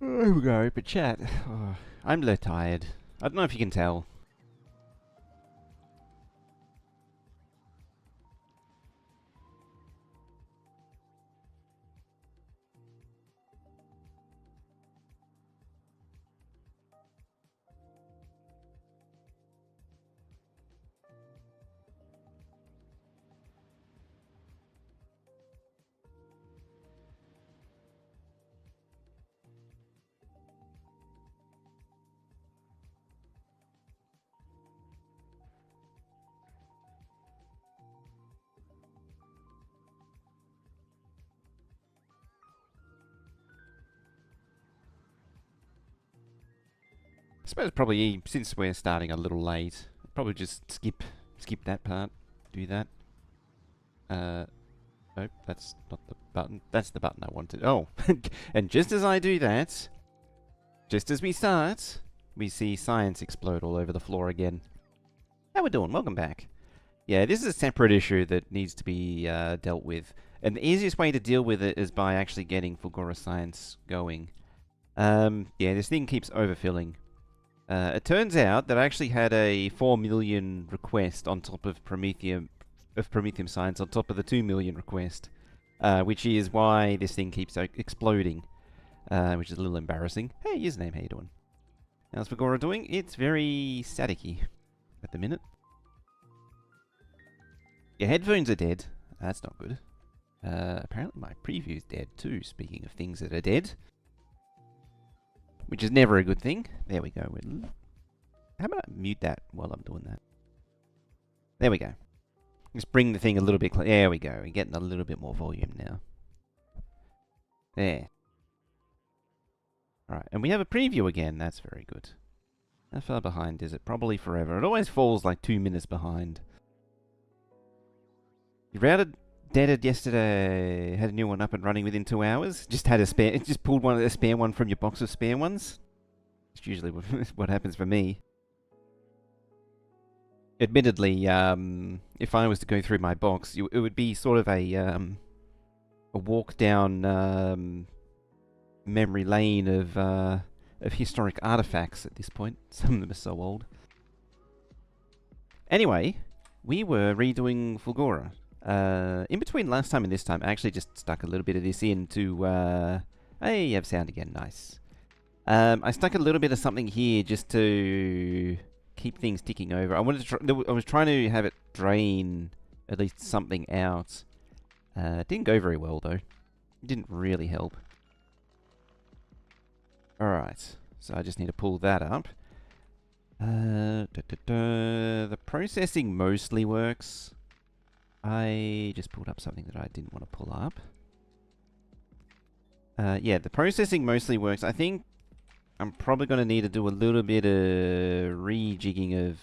Here we go, but chat. I'm a little tired. I don't know if you can tell. I suppose probably since we're starting a little late, probably just skip that part. Do that. Nope, that's not the button. That's the button I wanted. Oh, and just as I do that, just as we start, we see science explode all over the floor again. How we doing? Welcome back. Yeah, this is a separate issue that needs to be dealt with. And the easiest way to deal with it is by actually getting Fulgora Science going. Yeah, this thing keeps overfilling. It turns out that I actually had a 4 million request on top of Prometheum Science on top of the 2 million request, which is why this thing keeps exploding, which is a little embarrassing. Hey, username, how you doing? How's Fulgora doing? It's very staticky at the minute. Your headphones are dead. That's not good. Apparently my preview's dead too, speaking of things that are dead. Which is never a good thing. There we go. How about I mute that while I'm doing that? There we go. Just bring the thing a little bit closer. There we go. We're getting a little bit more volume now. There. Alright, and we have a preview again. That's very good. How far behind is it? Probably forever. It always falls like 2 minutes behind. You routed deaded yesterday, had a new one up and running within 2 hours. Just had a spare, just pulled a spare one from your box of spare ones. It's usually what happens for me. Admittedly, if I was to go through my box, it would be sort of a walk down memory lane of historic artifacts at this point. Some of them are so old. Anyway, we were redoing Fulgora. In between last time and this time, I actually just stuck a little bit of this in to, hey, you have sound again, nice. I stuck a little bit of something here just to keep things ticking over. I wanted to I was trying to have it drain at least something out. It didn't go very well, though. It didn't really help. Alright, so I just need to pull that up. The processing mostly works. I just pulled up something that I didn't want to pull up. Yeah, the processing mostly works. I think I'm probably going to need to do a little bit of rejigging of...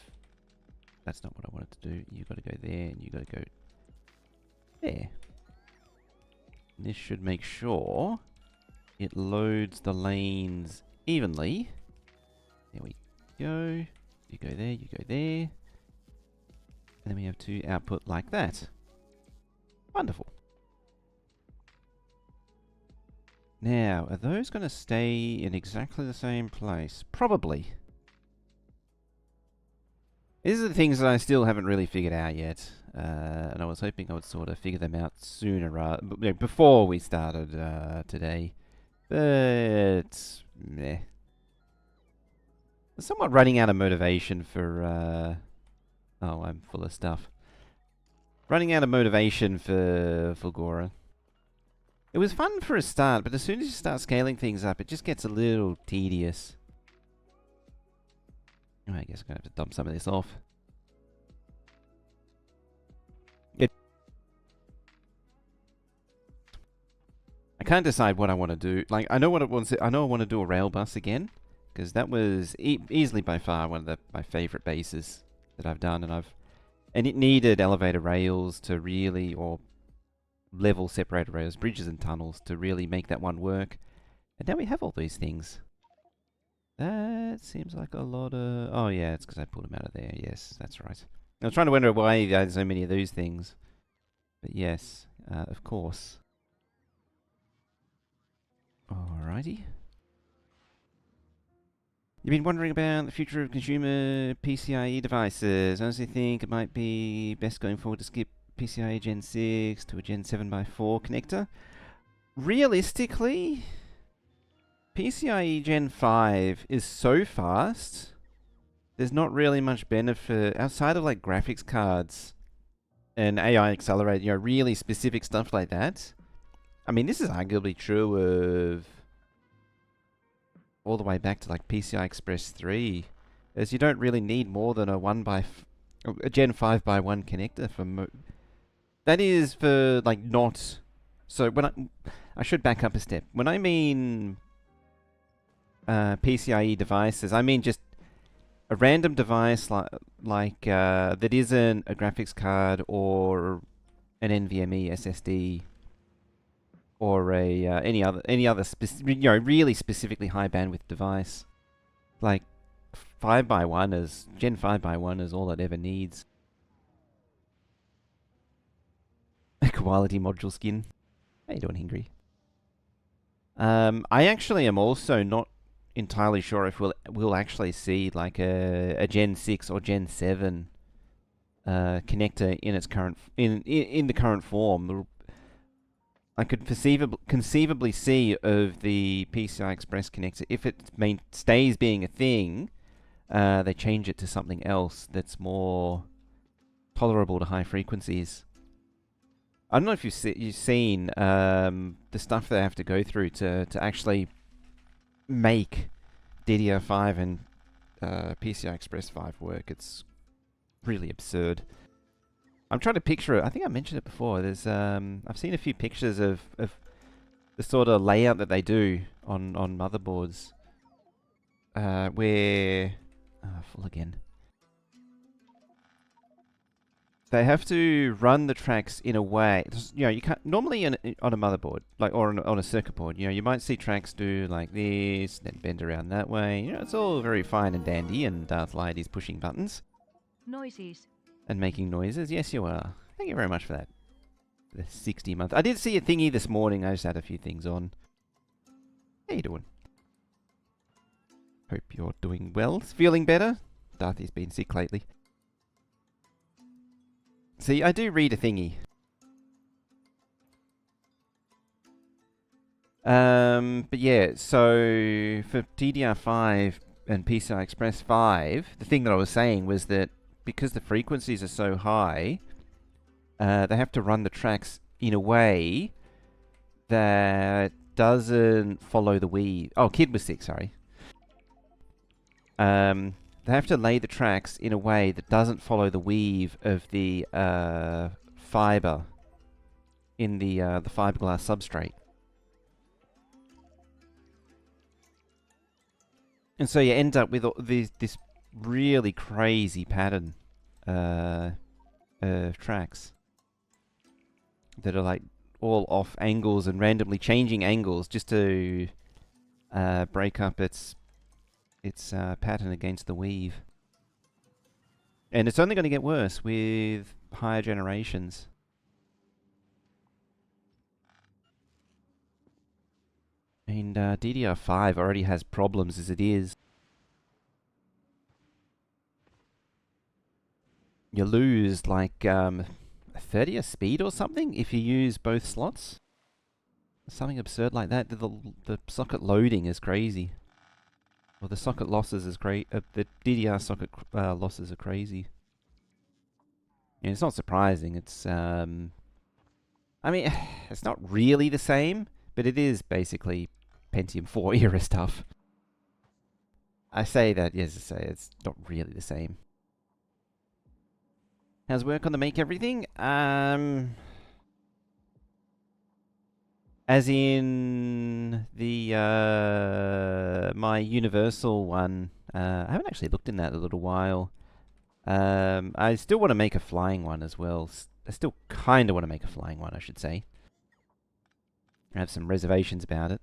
That's not what I wanted to do. You got to go there, and you got to go there. And this should make sure it loads the lanes evenly. There we go. You go there, you go there. And then we have to output like that. Wonderful. Now, are those going to stay in exactly the same place? Probably. These are the things that I still haven't really figured out yet. And I was hoping I would sort of figure them out sooner, before we started today. But, meh. I'm somewhat running out of motivation for... Oh, I'm full of stuff. Running out of motivation for Fulgora. It was fun for a start, but as soon as you start scaling things up, it just gets a little tedious. Oh, I guess I'm going to have to dump some of this off. I can't decide what I want to do. Like, I know what it wants. I know I want to do a rail bus again, because that was easily by far one of my favorite bases that I've done, and it needed elevator rails to really, or level separator rails, bridges and tunnels to really make that one work. And now we have all these things. That seems like a lot of... Oh yeah, it's because I pulled them out of there. Yes, that's right. I was trying to wonder why there's so many of those things. But yes, of course. Alrighty. You've been wondering about the future of consumer PCIe devices. I honestly think it might be best going forward to skip PCIe Gen 6 to a Gen 7x4 connector. Realistically, PCIe Gen 5 is so fast, there's not really much benefit outside of like graphics cards and AI accelerated, really specific stuff like that. I mean, this is arguably true of all the way back to like PCI Express 3, as you don't really need more than a Gen 5 by 1 connector for that is for like not. So when I should back up a step. When I mean PCIe devices, I mean just a random device like that isn't a graphics card or an NVMe SSD or a any other really specifically high bandwidth device. Like 5x1 is Gen 5x1 is all it ever needs. A quality module skin. How you doing, Hingry? I actually am also not entirely sure if we'll actually see like a Gen 6 or Gen 7 connector in its current in the current form. I could conceivably see of the PCI Express connector, if it stays being a thing, they change it to something else that's more tolerable to high frequencies. I don't know if you've seen the stuff they have to go through to actually make DDR5 and PCI Express 5 work. It's really absurd. I'm trying to picture it. I think I mentioned it before. There's I've seen a few pictures of the sort of layout that they do on motherboards, where full again. They have to run the tracks in a way. You can't normally on a motherboard, like or on a circuit board. You might see tracks do like this, then bend around that way. It's all very fine and dandy, and Darth Light is pushing buttons. Noises. And making noises. Yes, you are. Thank you very much for that. The 60 month. I did see a thingy this morning. I just had a few things on. How you doing? Hope you're doing well. Feeling better? Darthy's been sick lately. See, I do read a thingy. But yeah, so for DDR5 and PCI Express 5, the thing that I was saying was that because the frequencies are so high, they have to run the tracks in a way that doesn't follow the weave. Oh, kid was sick, sorry. They have to lay the tracks in a way that doesn't follow the weave of the fiber in the fiberglass substrate. And so you end up with this really crazy pattern of tracks that are like all off angles and randomly changing angles just to break up its pattern against the weave. And it's only going to get worse with higher generations. And DDR5 already has problems as it is. You lose like a 30th speed or something if you use both slots. Something absurd like that. The socket loading is crazy. Well, the socket losses is great. The DDR socket losses are crazy. And it's not surprising. It's I mean, it's not really the same, but it is basically Pentium 4 era stuff. I say that, yes, I say it's not really the same. How's work on the Make Everything? As in the my Universal one. I haven't actually looked in that in a little while. I still want to make a flying one as well. I still kind of want to make a flying one, I should say. I have some reservations about it.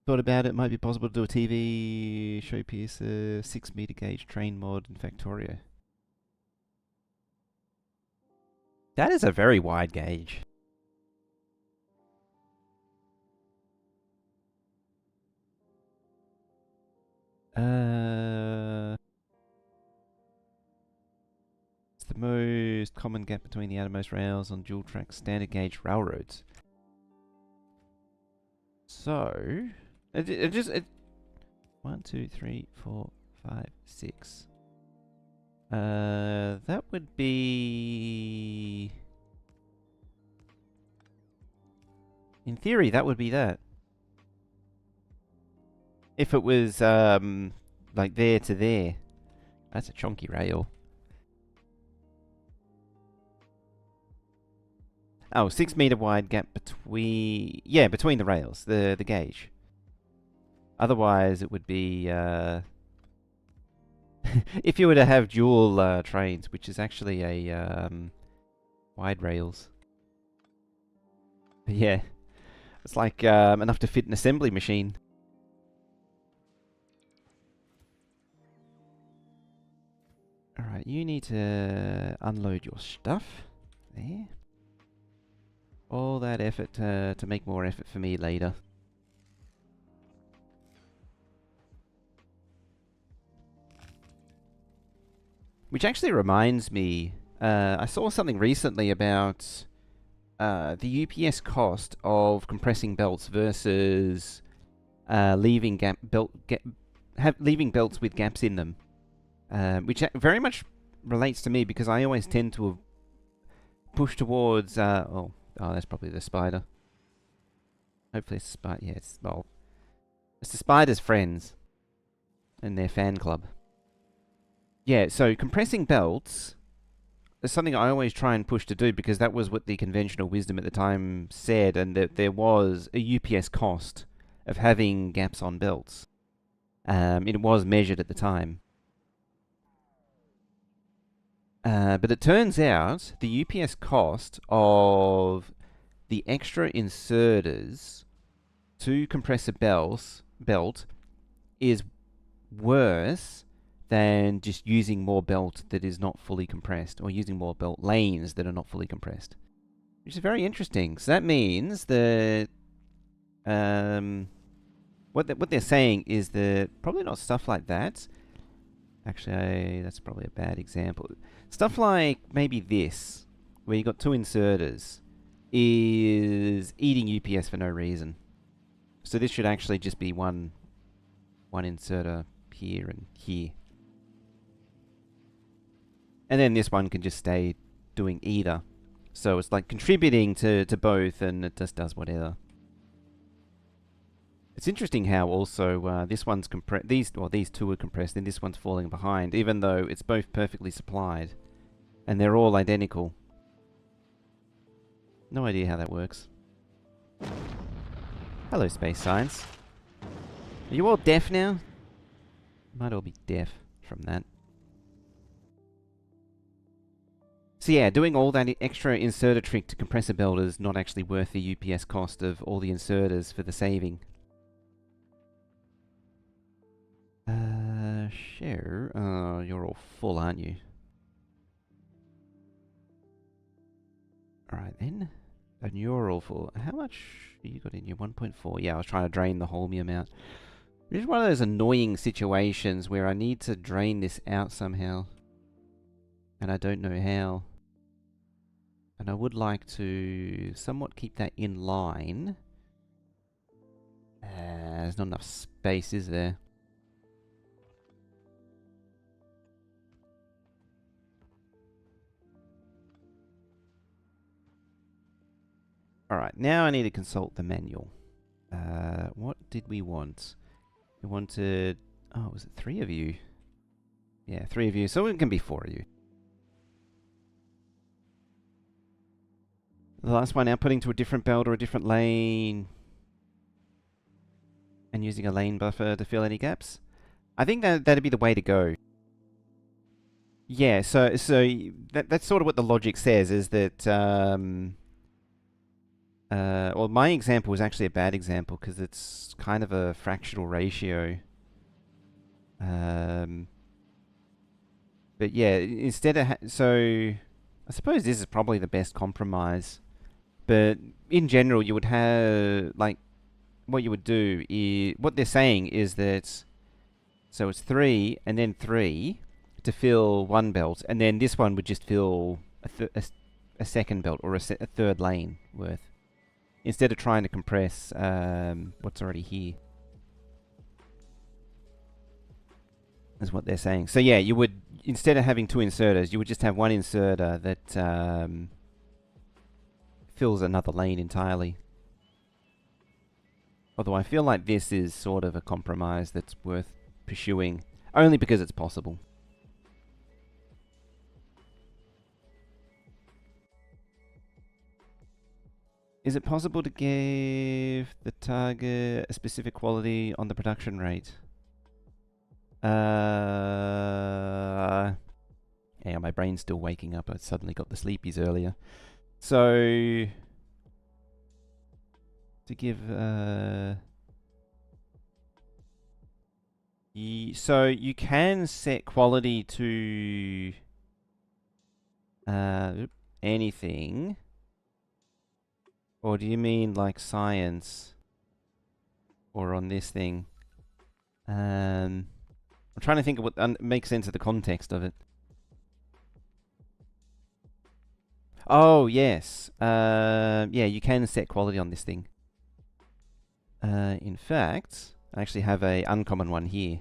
Thought about it, might be possible to do a TV showpiece, 6-meter gauge train mod in Factorio. That is a very wide gauge. It's the most common gap between the outermost rails on dual track standard gauge railroads. So, it 1, 2, 3, 4, 5, 6. That would be... In theory, that would be that. If it was, like there to there. That's a chunky rail. Oh, 6 meter wide gap between... Yeah, between the rails, the gauge. Otherwise, it would be, if you were to have dual trains, which is actually a wide rails. But yeah, it's like enough to fit an assembly machine. Alright, you need to unload your stuff. There. All that effort to make more effort for me later. Which actually reminds me, I saw something recently about the UPS cost of compressing belts versus leaving leaving belts with gaps in them, which very much relates to me because I always tend to push towards. Oh, that's probably the spider. Hopefully, it's a spider. Yeah, it's the spider's friends and their fan club. Yeah, so compressing belts is something I always try and push to do because that was what the conventional wisdom at the time said, and that there was a UPS cost of having gaps on belts. It was measured at the time. But it turns out the UPS cost of the extra inserters to compress a belt is worse than just using more belt that is not fully compressed, or using more belt lanes that are not fully compressed. Which is very interesting. So that means that what they're saying is that probably not stuff like that. Actually, that's probably a bad example. Stuff like maybe this, where you got two inserters, is eating UPS for no reason. So this should actually just be one inserter here and here. And then this one can just stay doing either. So it's like contributing to both, and it just does whatever. It's interesting how also this one's compressed. These two are compressed, and this one's falling behind, even though it's both perfectly supplied, and they're all identical. No idea how that works. Hello, space science. Are you all deaf now? Might all be deaf from that. So yeah, doing all that extra inserter trick to compress a belt is not actually worth the UPS cost of all the inserters for the saving. Sure. You're all full, aren't you? Alright then. And you're all full. How much you got in your 1.4? Yeah, I was trying to drain the holmium out. It's one of those annoying situations where I need to drain this out somehow. And I don't know how. And I would like to somewhat keep that in line. There's not enough space, is there? Alright, now I need to consult the manual. What did we want? We wanted... Oh, was it 3 of you? Yeah, 3 of you, so it can be 4 of you. The last one, outputting to a different belt or a different lane. And using a lane buffer to fill any gaps. I think that'd be the way to go. Yeah, so that's sort of what the logic says, is that... well, my example was actually a bad example, because it's kind of a fractional ratio. But yeah, instead of... so, I suppose this is probably the best compromise. But in general, you would have, like, what you would do is... What they're saying is that So it's 3 and then 3 to fill one belt, and then this one would just fill a second belt or a third lane worth, instead of trying to compress what's already here. Is what they're saying. So yeah, you would, instead of having 2 inserters, you would just have one inserter that fills another lane entirely. Although I feel like this is sort of a compromise that's worth pursuing, only because it's possible. Is it possible to give the target a specific quality on the production rate? Yeah, my brain's still waking up. I suddenly got the sleepies earlier. So, to give, so you can set quality to anything. Or do you mean like science? Or on this thing? I'm trying to think of what makes sense of the context of it. Oh, yes. Yeah, you can set quality on this thing. In fact, I actually have a uncommon one here.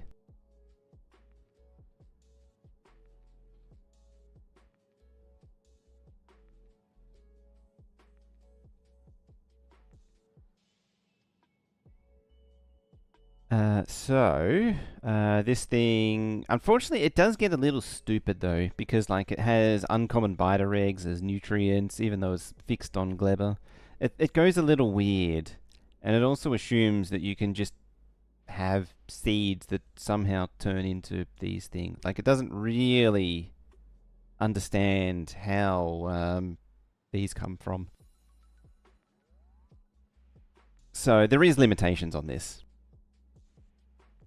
This thing, unfortunately, it does get a little stupid though, because like it has uncommon biter eggs as nutrients, even though it's fixed on Glebber. It goes a little weird, and it also assumes that you can just have seeds that somehow turn into these things. Like it doesn't really understand how these come from. So there is limitations on this.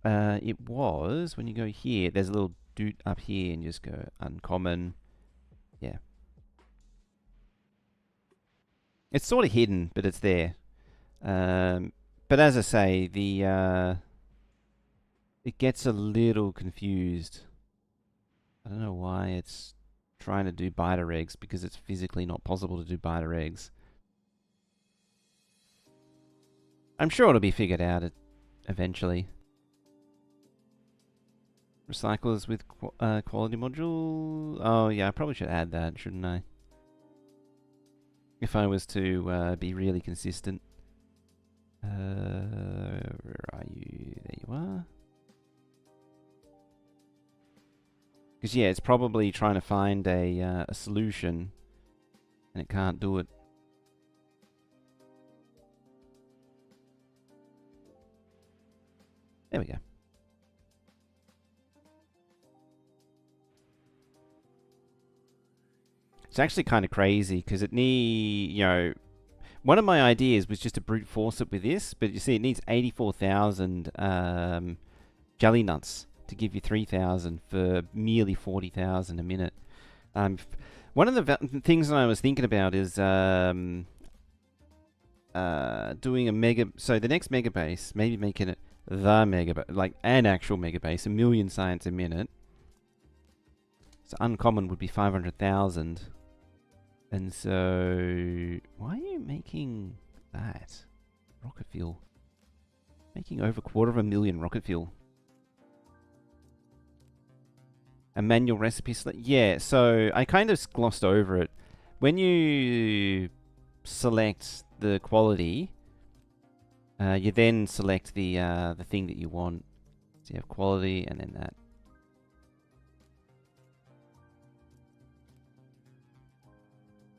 It was, when you go here, there's a little doot up here and just go uncommon. Yeah. It's sort of hidden, but it's there. But as I say, it gets a little confused. I don't know why it's trying to do biter eggs, because it's physically not possible to do biter eggs. I'm sure it'll be figured out eventually. Recyclers with quality module. Oh yeah, I probably should add that, shouldn't I? If I was to be really consistent. Where are you? There you are. Because yeah, it's probably trying to find a solution, and it can't do it. There we go. It's actually kind of crazy because it one of my ideas was just to brute force it with this, but you see it needs 84,000 jelly nuts to give you 3,000 for merely 40,000 a minute. One of the things that I was thinking about is doing a mega. So the next megabase, maybe making it the megabase, like an actual megabase, 1,000,000 science a minute. So uncommon would be 500,000. And so, why are you making that? Rocket fuel. Making over 250,000 rocket fuel. A manual recipe select. Yeah, so I kind of glossed over it. When you select the quality, you then select the thing that you want. So you have quality and then that.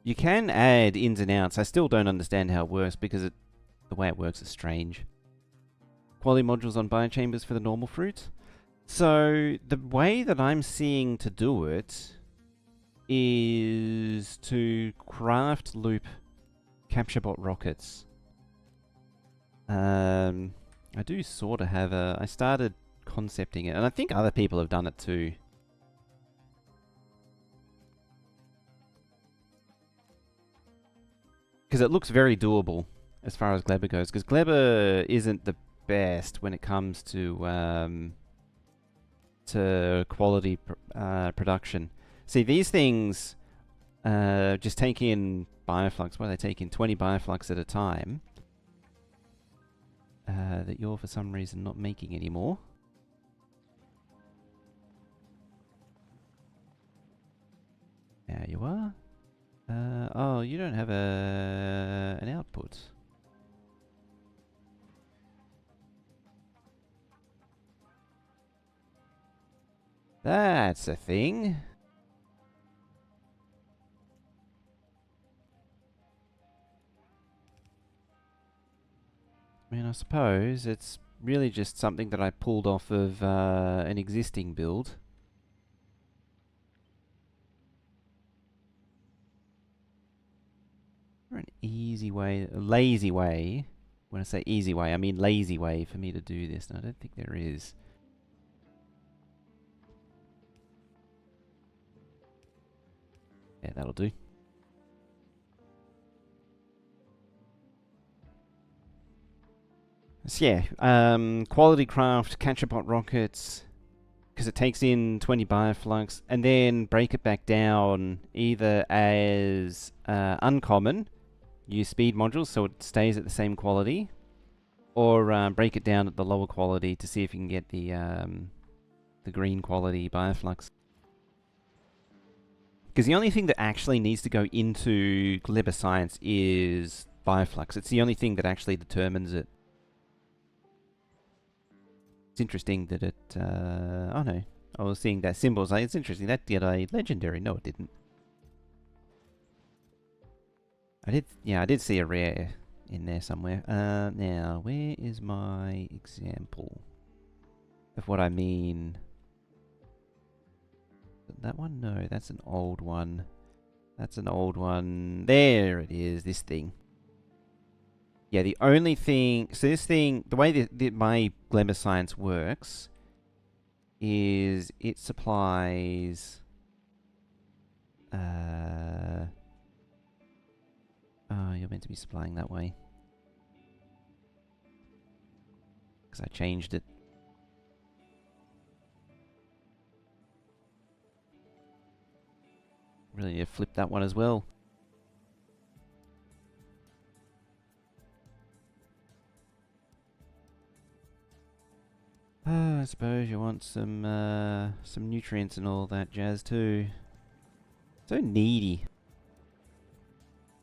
You can add ins and outs. I still don't understand how it works because the way it works is strange. Quality modules on biochambers for the normal fruit. So the way that I'm seeing to do it is to craft loop capture bot rockets. I do sort of have I started concepting it, and I think other people have done it too. Because it looks very doable as far as Glebber goes. Because Glebber isn't the best when it comes to to quality production. See, these things just take in bioflux. What, they take in 20 bioflux at a time that you're for some reason not making anymore. There you are. Oh, you don't have an output. That's a thing. I mean, I suppose it's really just something that I pulled off of an existing build. Or an easy way, a lazy way. When I say easy way, I mean lazy way for me to do this, and I don't think there is. Yeah, that'll do. So yeah, quality craft, catcher pot rockets, because it takes in 20 bioflux, and then break it back down either as uncommon, use speed modules so it stays at the same quality, or break it down at the lower quality to see if you can get the green quality bioflux. Because the only thing that actually needs to go into Gleba Science is bioflux. It's the only thing that actually determines it. It's interesting that it... oh no, I was seeing that symbol. Like, it's interesting, that did a legendary. No, it didn't. I did see a rare in there somewhere. Now, where is my example of what I mean? That one? No, that's an old one. That's an old one. There it is, this thing. Yeah, the only thing... So this thing, the way that my Glamour Science works is it supplies... oh, you're meant to be supplying that way. Because I changed it. Really need to flip that one as well. I suppose you want some nutrients and all that jazz too. So needy.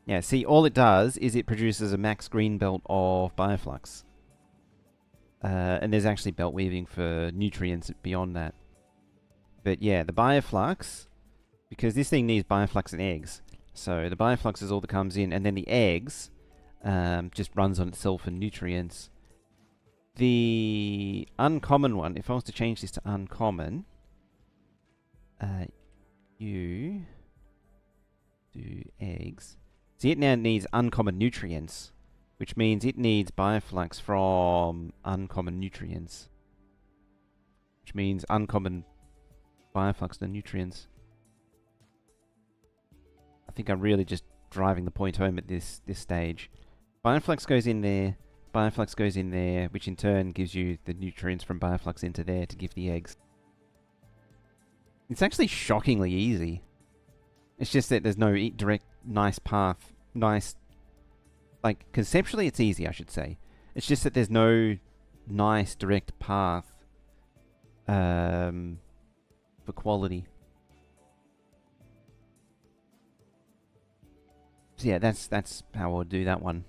Yeah, see, all it does is it produces a max green belt of bioflux. And there's actually belt weaving for nutrients beyond that. But yeah, the bioflux, because this thing needs bioflux and eggs. So the bioflux is all that comes in, and then the eggs just runs on itself and nutrients. The uncommon one, if I was to change this to uncommon, you do eggs. See, it now needs uncommon nutrients, which means it needs bioflux from uncommon nutrients. Which means uncommon bioflux to nutrients. I think I'm really just driving the point home at this stage. Bioflux goes in there, bioflux goes in there, which in turn gives you the nutrients from bioflux into there to give the eggs. It's actually shockingly easy. It's just that there's no direct, nice path. Nice... Like, conceptually it's easy, I should say. It's just that there's no nice, direct path for quality. So yeah, that's how I'll do that one.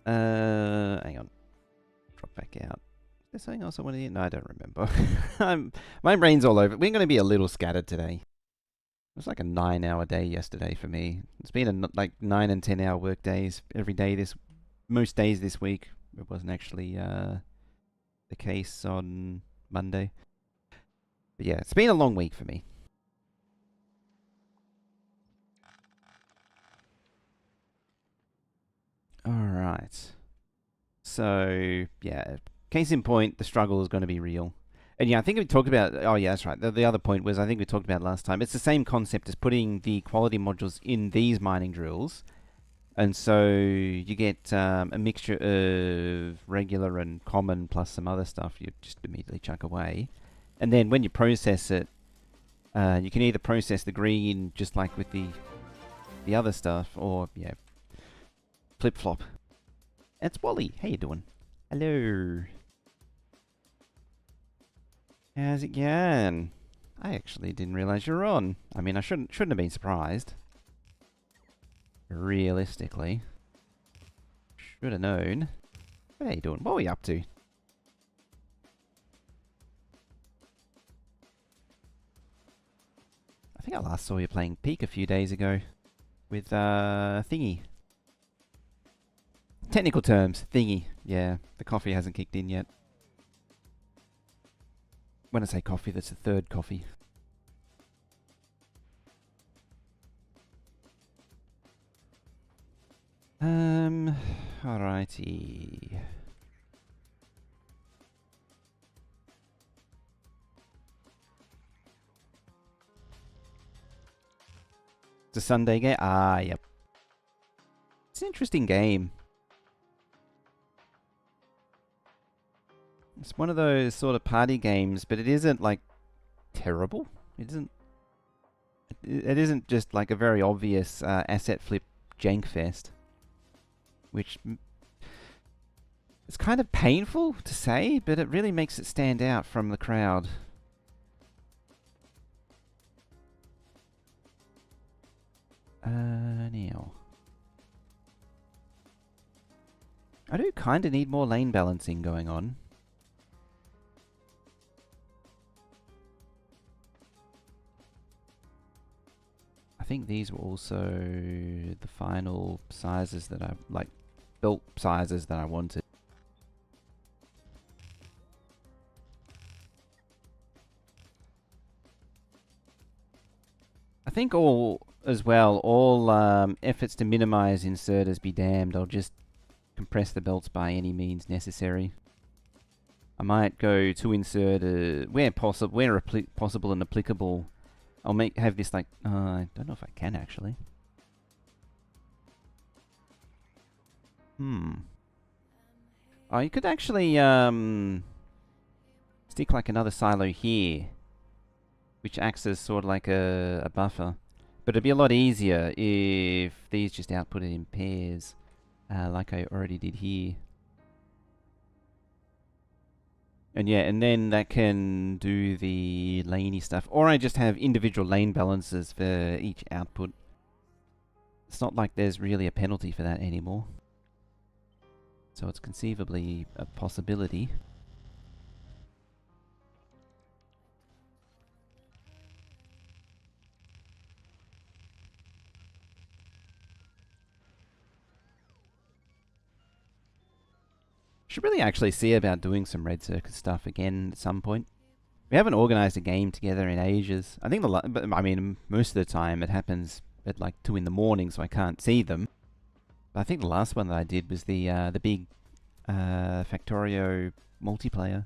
Hang on. Drop back out. Is there something else I want to do? No, I don't remember. My brain's all over. We're going to be a little scattered today. It was like a 9-hour day yesterday for me. It's been like 9 and 10-hour work days every day most days this week. It wasn't actually the case on Monday. But yeah, it's been a long week for me. Alright. So, yeah, case in point, the struggle is going to be real. And yeah, I think we talked about... Oh yeah, that's right. The other point was, I think we talked about last time. It's the same concept as putting the quality modules in these mining drills And so you get a mixture of regular and common plus some other stuff you just immediately chuck away. And then when you process it, you can either process the green just like with the other stuff, or yeah, flip flop. It's Wally. How you doing? Hello. How's it going? I actually didn't realize you were on. I mean, I shouldn't have been surprised. Realistically, should have known. What are you doing? What are we up to? I think I last saw you playing Peak a few days ago with Thingy. Technical terms, Thingy. Yeah, the coffee hasn't kicked in yet. When I say coffee, that's the third coffee. Alrighty. It's a Sunday game? Ah, yep. It's an interesting game. It's one of those sort of party games, but it isn't, like, terrible. It isn't just, like, a very obvious asset flip jank fest. Which... it's kind of painful to say, but it really makes it stand out from the crowd. Now. I do kind of need more lane balancing going on. I think these were also the final sizes that I, like, built sizes that I wanted. I think all efforts to minimize inserters be damned. I'll just compress the belts by any means necessary. I might go to insert where possible and applicable. I'll have this like I don't know if I can actually. Oh, you could actually stick like another silo here, which acts as sort of like a buffer. But it'd be a lot easier if these just outputted in pairs, like I already did here. And yeah, and then that can do the laney stuff. Or I just have individual lane balances for each output. It's not like there's really a penalty for that anymore. So it's conceivably a possibility. Should really actually see about doing some Red Circuit stuff again at some point. We haven't organised a game together in ages. I think but I mean, most of the time it happens at like 2 in the morning, so I can't see them. But I think the last one that I did was the big Factorio multiplayer.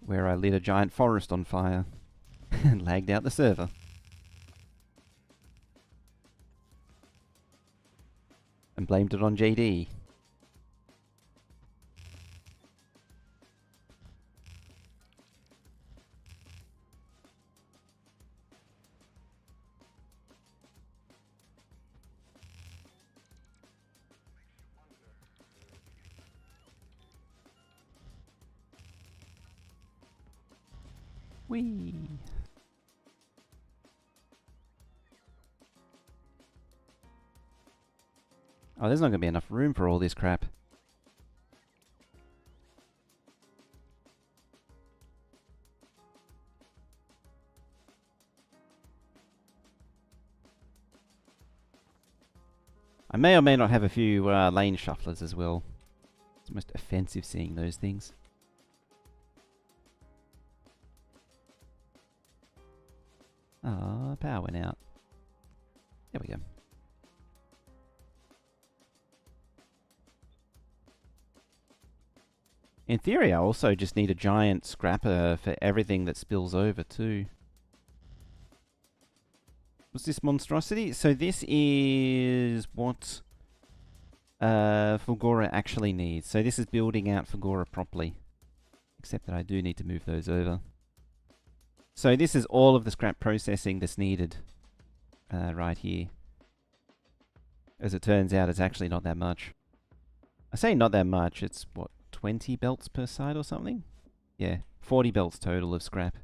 Where I lit a giant forest on fire and lagged out the server. And blamed it on JD. Whee! Oh, there's not going to be enough room for all this crap. I may or may not have a few lane shufflers as well. It's most offensive seeing those things. Ah, power went out. There we go. In theory, I also just need a giant scrapper for everything that spills over too. What's this monstrosity? So this is what Fulgora actually needs. So this is building out Fulgora properly. Except that I do need to move those over. So this is all of the scrap processing that's needed right here. As it turns out, it's actually not that much. I say not that much, it's what, 20 belts per side or something? Yeah, 40 belts total of scrap.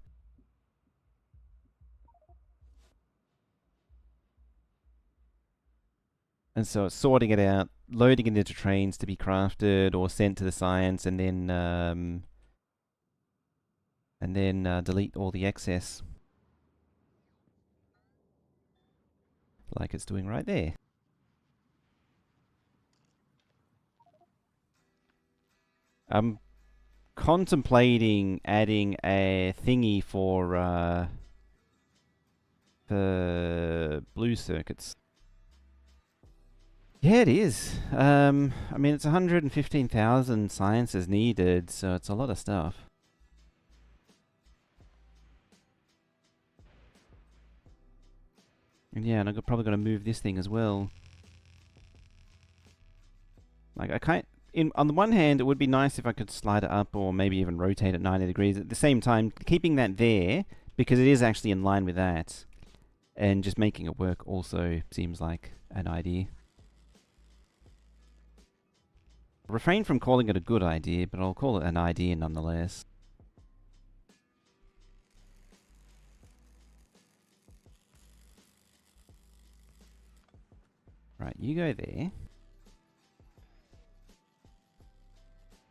And so it's sorting it out, loading it into trains to be crafted or sent to the science, and then delete all the excess. Like it's doing right there. I'm contemplating adding a thingy for blue circuits. Yeah, it is. I mean, it's 115,000 sciences needed, so it's a lot of stuff. And yeah, and I'm probably going to move this thing as well. Like, I can't... on the one hand, it would be nice if I could slide it up or maybe even rotate it 90 degrees. At the same time, keeping that there, because it is actually in line with that, and just making it work also seems like an idea. Refrain from calling it a good idea, but I'll call it an idea nonetheless. Right, you go there.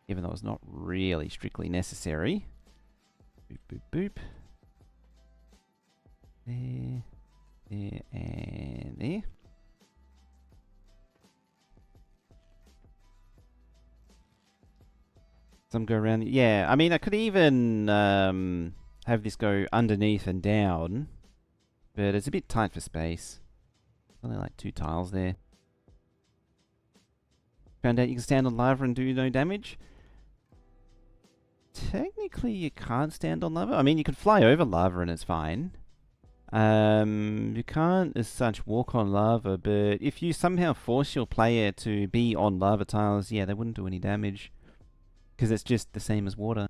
Even though it's not really strictly necessary. Boop, boop, boop. There, there, and there. Some go around. Yeah, I mean, I could even have this go underneath and down, but it's a bit tight for space. Only like 2 tiles there. Found out you can stand on lava and do no damage. Technically, you can't stand on lava. I mean, you could fly over lava and it's fine. You can't, as such, walk on lava, but if you somehow force your player to be on lava tiles, yeah, they wouldn't do any damage. Because it's just the same as water.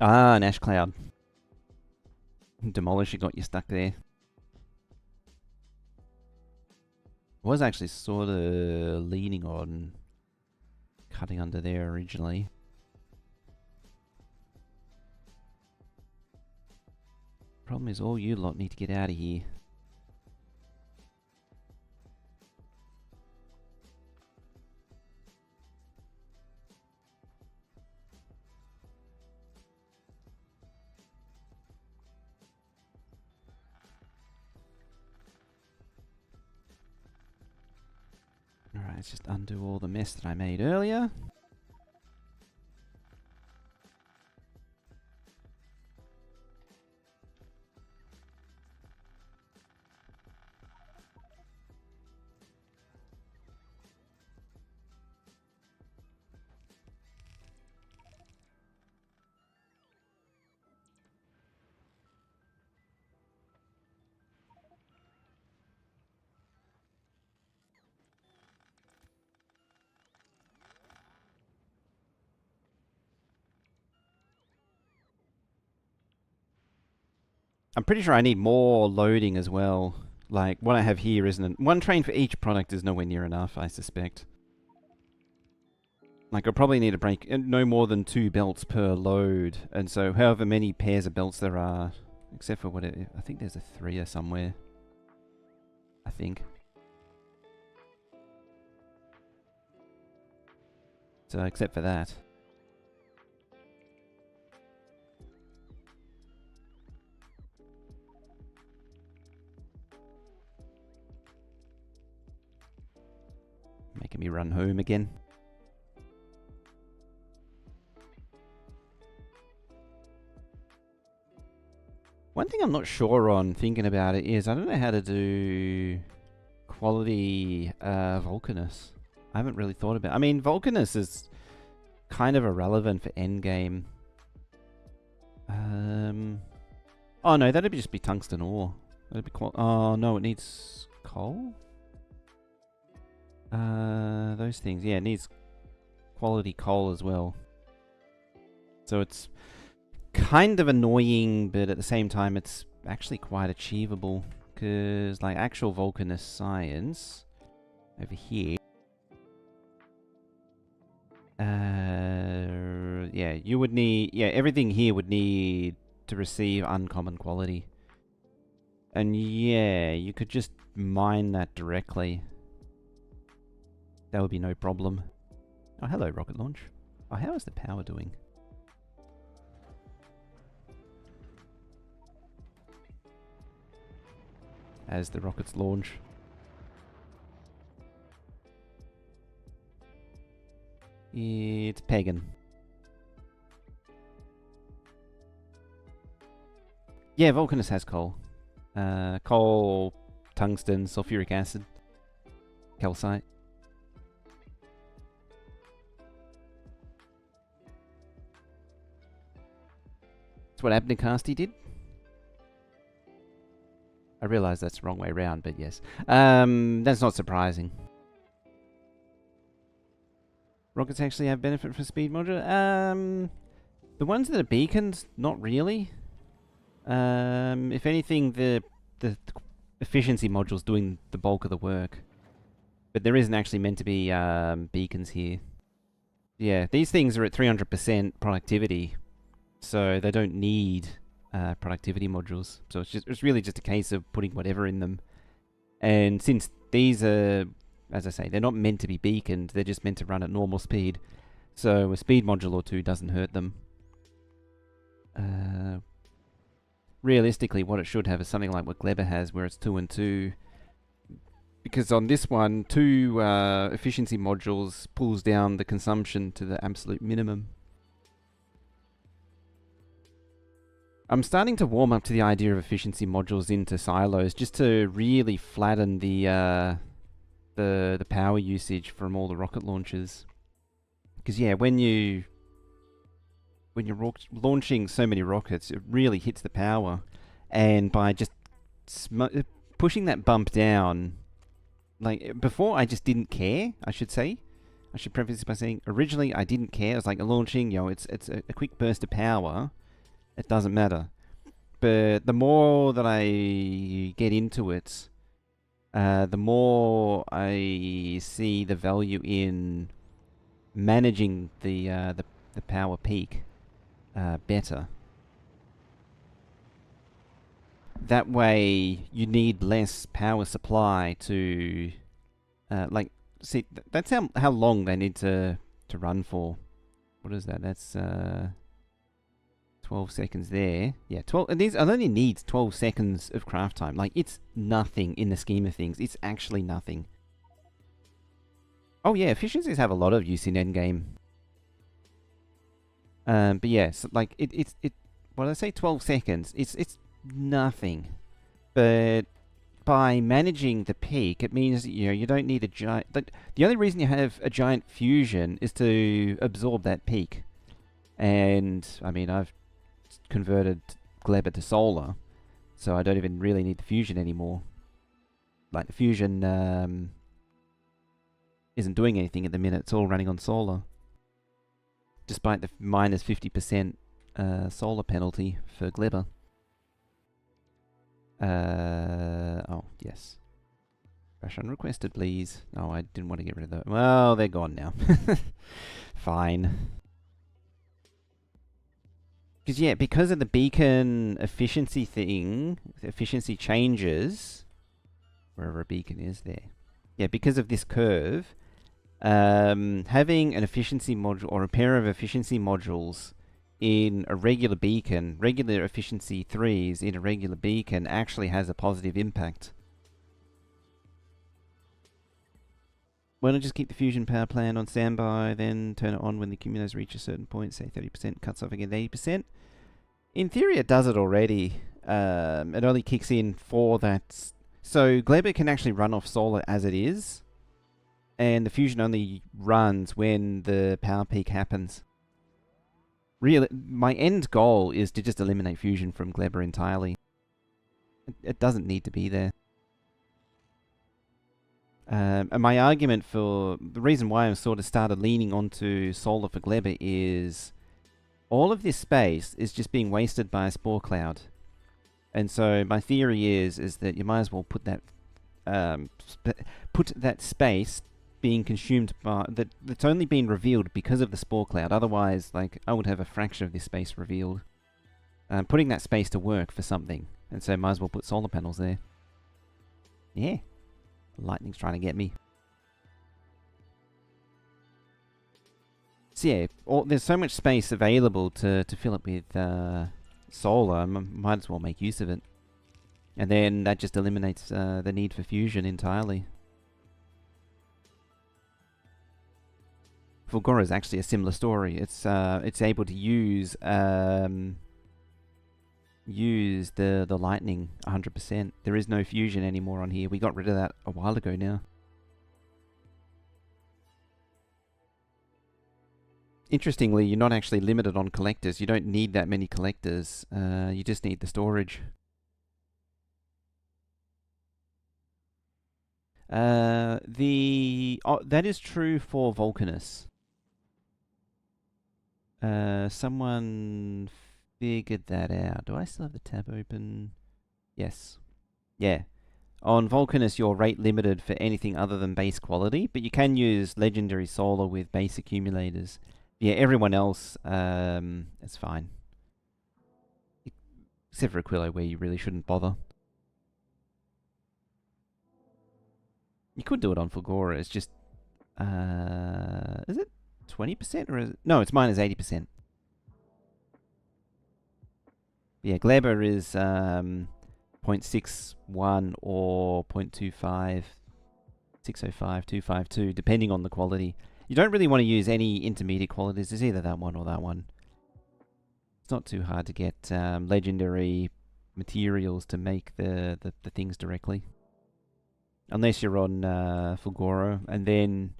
Ah, an ash cloud. Demolisher got you stuck there. Was actually sort of leaning on cutting under there originally. Problem is, all you lot need to get out of here. Alright, let's just undo all the mess that I made earlier. I'm pretty sure I need more loading as well. Like, what I have here isn't... One train for each product is nowhere near enough, I suspect. Like, I'll probably need to break no more than 2 belts per load. And so, however many pairs of belts there are... Except for what it... I think there's a 3 somewhere. I think. So, except for that. Making me run home again. One thing I'm not sure on, thinking about it, is I don't know how to do quality Vulcanus. I haven't really thought about it. I mean, Vulcanus is kind of irrelevant for endgame. Oh no, that'd just be tungsten ore. That'd be oh no, it needs coal? Those things. Yeah, it needs quality coal as well. So it's kind of annoying, but at the same time it's actually quite achievable. Because, like, actual volcanist science over here. Yeah, you would need... Yeah, everything here would need to receive uncommon quality. And yeah, you could just mine that directly. That would be no problem. Oh, hello, rocket launch. Oh, how is the power doing? As the rockets launch. It's pagan. Yeah, Volcanus has coal. Coal, tungsten, sulfuric acid, calcite. That's what Abnacasti did. I realise that's the wrong way around, but yes. That's not surprising. Rockets actually have benefit from speed module? The ones that are beacons, not really. If anything, the efficiency module's doing the bulk of the work. But there isn't actually meant to be beacons here. Yeah, these things are at 300% productivity, so they don't need productivity modules. So it's really just a case of putting whatever in them. And since these are, as I say, they're not meant to be beaconed, they're just meant to run at normal speed. So a speed module or two doesn't hurt them. Realistically, what it should have is something like what Gleber has, where it's 2 and 2. Because on this one, 2 efficiency modules pulls down the consumption to the absolute minimum. I'm starting to warm up to the idea of efficiency modules into silos, just to really flatten the power usage from all the rocket launchers. Because yeah, when you're launching so many rockets, it really hits the power, and by just pushing that bump down, like before, I just didn't care. I should preface this by saying originally I didn't care. I was like launching, it's a quick burst of power. It doesn't matter. But the more that I get into it, the more I see the value in managing the power peak better. That way, you need less power supply to, see, that's how long they need to run for. What is that? That's 12 seconds there. Yeah, 12. And these only needs 12 seconds of craft time. Like, it's nothing in the scheme of things. It's actually nothing. Oh yeah, efficiencies have a lot of use in endgame. But yeah, so like when I say 12 seconds, it's nothing. But by managing the peak, it means that, you don't need a giant... The only reason you have a giant fusion is to absorb that peak. And, I mean, I've converted Gleber to solar, so I don't even really need the fusion anymore. Like, the fusion isn't doing anything at the minute. It's all running on solar. Despite the minus 50% solar penalty for Gleber. Oh, yes. Crash unrequested, please. Oh, I didn't want to get rid of that. Well, they're gone now. Fine. Because, yeah, because of the beacon efficiency thing, efficiency changes, wherever a beacon is there. Yeah, because of this curve, having an efficiency module or a pair of efficiency modules in a regular beacon, regular efficiency 3s in a regular beacon, actually has a positive impact. Why not just keep the fusion power plant on standby, then turn it on when the accumulators reach a certain point, say 30%, cuts off again 80%? In theory, it does it already. It only kicks in for that. So Gleber can actually run off solar as it is, and the fusion only runs when the power peak happens. Really, my end goal is to just eliminate fusion from Gleba entirely. It doesn't need to be there. And my argument for the reason why I've sort of started leaning onto solar for Gleba is all of this space is just being wasted by a spore cloud. And so my theory is that you might as well put that space being consumed by that's only been revealed because of the spore cloud. Otherwise, like, I would have a fraction of this space revealed. Putting that space to work for something, and so might as well put solar panels there. Yeah, lightning's trying to get me. So yeah, there's so much space available to fill it with solar. Might as well make use of it, and then that just eliminates the need for fusion entirely. Fulgora is actually a similar story. It's able to use the lightning 100%. There is no fusion anymore on here. We got rid of that a while ago now. Interestingly, you're not actually limited on collectors. You don't need that many collectors. You just need the storage. That is true for Vulcanus. Someone figured that out. Do I still have the tab open? Yes. Yeah. On Vulcanus, you're rate limited for anything other than base quality, but you can use legendary solar with base accumulators. Yeah, everyone else, it's fine. Except for Aquilo, where you really shouldn't bother. You could do it on Fulgora. It's just, is it 20% or is it? No, it's minus 80%. Yeah, Gleba is 0.61 or 0.25, 605, 252, depending on the quality. You don't really want to use any intermediate qualities. It's either that one or that one. It's not too hard to get legendary materials to make the things directly. Unless you're on Fulgora, and then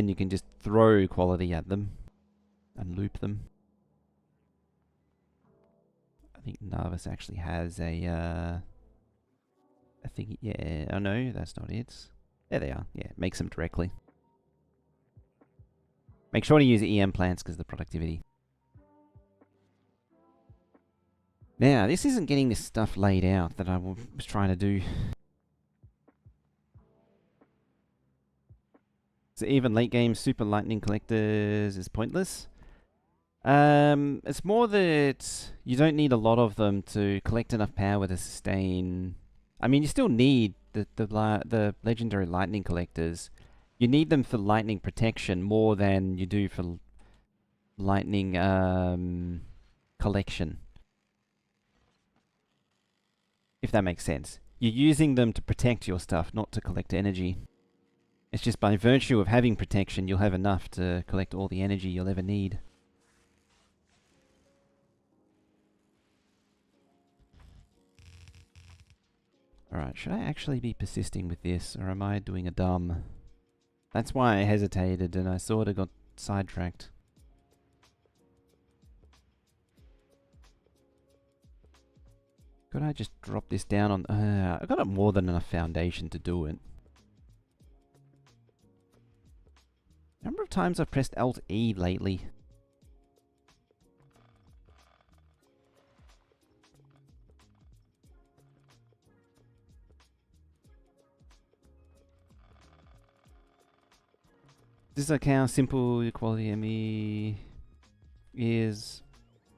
you can just throw quality at them and loop them. I think Narvis actually has a I think, yeah, oh no, that's not it. There they are. Yeah, it makes them directly. Make sure to use EM plants because of the productivity. Now, this isn't getting this stuff laid out that I was trying to do. So even late game super lightning collectors is pointless. It's more that you don't need a lot of them to collect enough power to sustain. I mean, you still need the legendary lightning collectors. You need them for lightning protection more than you do for lightning collection. If that makes sense. You're using them to protect your stuff, not to collect energy. It's just by virtue of having protection, you'll have enough to collect all the energy you'll ever need. Alright, should I actually be persisting with this, or am I doing a dumb? That's why I hesitated and I sort of got sidetracked. Could I just drop this down on... I've got more than enough foundation to do it. Number of times I've pressed Alt-E lately. This is like how simple equality ME is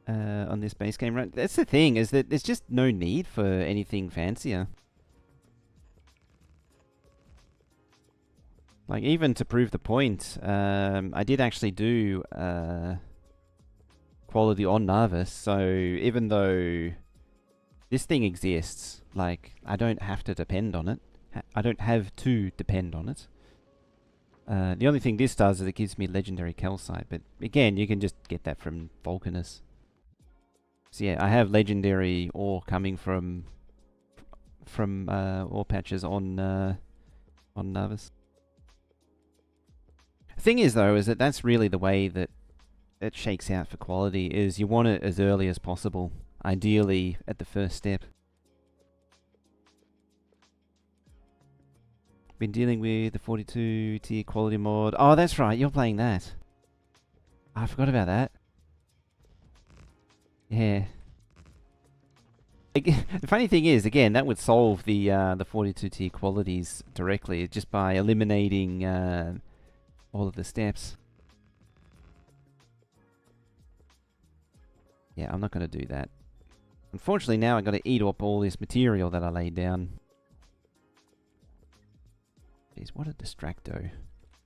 on this base game, right? That's the thing, is that there's just no need for anything fancier. Like, even to prove the point, I did actually do quality on Narvis, so even though this thing exists, like, I don't have to depend on it. I don't have to depend on it. The only thing this does is it gives me legendary calcite, but again, you can just get that from Vulcanus. So yeah, I have legendary ore coming from ore patches on Narvis. The thing is, though, is that that's really the way that it shakes out for quality is you want it as early as possible, ideally at the first step. Been dealing with the 42 tier quality mod. Oh, that's right, you're playing that. I forgot about that. Yeah. The funny thing is, again, that would solve the 42 tier qualities directly just by eliminating all of the steps. Yeah, I'm not going to do that. Unfortunately, now I've got to eat up all this material that I laid down. Jeez, what a distracto.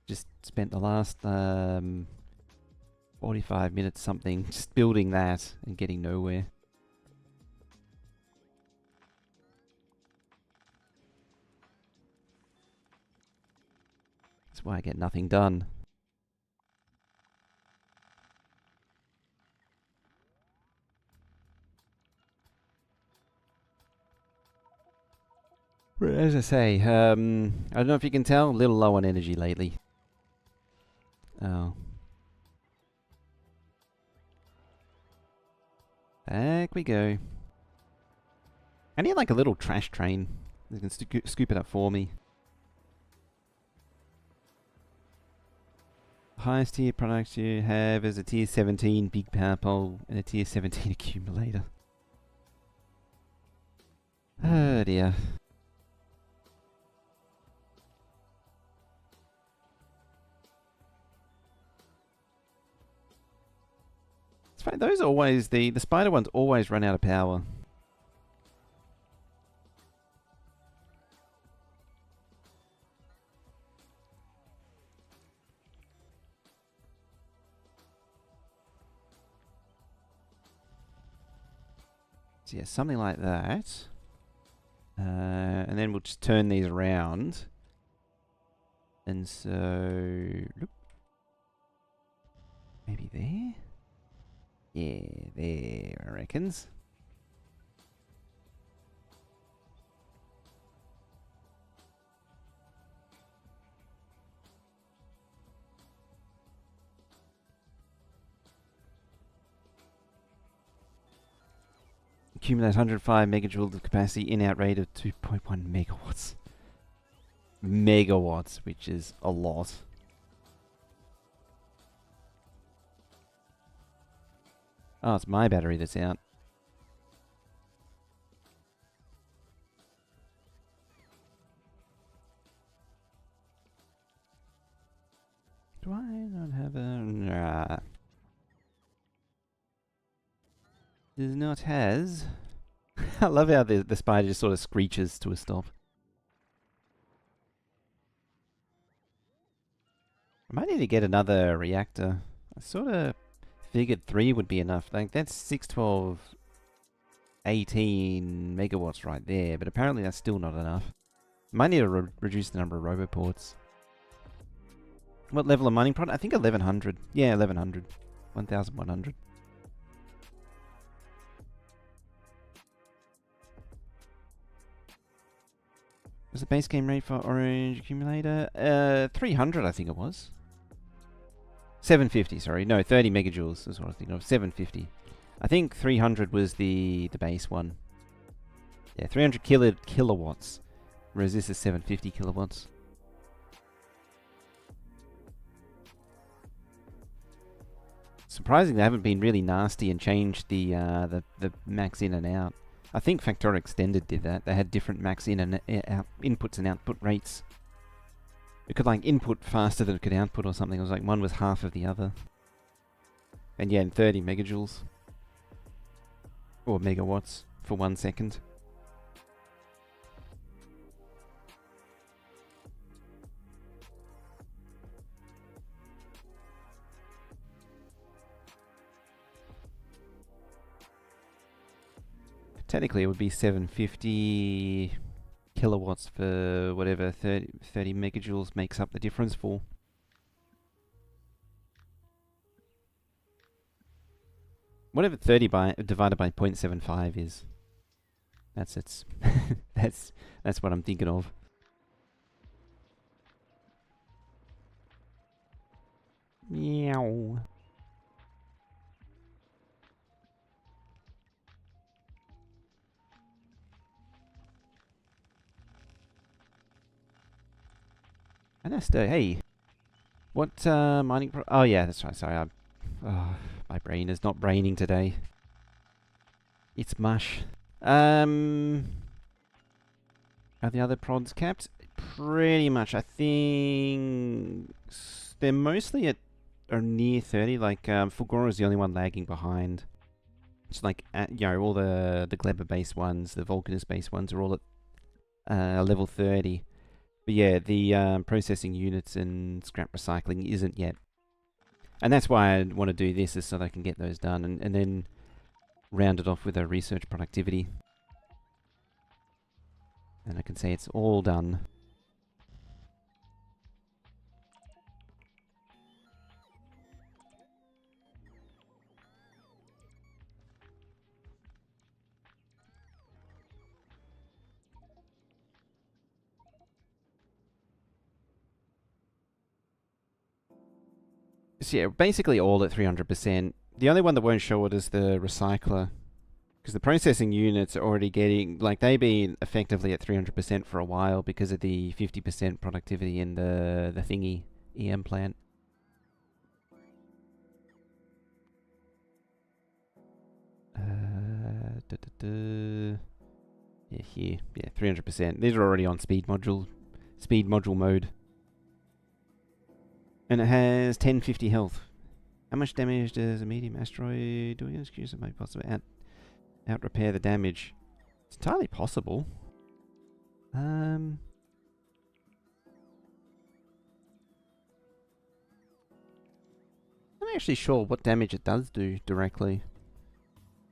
Just spent the last 45 minutes something just building that and getting nowhere. That's why I get nothing done. As I say, I don't know if you can tell, a little low on energy lately. Oh. Back we go. I need like a little trash train that can scoop it up for me. Highest tier products you have is a tier 17 big power pole and a tier 17 accumulator. Oh dear. It's funny, those are always, the spider ones always run out of power. So yeah, something like that. And then we'll just turn these around. And so... maybe there? Yeah, there, I reckons. Accumulate 105 megajoules of capacity, in-out rate of 2.1 megawatts. Megawatts, which is a lot. Oh, it's my battery that's out. Do I not have a... nah. Does not has... I love how the spider just sort of screeches to a stop. I might need to get another reactor. I sort of figured 3 would be enough. Like, that's 6, 12, 18 megawatts right there, but apparently that's still not enough. Might need to reduce the number of roboports. What level of mining product? I think 1100. Yeah, 1100. 1100. Was the base game rate for Orange Accumulator? 300, I think it was. 750, sorry. No, 30 megajoules is what I was thinking of. 750. I think 300 was the base one. Yeah, 300 kilowatts. Whereas this is 750 kilowatts. Surprisingly, they haven't been really nasty and changed the max in and out. I think Factorio Extended did that. They had different max in and out inputs and output rates. It could like input faster than it could output or something. It was like one was half of the other. And yeah, in 30 megajoules. Or megawatts for 1 second. Technically, it would be 750 kilowatts for whatever 30 megajoules makes up the difference for. Whatever 30 divided by 0.75 is. That's its. that's what I'm thinking of. Meow. Ernesto, hey. What mining oh yeah, that's right, sorry. My brain is not braining today. It's mush. Are the other prods capped? Pretty much. I think they're mostly at or near 30. Like Fulgora is the only one lagging behind. It's like all the Gleba base ones, the Vulcanus base ones are all at level 30. But yeah, the processing units and scrap recycling isn't yet. And that's why I want to do this, is so that I can get those done and then round it off with a research productivity. And I can say it's all done. So yeah, basically all at 300%. The only one that won't show it is the recycler. Because the processing units are already getting, like, they've been effectively at 300% for a while because of the 50% productivity in the thingy EM plant. Yeah, here. Yeah, 300%. These are already on speed module mode. And it has 1050 health. How much damage does a medium asteroid do against creatures that may possibly out repair the damage? It's entirely possible. I'm not actually sure what damage it does do directly.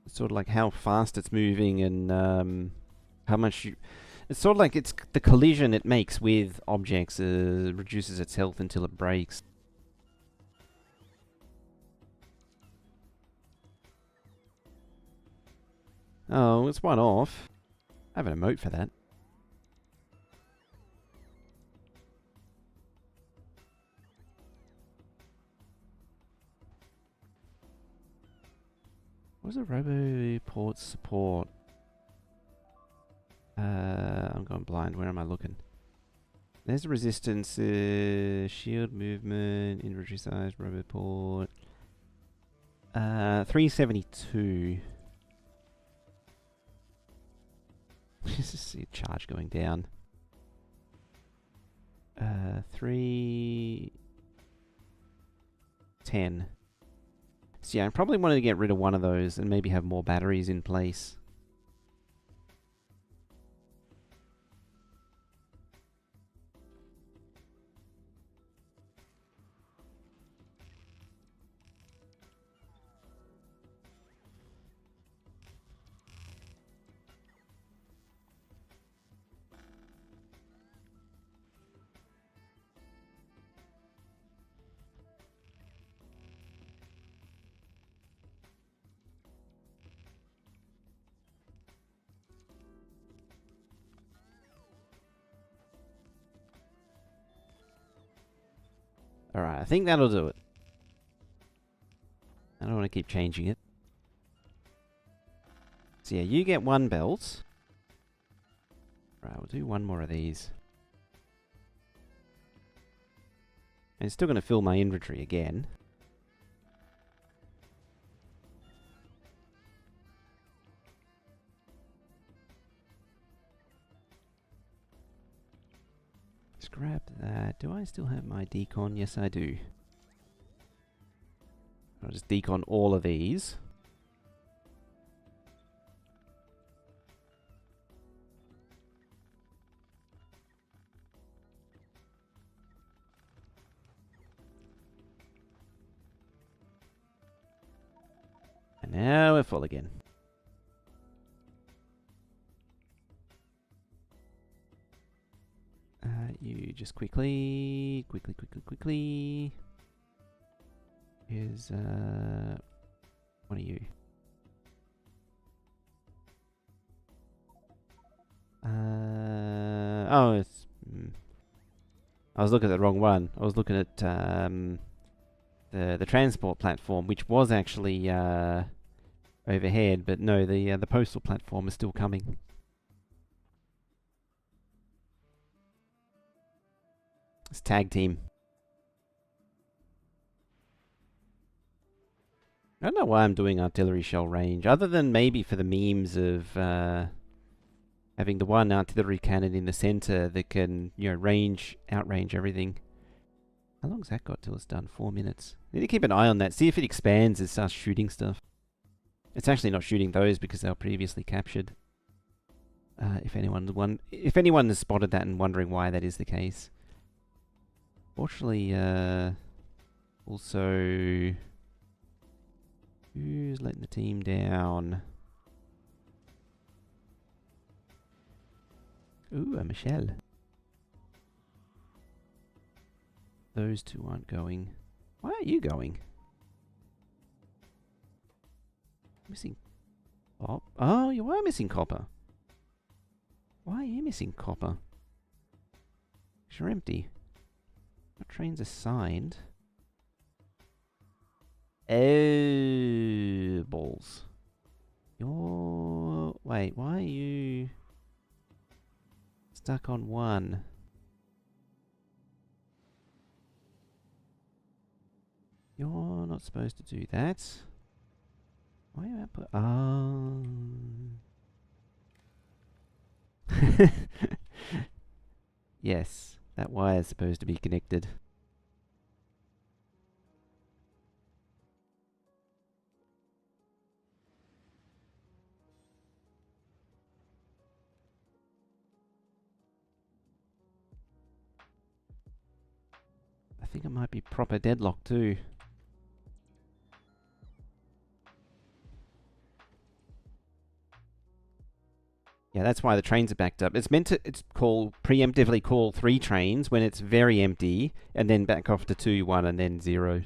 It's sort of like how fast it's moving and how much you... It's sort of like it's the collision it makes with objects reduces its health until it breaks. Oh, it's one off. I have an emote for that. What was a Roboport support? I'm going blind. Where am I looking? There's a resistance, shield movement, inventory size, Roboport. 372. Just see a charge going down. 310. So yeah, I probably wanted to get rid of one of those and maybe have more batteries in place. Alright, I think that'll do it. I don't want to keep changing it. So yeah, you get one belt. Right, we'll do one more of these. And it's still going to fill my inventory again. Scrap that. Do I still have my decon? Yes, I do. I'll just decon all of these. And now we're full again. You just quickly. Here's one of you. Oh, it's. I was looking at the wrong one. I was looking at the transport platform, which was actually overhead, but no, the postal platform is still coming. It's tag team. I don't know why I'm doing artillery shell range, other than maybe for the memes of having the one artillery cannon in the center that can, you know, outrange everything. How long's that got till it's done? 4 minutes. Need to keep an eye on that. See if it expands and starts shooting stuff. It's actually not shooting those because they were previously captured. If anyone has spotted that and wondering why that is the case. Fortunately, also, who's letting the team down? Ooh, a Michelle. Those two aren't going. Why aren't you going? Missing. Oh, you are missing copper. Why are you missing copper? 'Cause you're empty. What trains assigned? Oh, balls. Wait, why are you stuck on one? You're not supposed to do that. Why are you output? Yes, that wire is supposed to be connected. I think it might be proper deadlock too. Yeah, that's why the trains are backed up. It's meant to preemptively call 3 trains when it's very empty, and then back off to 2, 1, and then 0.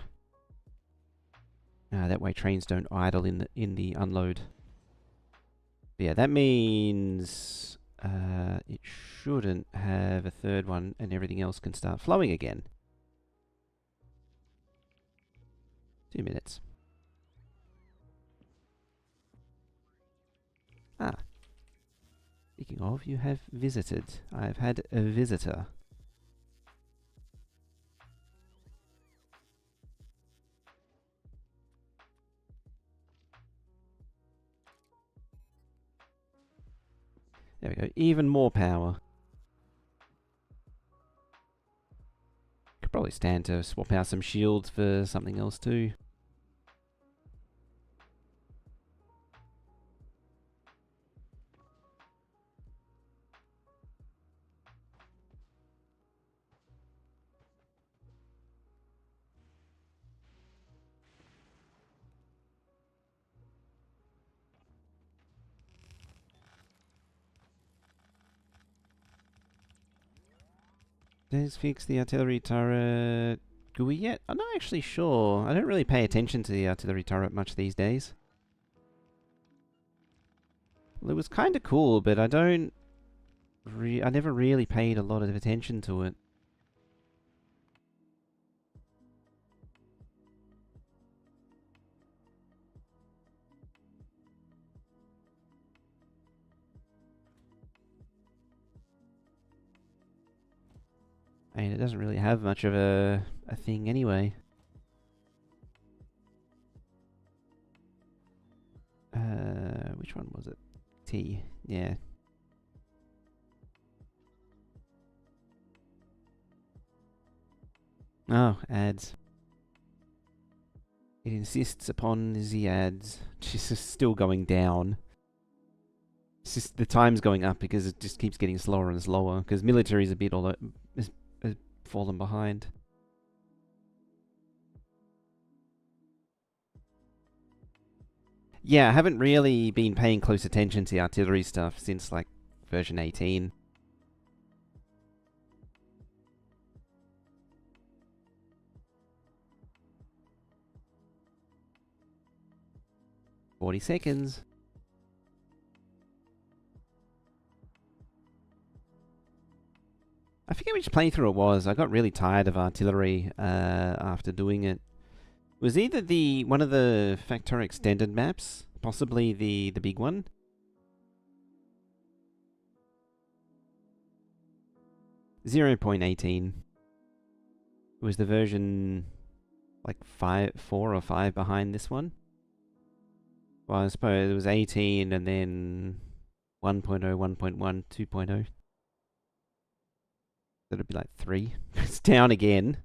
That way trains don't idle in the unload. But yeah, that means it shouldn't have a third one, and everything else can start flowing again. 2 minutes. Speaking of, you have visited. I've had a visitor. There we go. Even more power. Could probably stand to swap out some shields for something else too. Does fix the artillery turret GUI yet? I'm not actually sure. I don't really pay attention to the artillery turret much these days. Well, it was kind of cool, but I never really paid a lot of attention to it. I mean, it doesn't really have much of a thing anyway. Which one was it? T. Yeah. Oh, ads. It insists upon the ads. It's just still going down. It's just the time's going up because it just keeps getting slower and slower. Because military's a bit has fallen behind. Yeah, I haven't really been paying close attention to the artillery stuff since like version 18. "40 seconds. I forget which playthrough it was. I got really tired of artillery after doing it. It was either one of the Factorio extended maps, possibly the big one. .18. Was the version like 4 or 5 behind this one? Well, I suppose it was 18 and then 1.0, 1.1, 2.0. That'd be like 3. It's down again.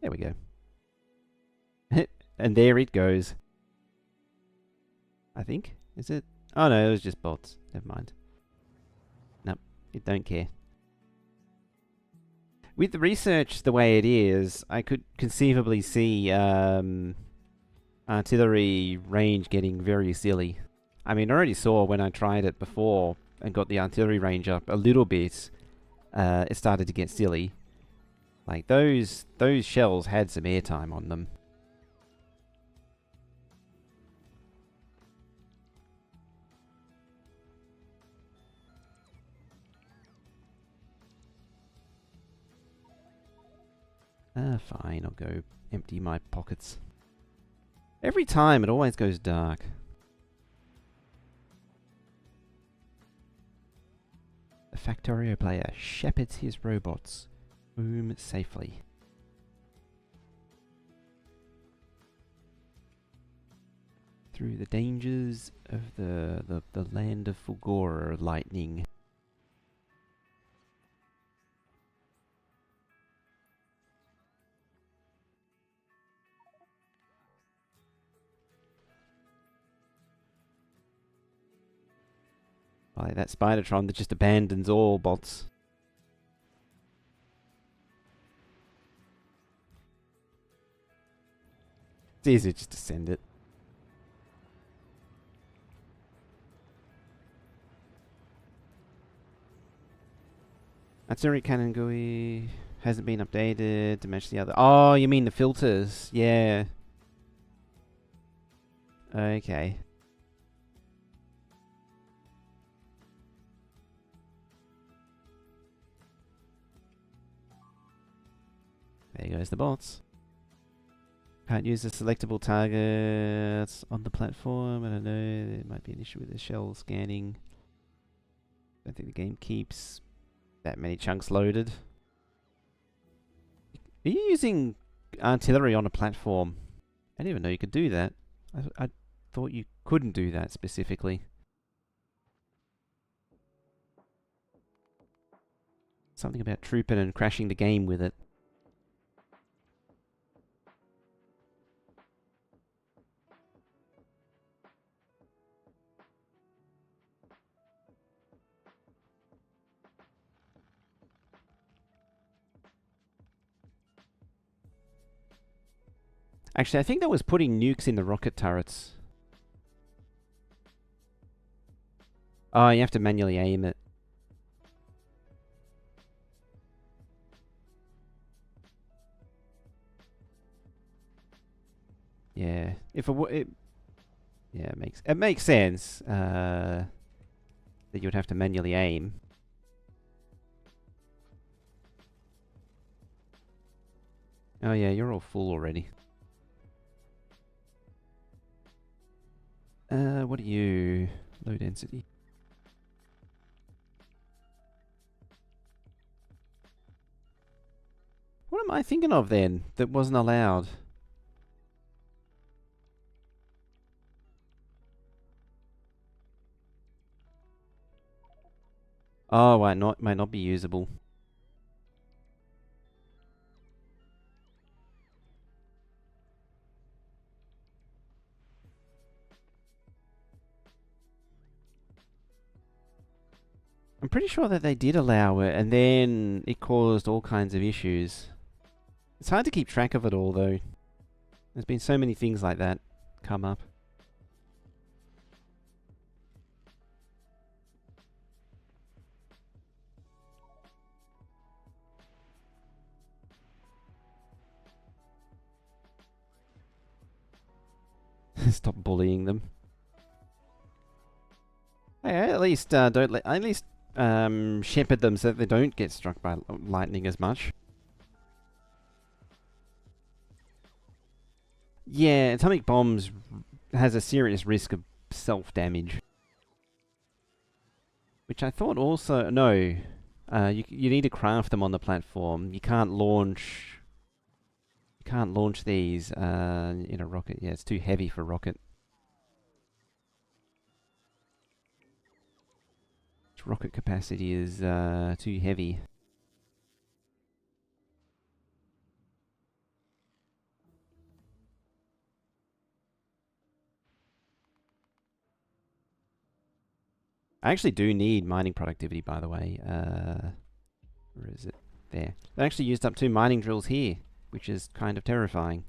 There we go. And there it goes. I think. Is it? Oh no, it was just bots. Never mind. Nope. It don't care. With the research the way it is, I could conceivably see artillery range getting very silly. I mean, I already saw when I tried it before and got the artillery range up a little bit, it started to get silly. Like, those shells had some airtime on them. Fine, I'll go empty my pockets. Every time, it always goes dark. The Factorio player shepherds his robots home safely. Through the dangers of the land of Fulgora lightning. By that Spidertron that just abandons all bots. It's easier just to send it. Artillery cannon GUI hasn't been updated to match the other. Oh, you mean the filters? Yeah. Okay. There goes the bots. Can't use the selectable targets on the platform. I don't know. There might be an issue with the shell scanning. Don't think the game keeps that many chunks loaded. Are you using artillery on a platform? I didn't even know you could do that. I thought you couldn't do that specifically. Something about trooping and crashing the game with it. Actually, I think that was putting nukes in the rocket turrets. Oh, you have to manually aim it. Yeah, if it yeah, it makes sense that you would have to manually aim. Oh yeah, you're all full already. What are you? Low density. What am I thinking of then that wasn't allowed? Oh, might not be usable. I'm pretty sure that they did allow it, and then it caused all kinds of issues. It's hard to keep track of it all, though. There's been so many things like that come up. Stop bullying them. Hey, at least shepherd them so that they don't get struck by lightning as much. Yeah, atomic bombs has a serious risk of self-damage. Which I thought also... No. You need to craft them on the platform. You can't launch... You can't launch these in a rocket. Yeah, it's too heavy for rocket. Its rocket capacity is too heavy. I actually do need mining productivity, by the way. Where is it? There. I actually used up 2 mining drills here, which is kind of terrifying.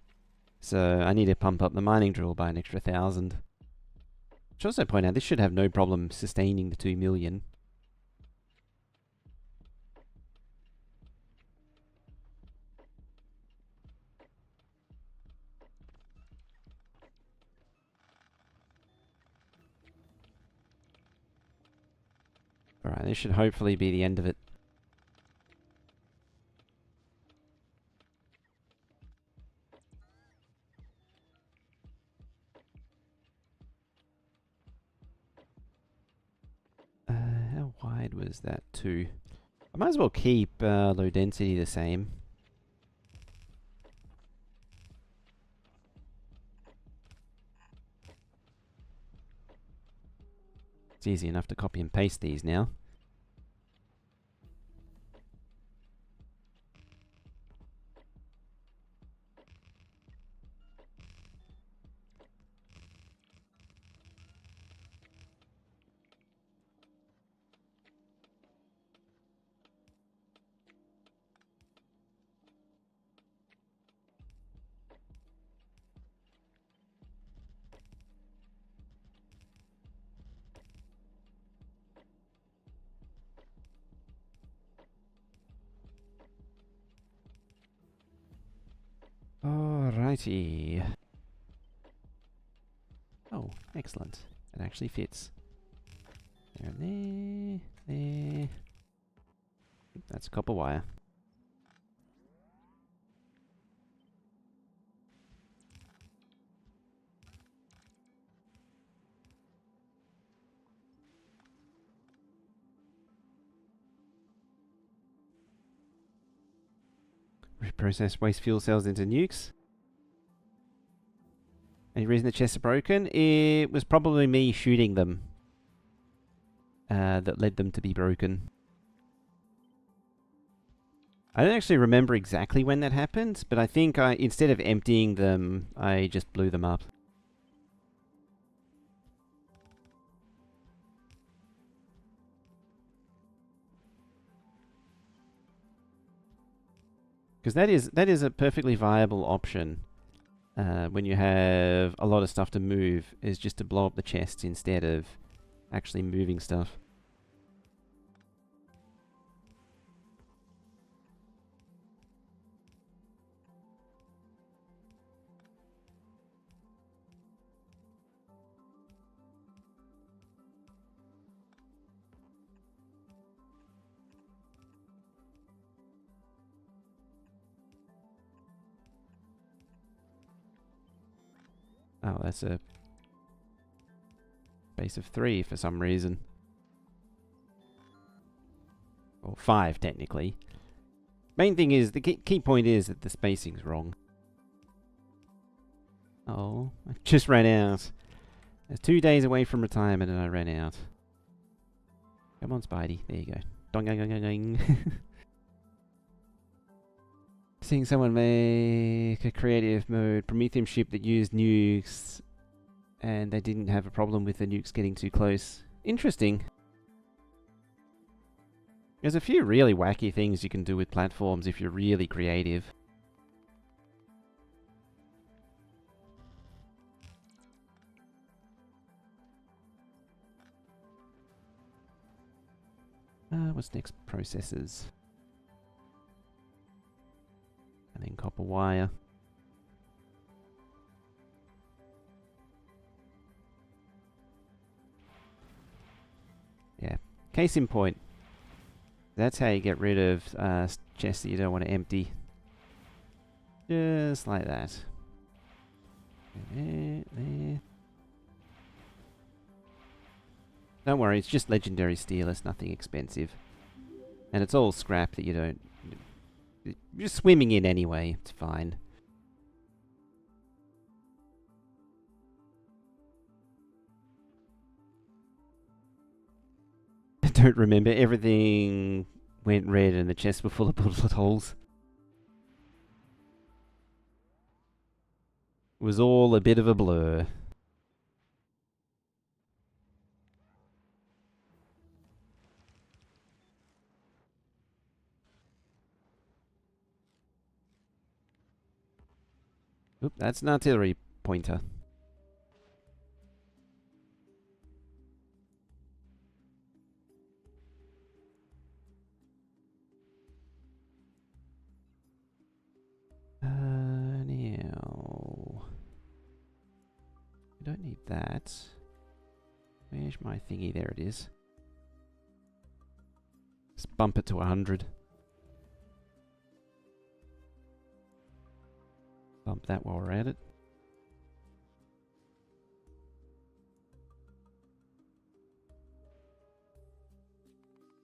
So I need to pump up the mining drill by an extra 1,000. Should also point out, this should have no problem sustaining the 2 million. Alright, this should hopefully be the end of it. How wide was that too? I might as well keep low density the same. It's easy enough to copy and paste these now. Alrighty. Oh, excellent. It actually fits. There and there. That's copper wire. Reprocess waste fuel cells into nukes. Any reason the chests are broken? It was probably me shooting them that led them to be broken. I don't actually remember exactly when that happened, but I think instead of emptying them, I just blew them up. Because that is a perfectly viable option when you have a lot of stuff to move, is just to blow up the chests instead of actually moving stuff. Oh, that's a base of 3 for some reason. Or 5, technically. Main thing is, the key point is that the spacing's wrong. Oh, I just ran out. I was 2 days away from retirement and I ran out. Come on, Spidey. There you go. Dong, dong, dong, dong, dong. Seeing someone make a creative mode Prometheum ship that used nukes and they didn't have a problem with the nukes getting too close. Interesting. There's a few really wacky things you can do with platforms if you're really creative. What's next? Processors. And then copper wire. Yeah. Case in point. That's how you get rid of chests that you don't want to empty. Just like that. There, there. Don't worry, it's just legendary steel. It's nothing expensive. And it's all scrap that you don't... You're swimming in anyway. It's fine. I don't remember. Everything went red and the chests were full of bullet holes. It was all a bit of a blur. Oop, that's an artillery pointer. Now... I don't need that. Where's my thingy? There it is. Let's bump it to 100. Bump that while we're at it.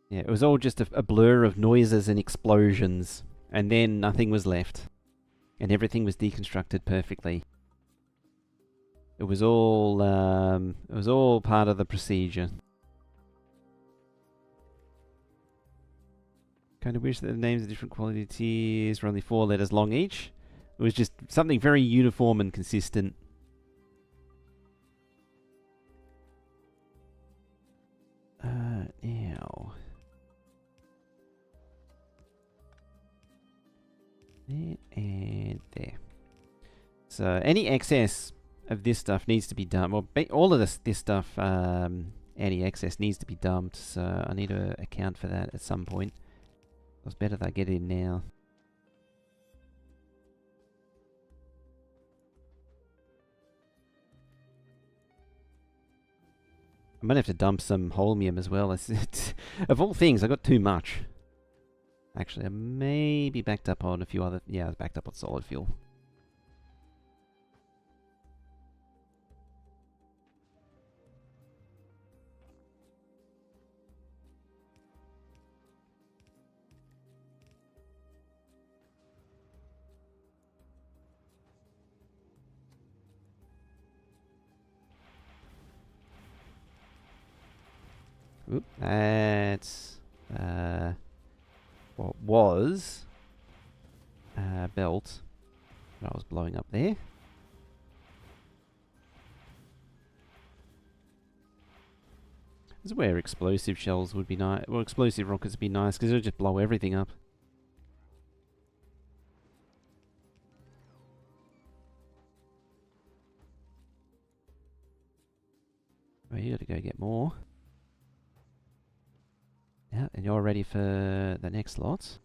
Yeah, it was all just a blur of noises and explosions. And then nothing was left. And everything was deconstructed perfectly. It was all part of the procedure. Kind of wish that the names of different quality tiers were only 4 letters long each. It was just something very uniform and consistent. Now... There and there. So, any excess of this stuff needs to be dumped. Well, all of this stuff, any excess needs to be dumped, so I need to account for that at some point. It's better that I get in now. I might have to dump some holmium as well. Of all things, I got too much. Actually, I may be backed up on a few other... Yeah, I was backed up on solid fuel. Oop, that's... what was belt that I was blowing up there. This is where explosive shells would be nice. Well, explosive rockets would be nice because it would just blow everything up. Well, you gotta go get more. Yeah, and you're ready for the next lot.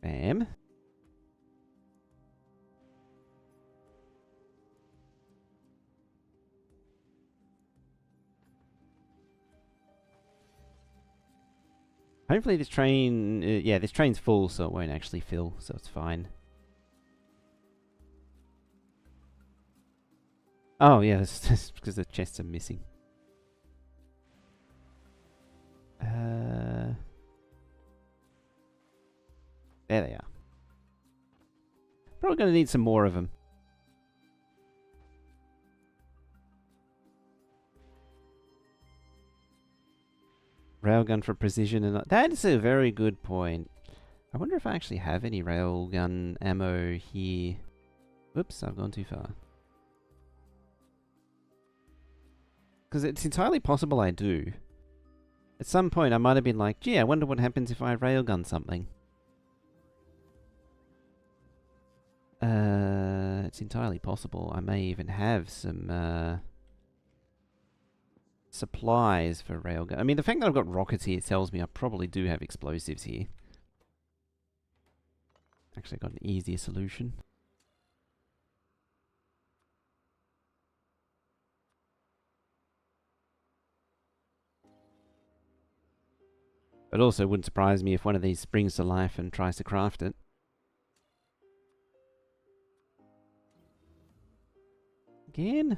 Bam. Hopefully this train... yeah, this train's full, so it won't actually fill, so it's fine. Oh, yeah, that's because the chests are missing. There they are. Probably going to need some more of them. Railgun for precision, and that is a very good point. I wonder if I actually have any railgun ammo here. Whoops, I've gone too far. Because it's entirely possible I do. At some point I might have been like, gee, I wonder what happens if I railgun something. It's entirely possible. I may even have some supplies for railgun. I mean, the fact that I've got rockets here tells me I probably do have explosives here. Actually, I got an easier solution. It also wouldn't surprise me if one of these springs to life and tries to craft it. again.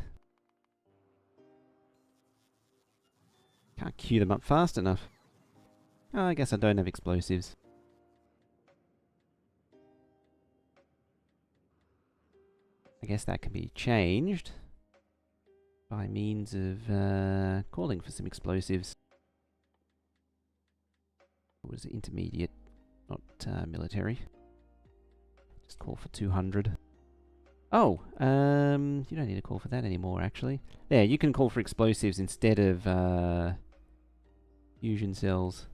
Can't queue them up fast enough. Oh, I guess I don't have explosives. I guess that can be changed by means of calling for some explosives. What was it? Intermediate, not military. Just call for 200. Oh, you don't need to call for that anymore, actually. There, you can call for explosives instead of fusion cells.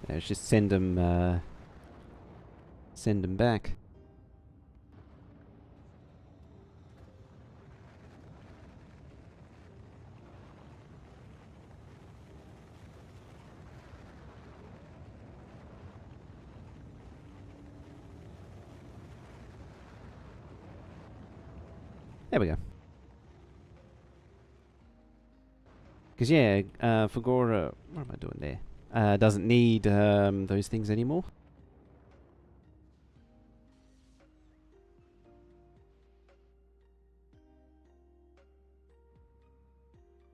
Let's just send them back. There we go. Because yeah, Factorio, what am I doing there? Doesn't need those things anymore.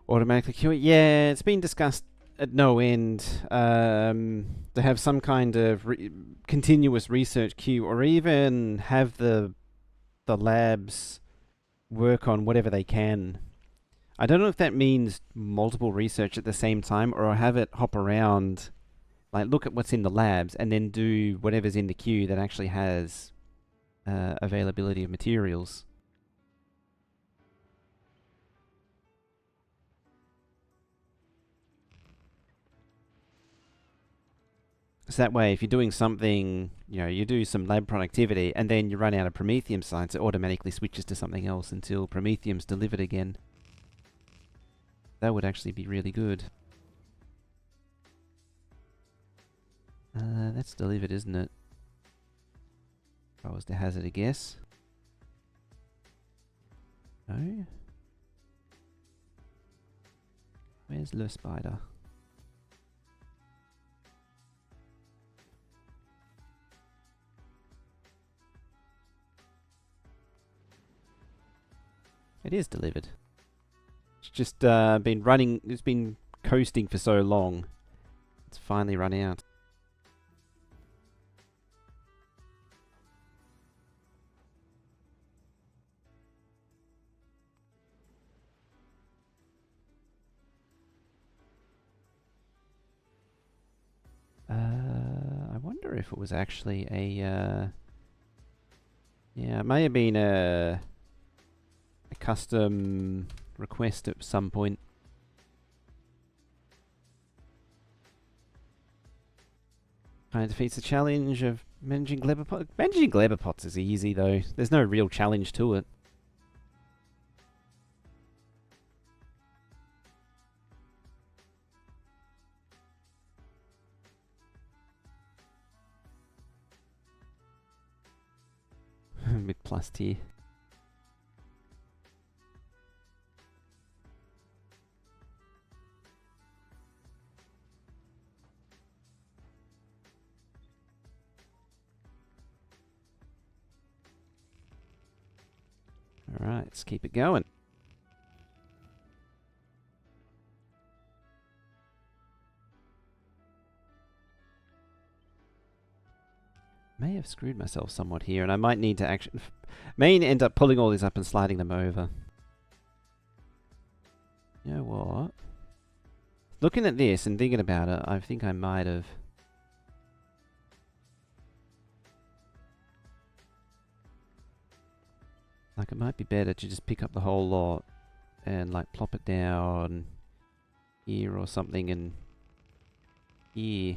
Automatically queue it? Yeah, it's been discussed at no end to have some kind of continuous research queue, or even have the labs work on whatever they can. I don't know if that means multiple research at the same time, or have it hop around, like look at what's in the labs and then do whatever's in the queue that actually has availability of materials. So that way, if you're doing something, you know, you do some lab productivity and then you run out of Promethium sites, it automatically switches to something else until Promethium's delivered again. That would actually be really good. That's delivered, isn't it? If I was to hazard a guess. No? Where's Le Spider? It is delivered. It's just been running, it's been coasting for so long. It's finally run out. I wonder if it was actually a yeah, it may have been a custom request at some point. Kind of defeats the challenge of managing Glebberpots. Managing Glebberpots is easy though. There's no real challenge to it. Mid plus tier. Alright, let's keep it going. May have screwed myself somewhat here, and I might need to may end up pulling all these up and sliding them over. You know what? Looking at this and thinking about it, I think I might have. Like, it might be better to just pick up the whole lot and, like, plop it down here or something and here.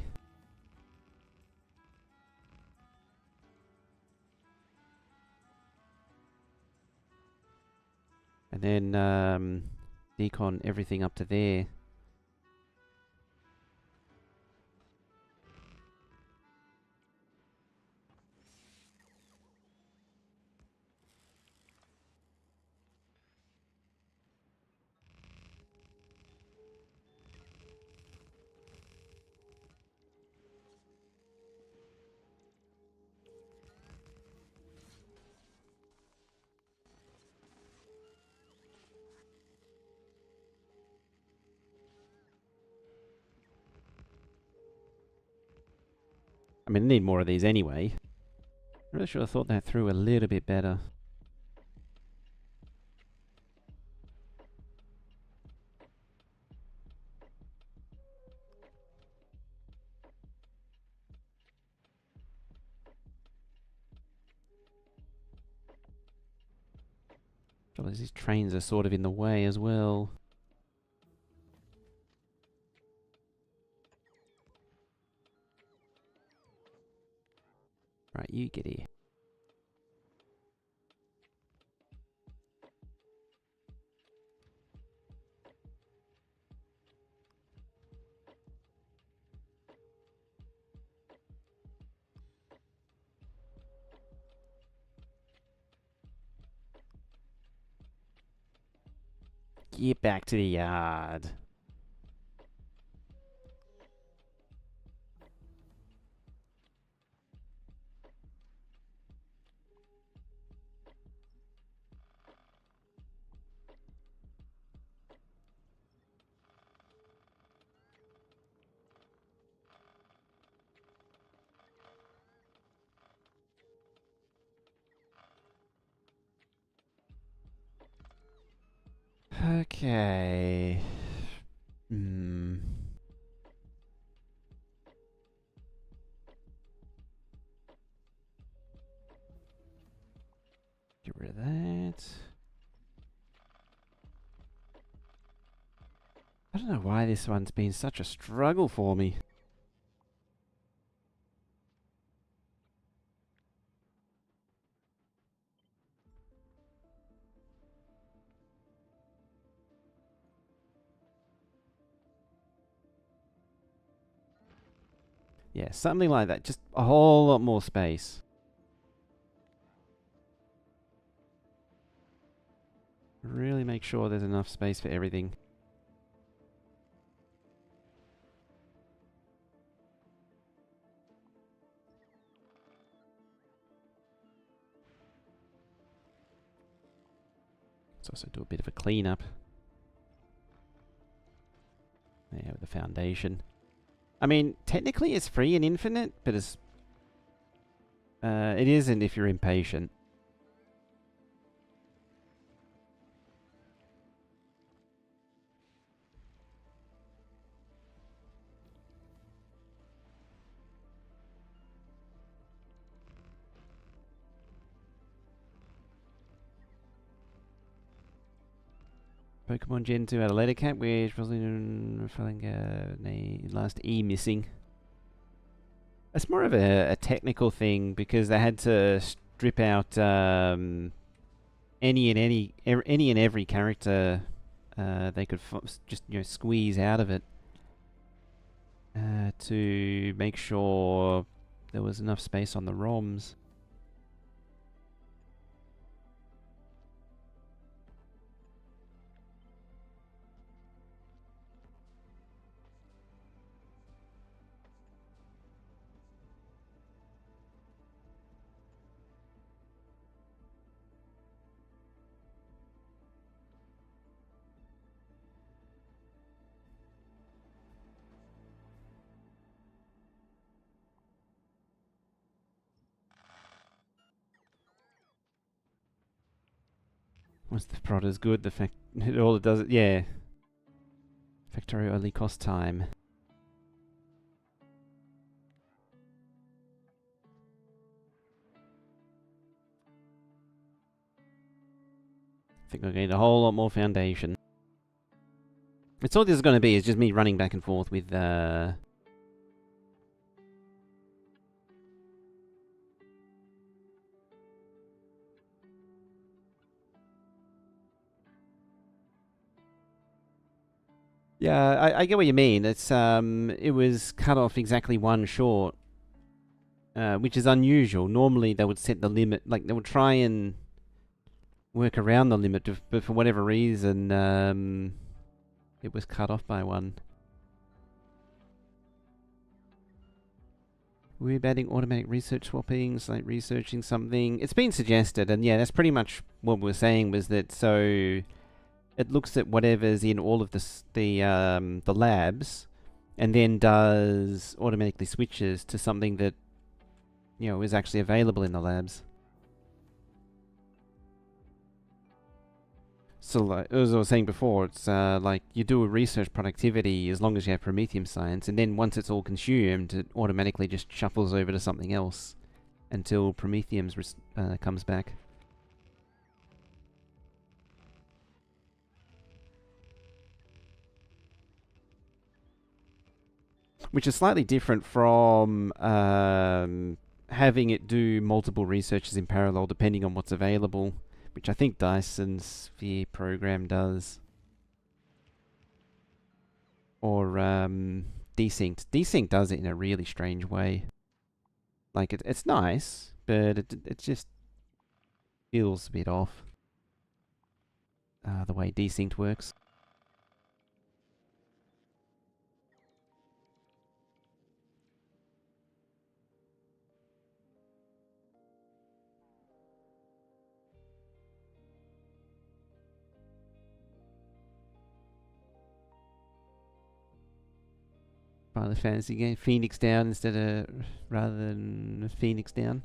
And then, decon everything up to there. I mean, I need more of these anyway. I really should have thought that through a little bit better. Oh, these trains are sort of in the way as well. Right, you get here. Get back to the yard. Okay. Get rid of that. I don't know why this one's been such a struggle for me. Yeah, something like that. Just a whole lot more space. Really make sure there's enough space for everything. Let's also do a bit of a cleanup. There with the foundation. I mean, technically it's free and infinite, but it's it isn't if you're impatient. Pokemon Gen 2 had a letter cap, which was last E missing. It's more of a technical thing because they had to strip out any and every character they could just squeeze out of it to make sure there was enough space on the ROMs. Once the prod is good, the fact all it does, yeah. Factorio only cost time. I think we're going to need a whole lot more foundation. It's all this is going to be is just me running back and forth with Yeah, I get what you mean. It's it was cut off exactly one short, which is unusual. Normally they would set the limit, like they would try and work around the limit, but for whatever reason, it was cut off by one. We're adding automatic research swappings, like researching something. It's been suggested, and yeah, that's pretty much what we were saying. Was that so? It looks at whatever's in all of the labs, and then does automatically switches to something that you know, is actually available in the labs. So, like, as I was saying before, it's like you do a research productivity as long as you have Prometheum science, and then once it's all consumed, it automatically just shuffles over to something else until Prometheum's comes back. Which is slightly different from having it do multiple researches in parallel depending on what's available, which I think Dyson's Sphere program does. Or Desync. Desync does it in a really strange way. Like, it's nice, but it just feels a bit off. The way Desync works. Final Fantasy game, Phoenix Down instead of rather than Phoenix Down.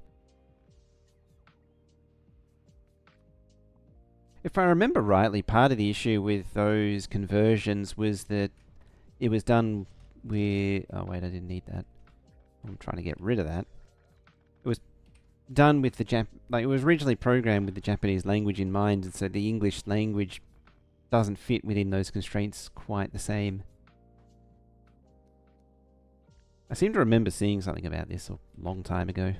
If I remember rightly, part of the issue with those conversions was that it was done with... Oh wait, I didn't need that. I'm trying to get rid of that. It was done with the like, it was originally programmed with the Japanese language in mind, and so the English language doesn't fit within those constraints quite the same. I seem to remember seeing something about this a long time ago.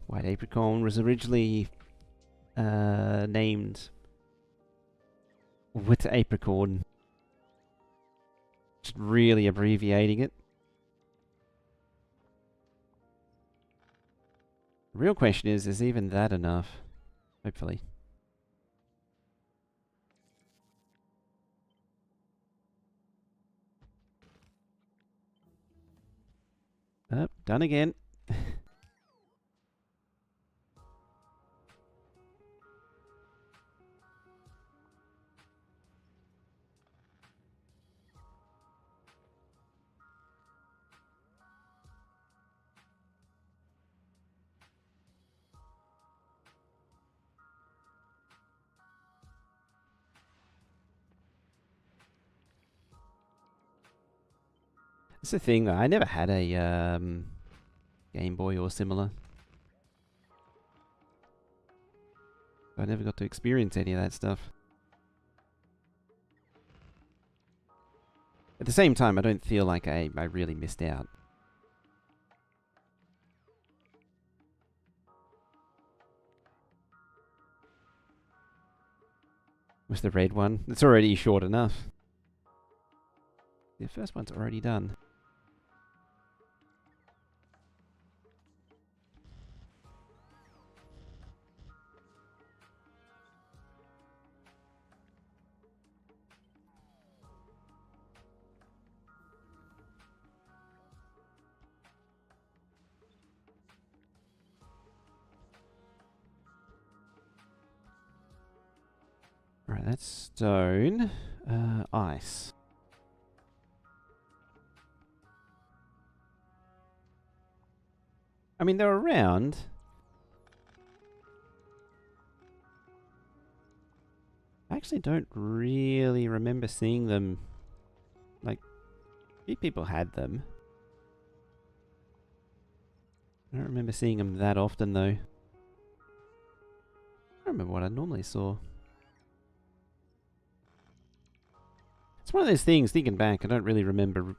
White Apricot was originally named with Apricorn. Just really abbreviating it. The real question is even that enough? Hopefully. Oh, done again. That's the thing, I never had a Game Boy or similar. I never got to experience any of that stuff. At the same time, I don't feel like I really missed out. Was the red one? It's already short enough. The first one's already done. Alright, that's stone. Ice. I mean, they're around. I actually don't really remember seeing them. Like, a few people had them. I don't remember seeing them that often, though. I don't remember what I normally saw. It's one of those things, thinking back, I don't really remember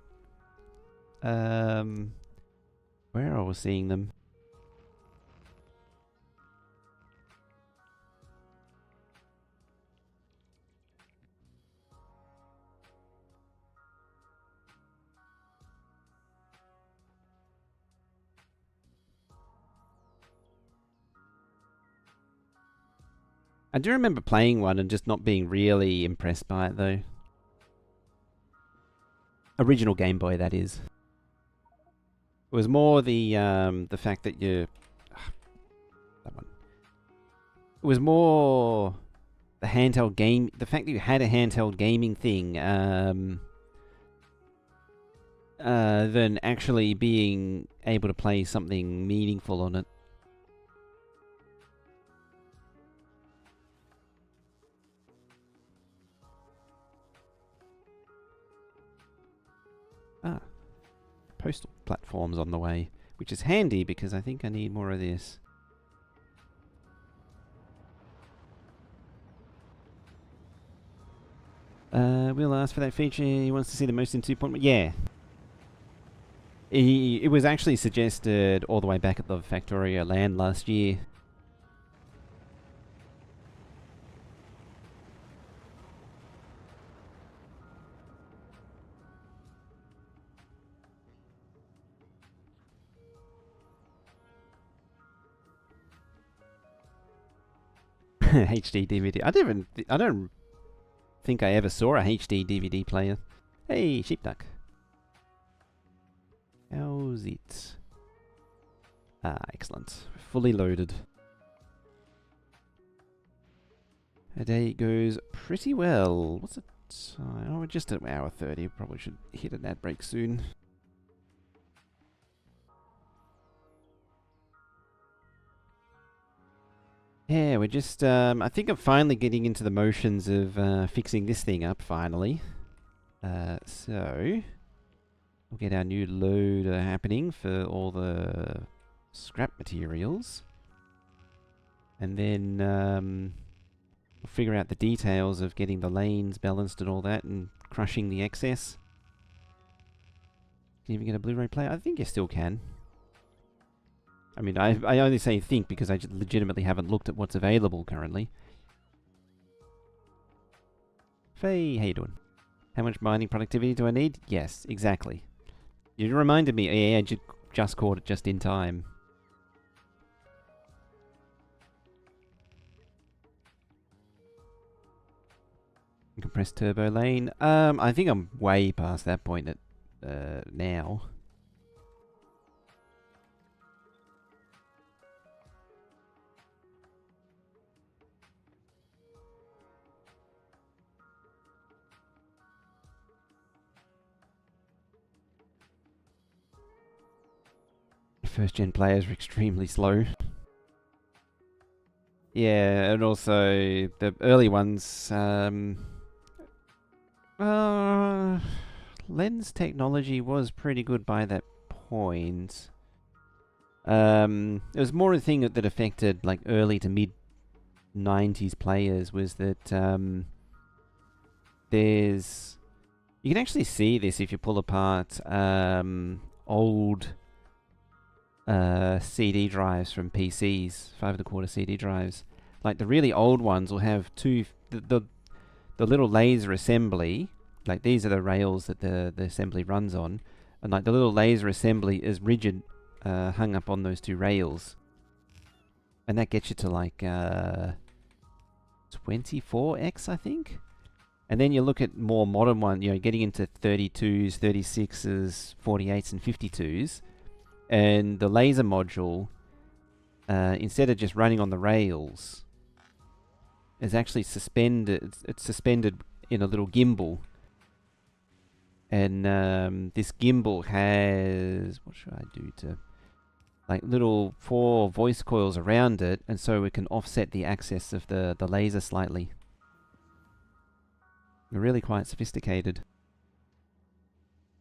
where I was seeing them. I do remember playing one and just not being really impressed by it, though. Original Game Boy, that is. It was more the fact that you... that one. It was more the handheld game... The fact that you had a handheld gaming thing than actually being able to play something meaningful on it. Ah. Postal platforms on the way, which is handy because I think I need more of this. We'll ask for that feature. He wants to see the most in 2.1. Yeah. It was actually suggested all the way back at the Factorio land last year. HD DVD. I don't think I ever saw a HD DVD player. Hey, Sheepduck. How's it? Ah, excellent. Fully loaded. A day goes pretty well. What's it? Oh, we're just at hour 30. Probably should hit an ad break soon. Yeah, we're just, I think I'm finally getting into the motions of fixing this thing up, finally. So, we'll get our new load happening for all the scrap materials. And then, we'll figure out the details of getting the lanes balanced and all that, and crushing the excess. Can you even get a Blu-ray player? I think you still can. I mean, I only say think because I legitimately haven't looked at what's available currently. Faye, how you doing? How much mining productivity do I need? Yes, exactly. You reminded me, yeah, I just caught it just in time. Compressed turbo lane. I think I'm way past that point now. First gen players are extremely slow. Yeah, and also the early ones, lens technology was pretty good by that point. It was more a thing that affected like early to mid 90s players was that you can actually see this if you pull apart old CD drives from PCs, 5 1/4 CD drives. Like the really old ones will have the little laser assembly. Like these are the rails that the assembly runs on, and like the little laser assembly is rigid, hung up on those two rails, and that gets you to like 24x, I think. And then you look at more modern one, you know, getting into 32s, 36s, 48s, and 52s. And the laser module, instead of just running on the rails, is actually suspended. It's suspended in a little gimbal. And this gimbal has, what should I do to, like little 4 voice coils around it, and so it can offset the axis of the laser slightly. They're really quite sophisticated.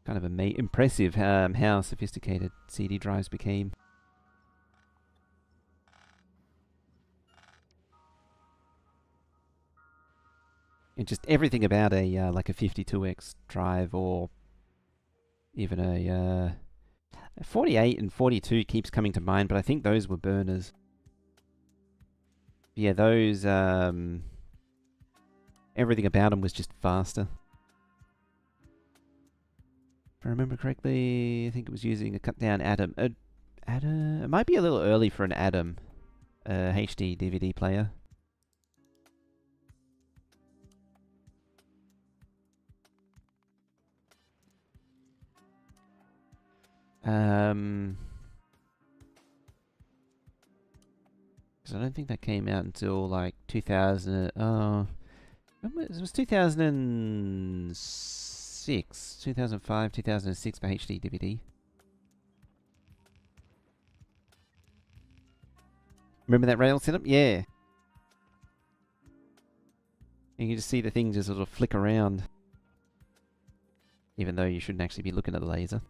Kind of impressive how sophisticated CD drives became. And just everything about a like a 52x drive or even a 48 and 42 keeps coming to mind, but I think those were burners. Yeah, those everything about them was just faster. If I remember correctly, I think it was using a cut-down Atom. It might be a little early for an Atom HD DVD player. Because I don't think that came out until like 2000. It was 2006, 2005, 2006 for HD DVD. Remember that rail setup? Yeah. You can just see the thing just sort of flick around. Even though you shouldn't actually be looking at the laser.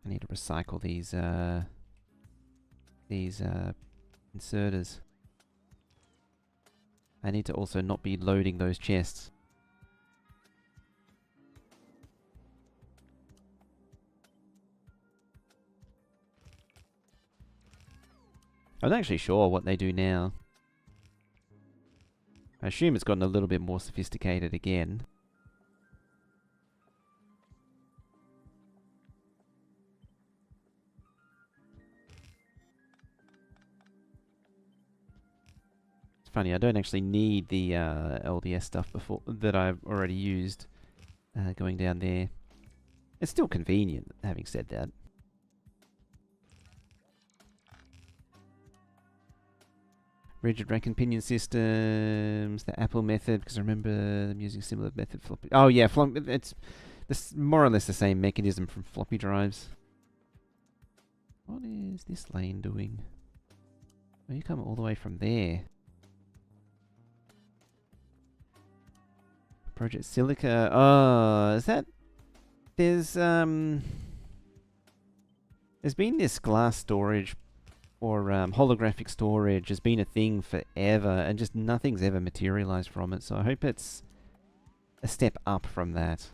I need to recycle these inserters. I need to also not be loading those chests. I'm not actually sure what they do now. I assume it's gotten a little bit more sophisticated again. It's funny, I don't actually need the LDS stuff before that I've already used going down there. It's still convenient, having said that. Rigid rack and pinion systems, the Apple method, because I remember them using similar method floppy. Oh yeah, it's more or less the same mechanism from floppy drives. What is this lane doing? Oh, you come all the way from there. Project Silica. Oh, is that? There's been this glass storage or holographic storage has been a thing forever, and just nothing's ever materialized from it. So I hope it's a step up from that.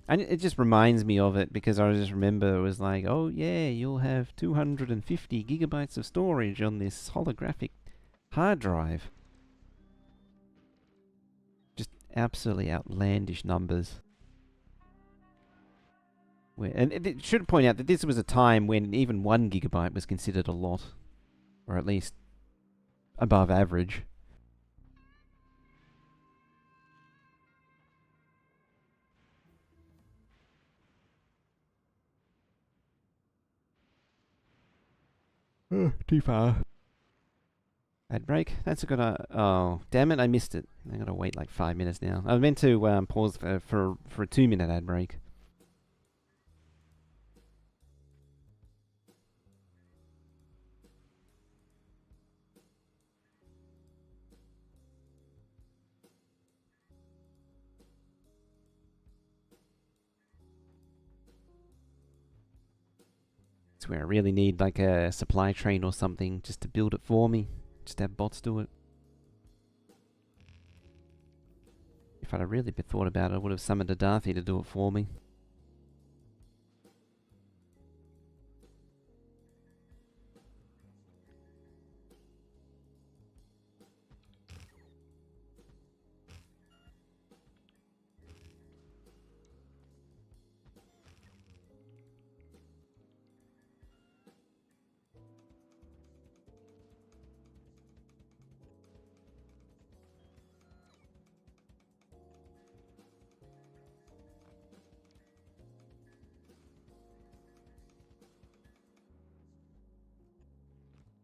And it just reminds me of it because I just remember it was like, oh yeah, you'll have 250 gigabytes of storage on this holographic hard drive. Just absolutely outlandish numbers. And it should point out that this was a time when even 1 gigabyte was considered a lot. Or at least above average. Too far. Ad break? That's a good... oh, damn it, I missed it. I gotta wait like 5 minutes now. I was meant to pause for a 2-minute ad break. It's where I really need like a supply train or something just to build it for me. Just have bots do it. If I'd have really thought about it, I would have summoned a Darthy to do it for me.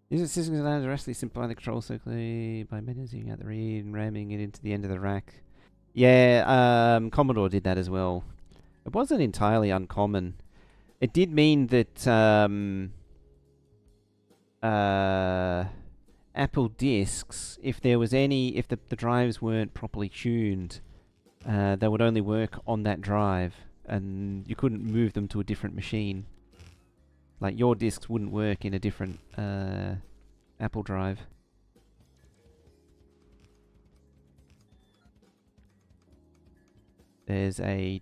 User systems allow to restly simplify the control circuit by managing out the read and ramming it into the end of the rack. Yeah, Commodore did that as well. It wasn't entirely uncommon. It did mean that Apple discs, if there was if the drives weren't properly tuned, they would only work on that drive, and you couldn't move them to a different machine. Like, your discs wouldn't work in a different Apple drive. There's a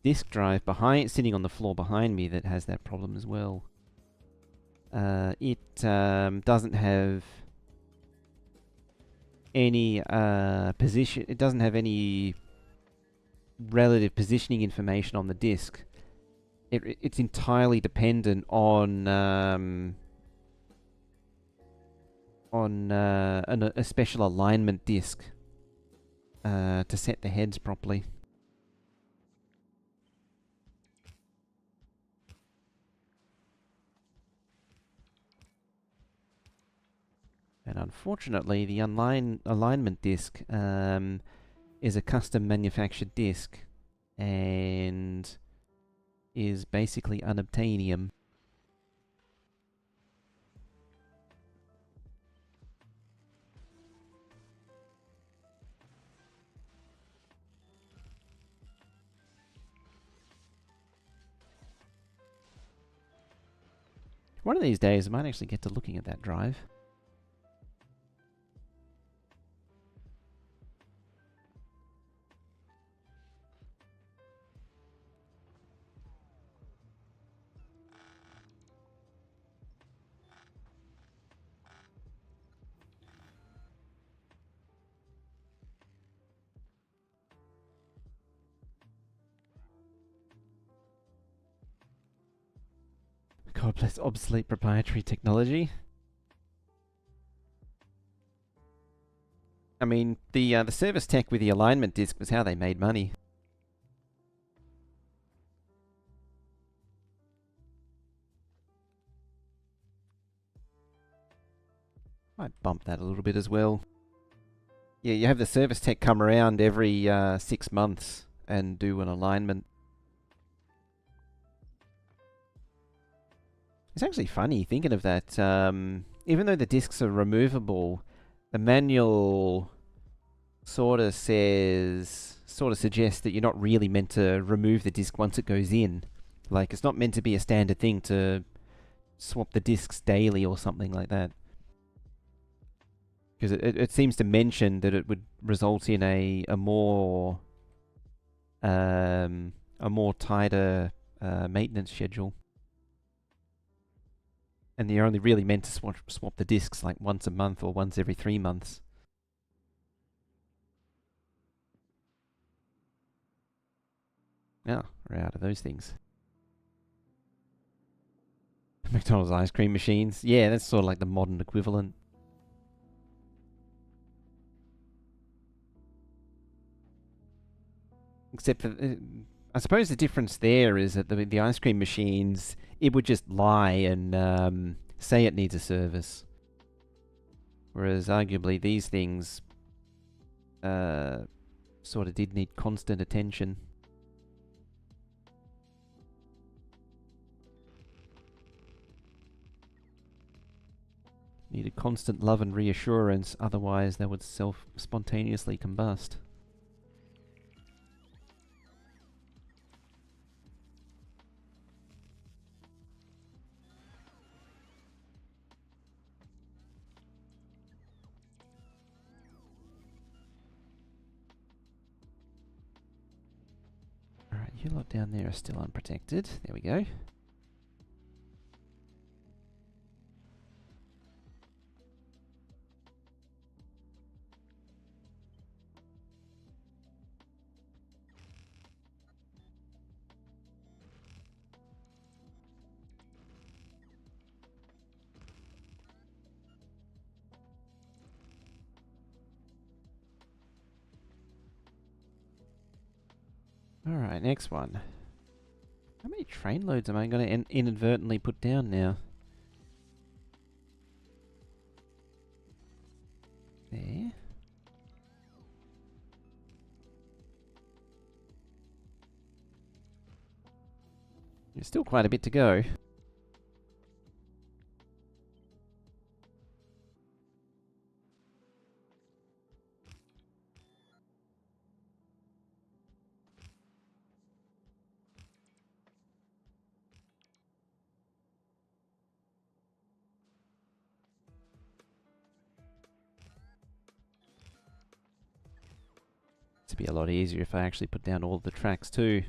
disk drive sitting on the floor behind me that has that problem as well. It doesn't have any position. It doesn't have any relative positioning information on the disk. It's entirely dependent on on a special alignment disc to set the heads properly. And unfortunately, the alignment disc is a custom manufactured disc and is basically unobtainium. One of these days, I might actually get to looking at that drive. God bless obsolete proprietary technology. I mean, the service tech with the alignment disc was how they made money. Might bump that a little bit as well. Yeah, you have the service tech come around every 6 months and do an alignment. It's actually funny thinking of that. Even though the discs are removable, the manual sort of suggests that you're not really meant to remove the disc once it goes in. Like, it's not meant to be a standard thing to swap the discs daily or something like that. Because it seems to mention that it would result in a more tighter maintenance schedule. And you're only really meant to swap the discs like once a month or once every 3 months. Yeah, we're out of those things. McDonald's ice cream machines. Yeah, that's sort of like the modern equivalent. Except for, I suppose the difference there is that the ice cream machines, it would just lie and say it needs a service. Whereas arguably these things sort of did need constant attention. Needed constant love and reassurance, otherwise they would spontaneously combust. Alright, you lot down there are still unprotected. There we go. Alright, next one. How many train loads am I going to inadvertently put down now? There. There's still quite a bit to go. It'd be a lot easier if I actually put down all the tracks too.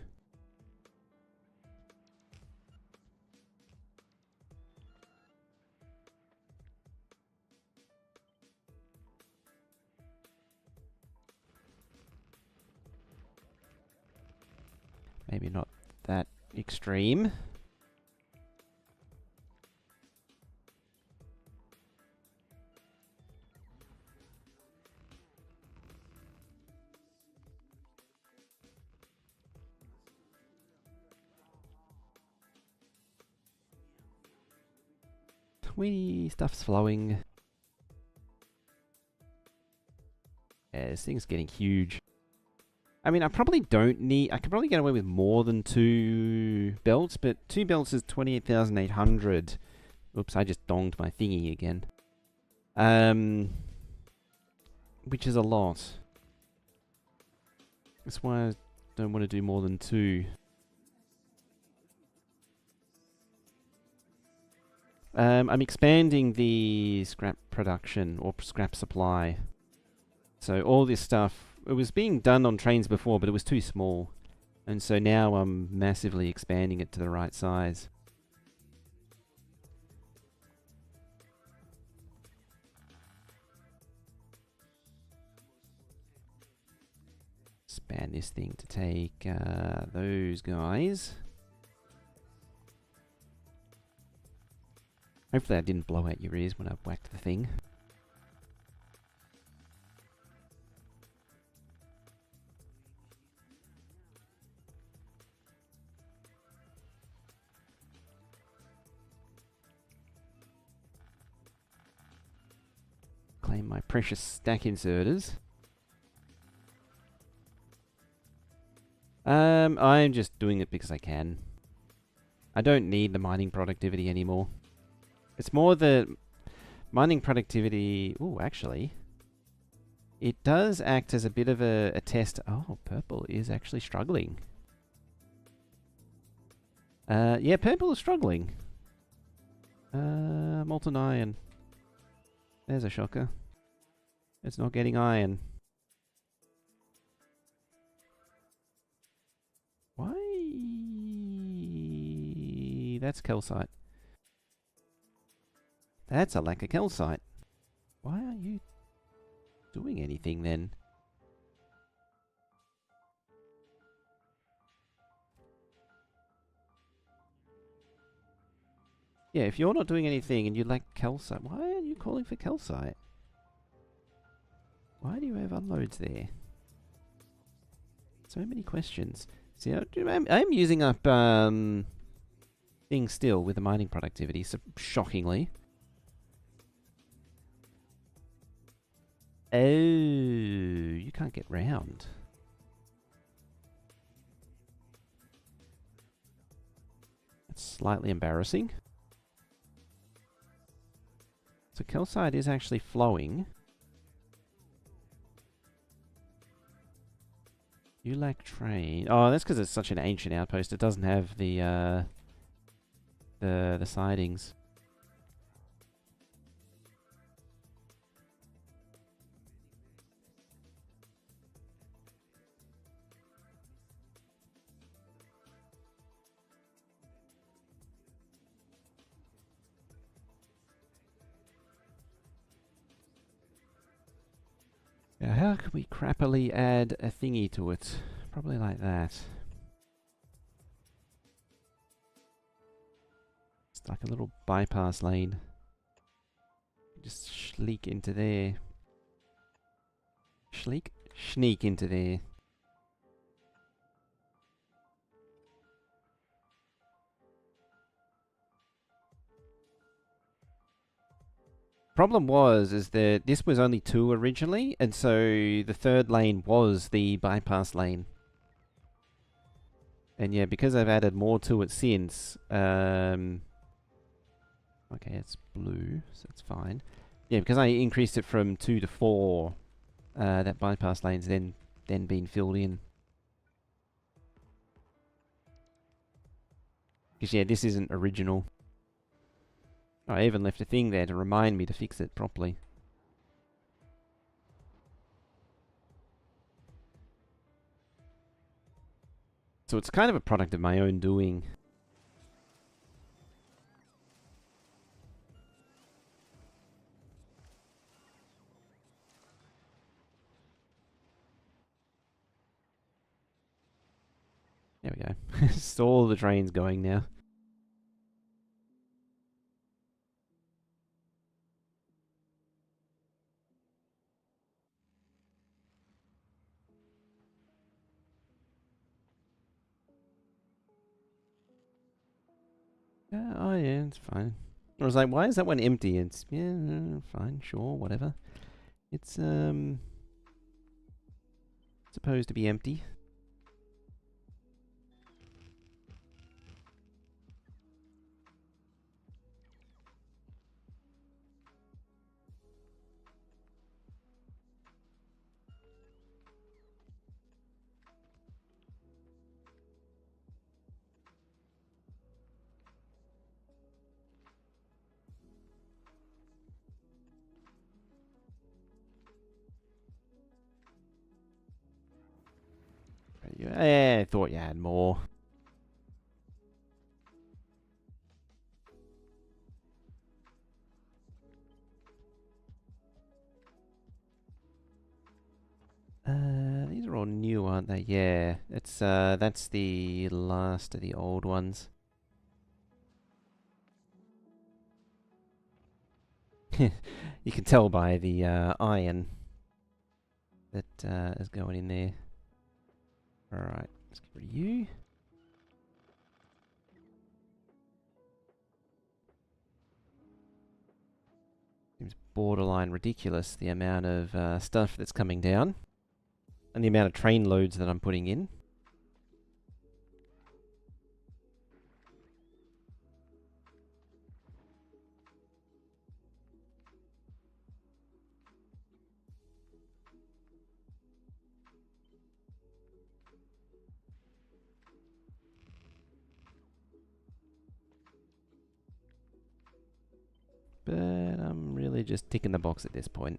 Maybe not that extreme. stuff's flowing. Yeah, this thing's getting huge. I mean, I probably don't need... I could probably get away with more than 2 belts, but 2 belts is 28,800. Oops, I just donged my thingy again. Which is a lot. That's why I don't want to do more than 2. I'm expanding the scrap production, or scrap supply. So all this stuff, it was being done on trains before, but it was too small. And so now I'm massively expanding it to the right size. Expand this thing to take those guys. Hopefully I didn't blow out your ears when I whacked the thing. Claim my precious stack inserters. I'm just doing it because I can. I don't need the mining productivity anymore. It's more the mining productivity... Ooh, actually. It does act as a bit of a test. Oh, purple is actually struggling. Yeah, purple is struggling. Molten iron. There's a shocker. It's not getting iron. Why? That's calcite. That's a lack of calcite. Why aren't you doing anything then? Yeah, if you're not doing anything and you lack calcite, why aren't you calling for calcite? Why do you have unloads there? So many questions. See, I'm using up things still with the mining productivity, so shockingly. Oh, you can't get round. That's slightly embarrassing. So calcite is actually flowing. You lack train. Oh, that's because it's such an ancient outpost. It doesn't have the sidings. Now, how can we crappily add a thingy to it? Probably like that. It's like a little bypass lane. Just schleek into there. Schleek? Sneak into there. Problem is that this was only 2 originally, and so the 3rd lane was the bypass lane. And yeah, because I've added more to it since, okay, it's blue, so it's fine. Yeah, because I increased it from 2 to 4, that bypass lane's then been filled in. Because yeah, this isn't original. I even left a thing there to remind me to fix it properly. So it's kind of a product of my own doing. There we go. It's all the trains going now. Oh yeah, it's fine. I was like, why is that one empty? It's, yeah, fine, sure, whatever. It's, supposed to be empty. I thought you had more. These are all new, aren't they? Yeah, it's that's the last of the old ones. You can tell by the iron that is going in there. Alright, let's get rid of you. Seems borderline ridiculous, the amount of stuff that's coming down. And the amount of train loads that I'm putting in. But I'm really just ticking the box at this point.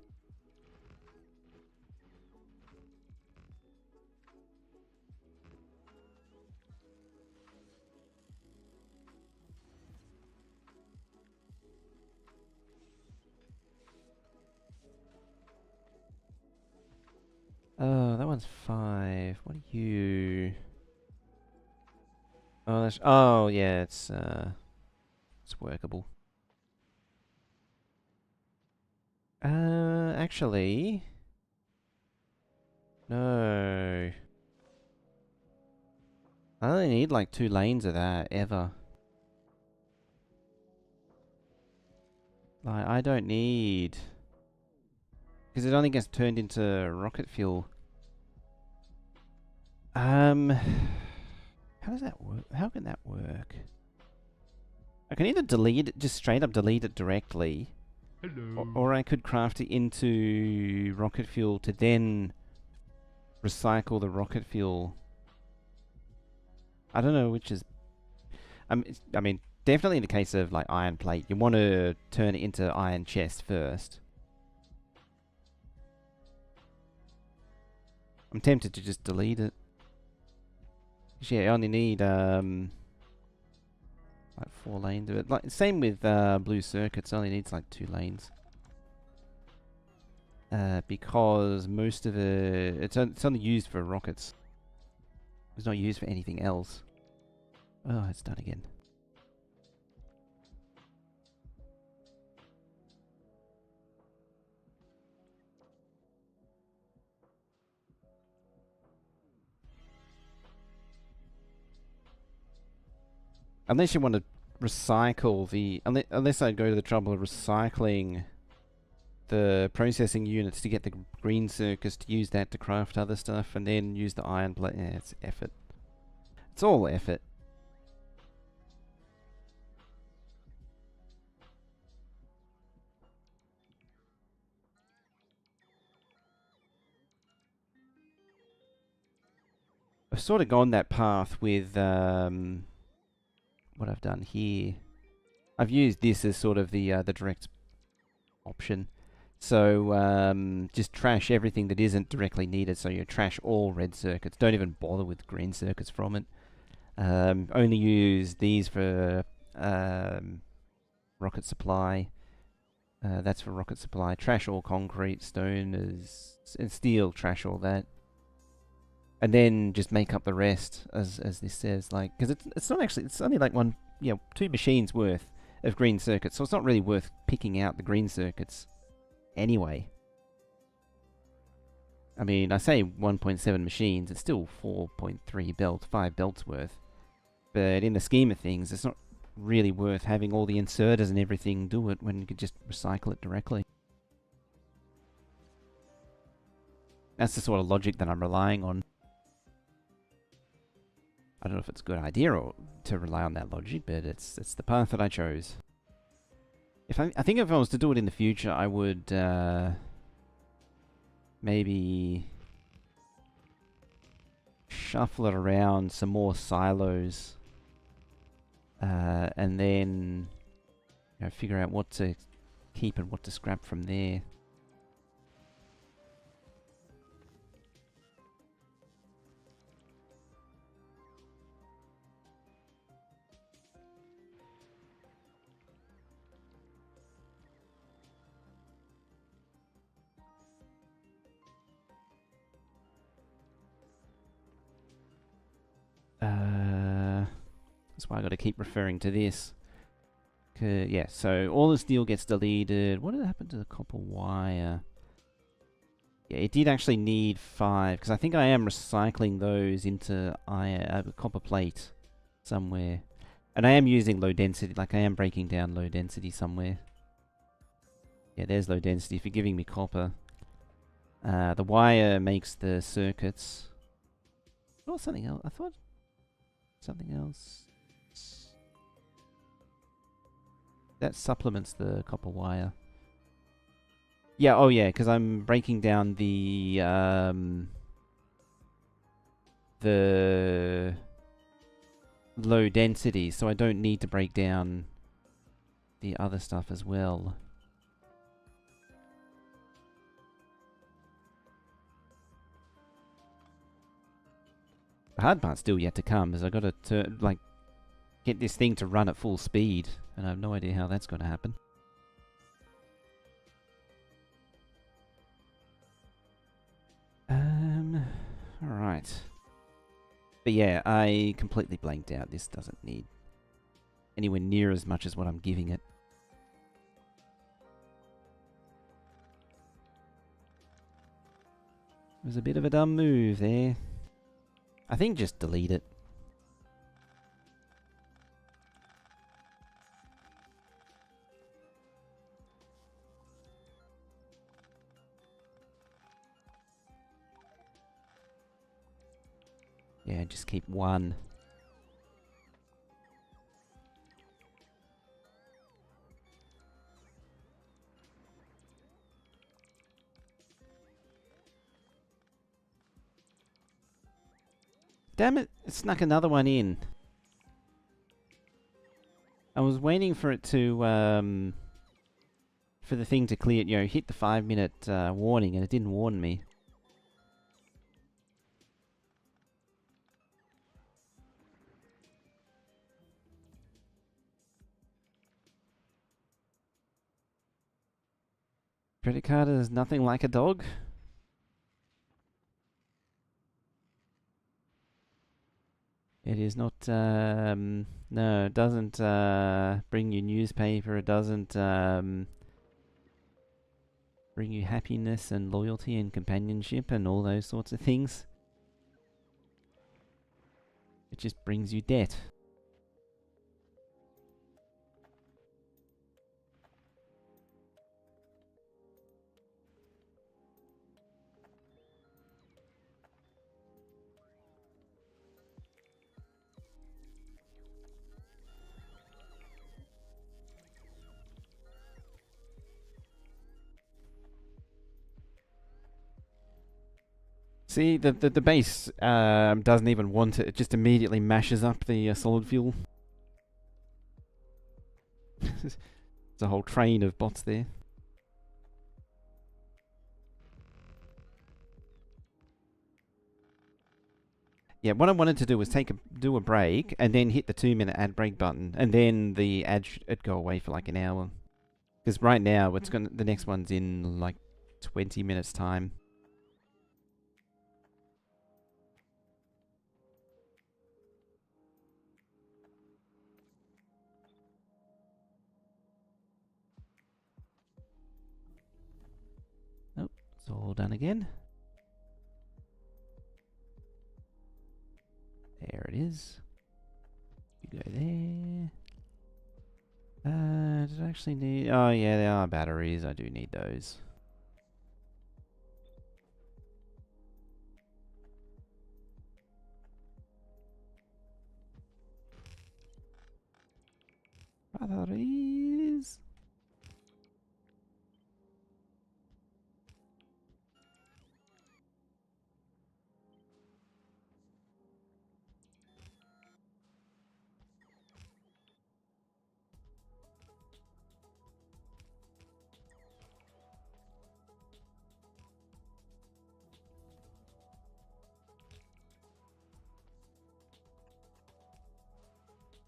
Oh, that one's 5. What are you? Oh, that's, oh yeah, it's workable. Actually, no. I only need like 2 lanes of that ever. Like, I don't need, because it only gets turned into rocket fuel. How does that work? How can that work? I can either delete it, just straight up delete it directly. Hello. Or I could craft it into rocket fuel to then recycle the rocket fuel. I don't know which is... I mean, definitely in the case of like iron plate, you want to turn it into iron chest first. I'm tempted to just delete it. Yeah, I only need like 4 lanes of it. Like same with blue circuits, only needs like 2 lanes. Because most of it's only used for rockets. It's not used for anything else. Oh, it's done again. Unless you want to recycle the... Unless I go to the trouble of recycling the processing units to get the green circuits, to use that to craft other stuff, and then use the iron plate. Yeah, it's effort. It's all effort. I've sort of gone that path with what I've done here. I've used this as sort of the direct option. So just trash everything that isn't directly needed. So you trash all red circuits. Don't even bother with green circuits from it. Only use these for rocket supply. That's for rocket supply. Trash all concrete, stone, and steel. Trash all that. And then just make up the rest, as this says, like, because it's not actually, it's only like 2 machines worth of green circuits, so it's not really worth picking out the green circuits anyway. I mean, I say 1.7 machines, it's still 4.3 belts, 5 belts worth, but in the scheme of things, it's not really worth having all the inserters and everything do it when you could just recycle it directly. That's the sort of logic that I'm relying on. I don't know if it's a good idea or to rely on that logic, but it's the path that I chose. I think if I was to do it in the future, I would maybe shuffle it around some more silos, and then figure out what to keep and what to scrap from there. That's why I got to keep referring to this. Yeah, so all the steel gets deleted. What did happen to the copper wire? Yeah, it did actually need 5, because I think I am recycling those into copper plate somewhere. And I am using low density, like I am breaking down low density somewhere. Yeah, there's low density for giving me copper. The wire makes the circuits. Oh, something else. I thought something else. That supplements the copper wire. Yeah, oh yeah, because I'm breaking down the low density, so I don't need to break down the other stuff as well. The hard part's still yet to come, is I got to get this thing to run at full speed, and I have no idea how that's going to happen. Alright. But yeah, I completely blanked out. This doesn't need anywhere near as much as what I'm giving it. It was a bit of a dumb move there. I think just delete it. Yeah, just keep 1. Damn it, it snuck another one in. I was waiting for it to, for the thing to clear, hit the 5-minute warning, and it didn't warn me. Credit card is nothing like a dog. It is not, no, it doesn't bring you newspaper, it doesn't bring you happiness and loyalty and companionship and all those sorts of things. It just brings you debt. See, the base doesn't even want it. It just immediately mashes up the solid fuel. There's a whole train of bots there. Yeah, what I wanted to do was do a break and then hit the 2-minute ad break button, and then the ad should go away for like an hour. Because right now the next one's in like 20 minutes time. Oh, it's all done again. There it is. You go there. Did I actually need... Oh, yeah, there are batteries. I do need those. Batteries.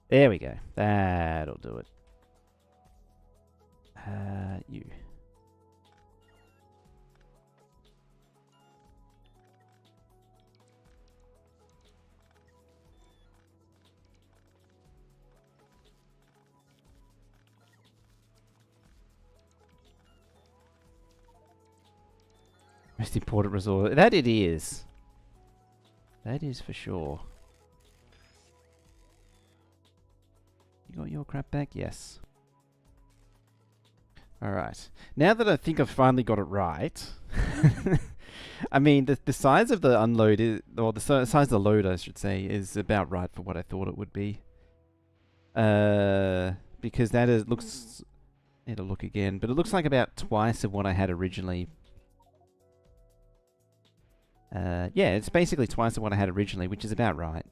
There we go. That'll do it. You. Most important resource. That it is. That is for sure. You got your crap back? Yes. Alright. Now that I think I've finally got it right... I mean, the size of the unload is... Or the size of the load, I should say, is about right for what I thought it would be. Because that is, looks... Need to look again. But it looks like about twice of what I had originally. Yeah, it's basically twice of what I had originally, which is about right.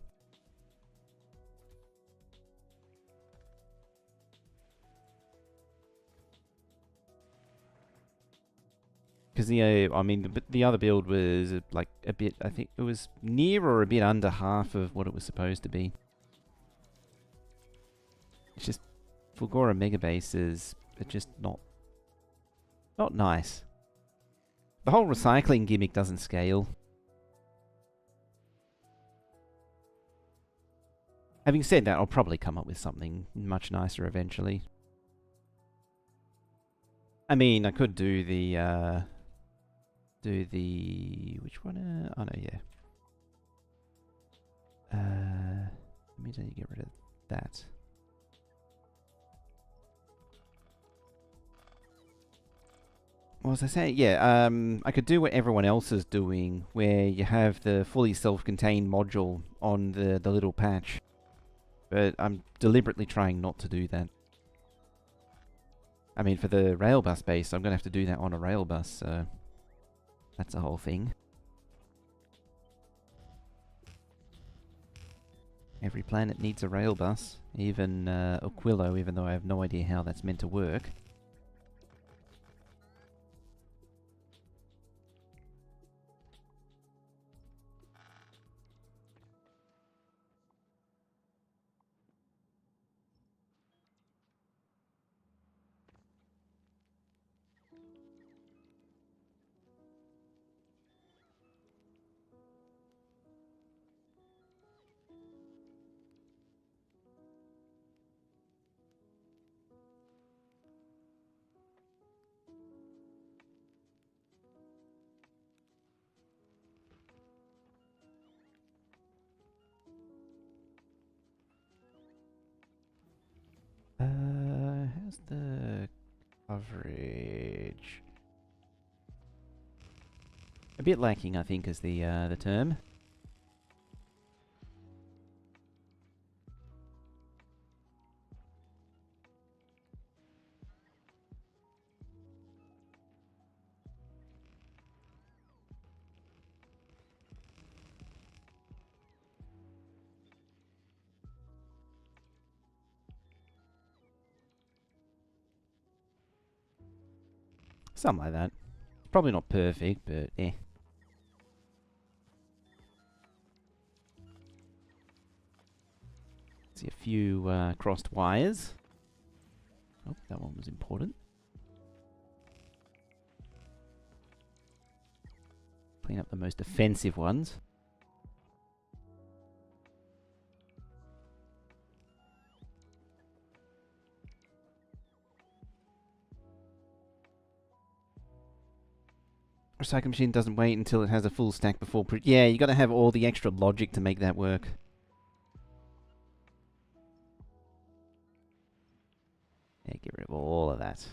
Because I mean, the other build was like a bit, I think it was near or a bit under half of what it was supposed to be. It's just, Fulgora Megabases are just not nice. The whole recycling gimmick doesn't scale. Having said that, I'll probably come up with something much nicer eventually. I mean, I could do the, which one? Oh no, yeah. Let me tell you, get rid of that. What was I saying? Yeah, I could do what everyone else is doing, where you have the fully self-contained module on the little patch. But I'm deliberately trying not to do that. I mean, for the rail bus base, I'm going to have to do that on a rail bus, so... That's the whole thing. Every planet needs a rail bus, even Aquilo, even though I have no idea how that's meant to work. How's the coverage? A bit lacking, I think, is the term. Something like that. Probably not perfect, but eh. See a few crossed wires. Oh, that one was important. Clean up the most offensive ones. Recycle machine doesn't wait until it has a full stack before... yeah, you got to have all the extra logic to make that work. Yeah, get rid of all of that.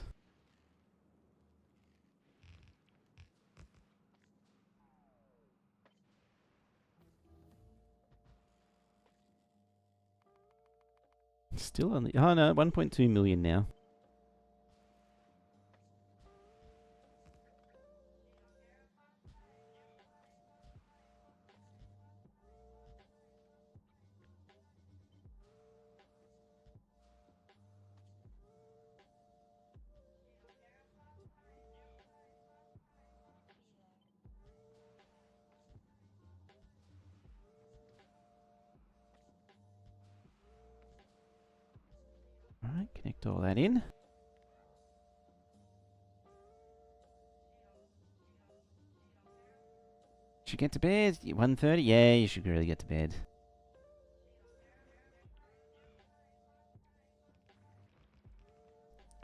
Still only... Oh no, 1.2 million now. Alright, connect all that in. Should get to bed. 1:30? Yeah, you should really get to bed.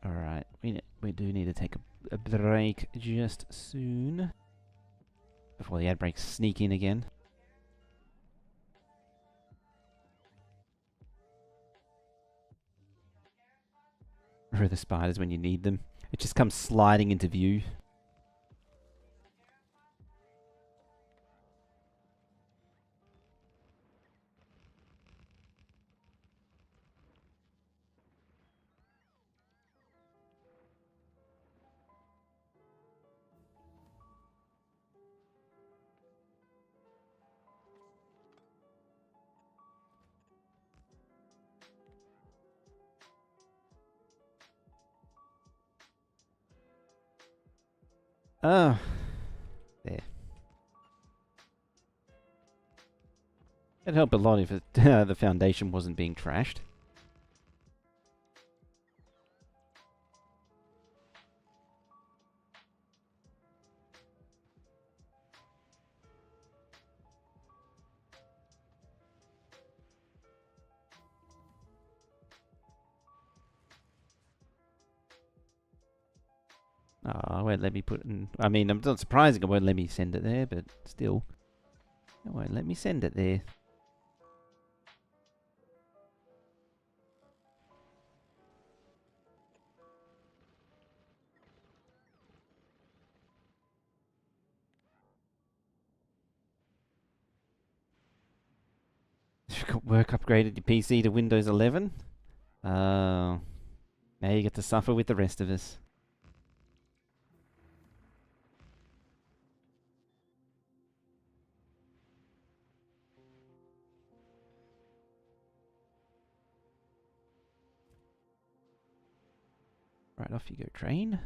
Alright, we do need to take a break just soon. Before the ad breaks sneak in again. Where are the spiders when you need them? It just comes sliding into view. Oh. There. It'd help a lot if it, the foundation wasn't being trashed. Oh, it won't let me put in... I mean, I'm not surprising it won't let me send it there, but still. It won't let me send it there. You've got work upgraded your PC to Windows 11? Oh. Now you get to suffer with the rest of us. Right, off you go, train.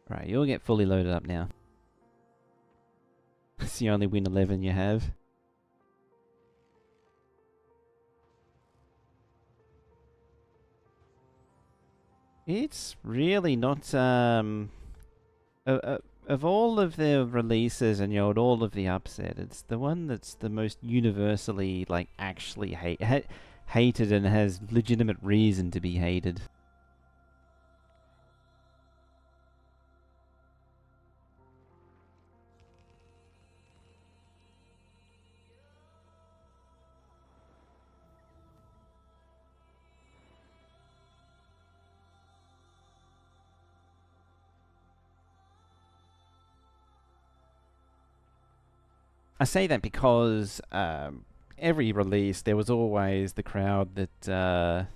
Right, you'll get fully loaded up now. It's the only Win 11 you have. It's really not, of all of the releases and, you know, all of the upset, it's the one that's the most universally, like, actually hated and has legitimate reason to be hated. I say that because every release there was always the crowd that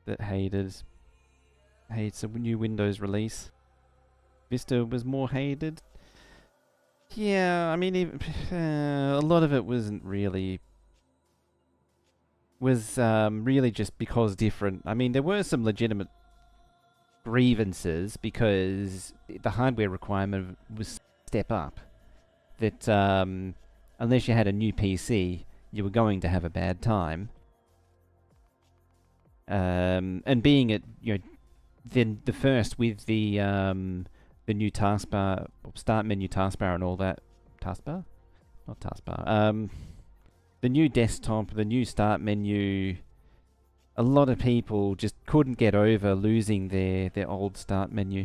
that hates a new Windows release. Vista was more hated. Yeah, I mean, a lot of it wasn't really really just because different. I mean, there were some legitimate grievances because the hardware requirement was step up. That unless you had a new PC, you were going to have a bad time. And being it, you know, then the first with the new taskbar, start menu taskbar, and all that taskbar, not taskbar. the new desktop, the new start menu, a lot of people just couldn't get over losing their old start menu.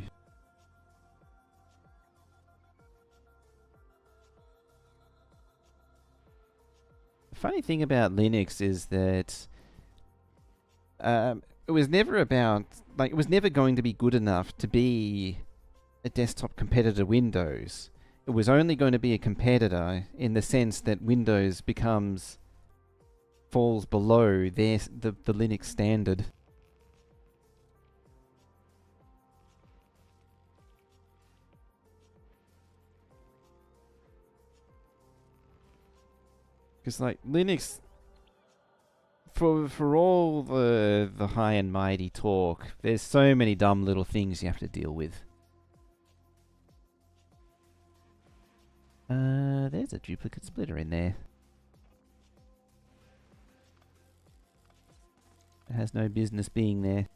The funny thing about Linux is that it was never about, like, it was never going to be good enough to be a desktop competitor to Windows. It was only going to be a competitor in the sense that Windows falls below the Linux standard. Because like Linux, for all the high and mighty talk, there's so many dumb little things you have to deal with. There's a duplicate splitter in there. It has no business being there.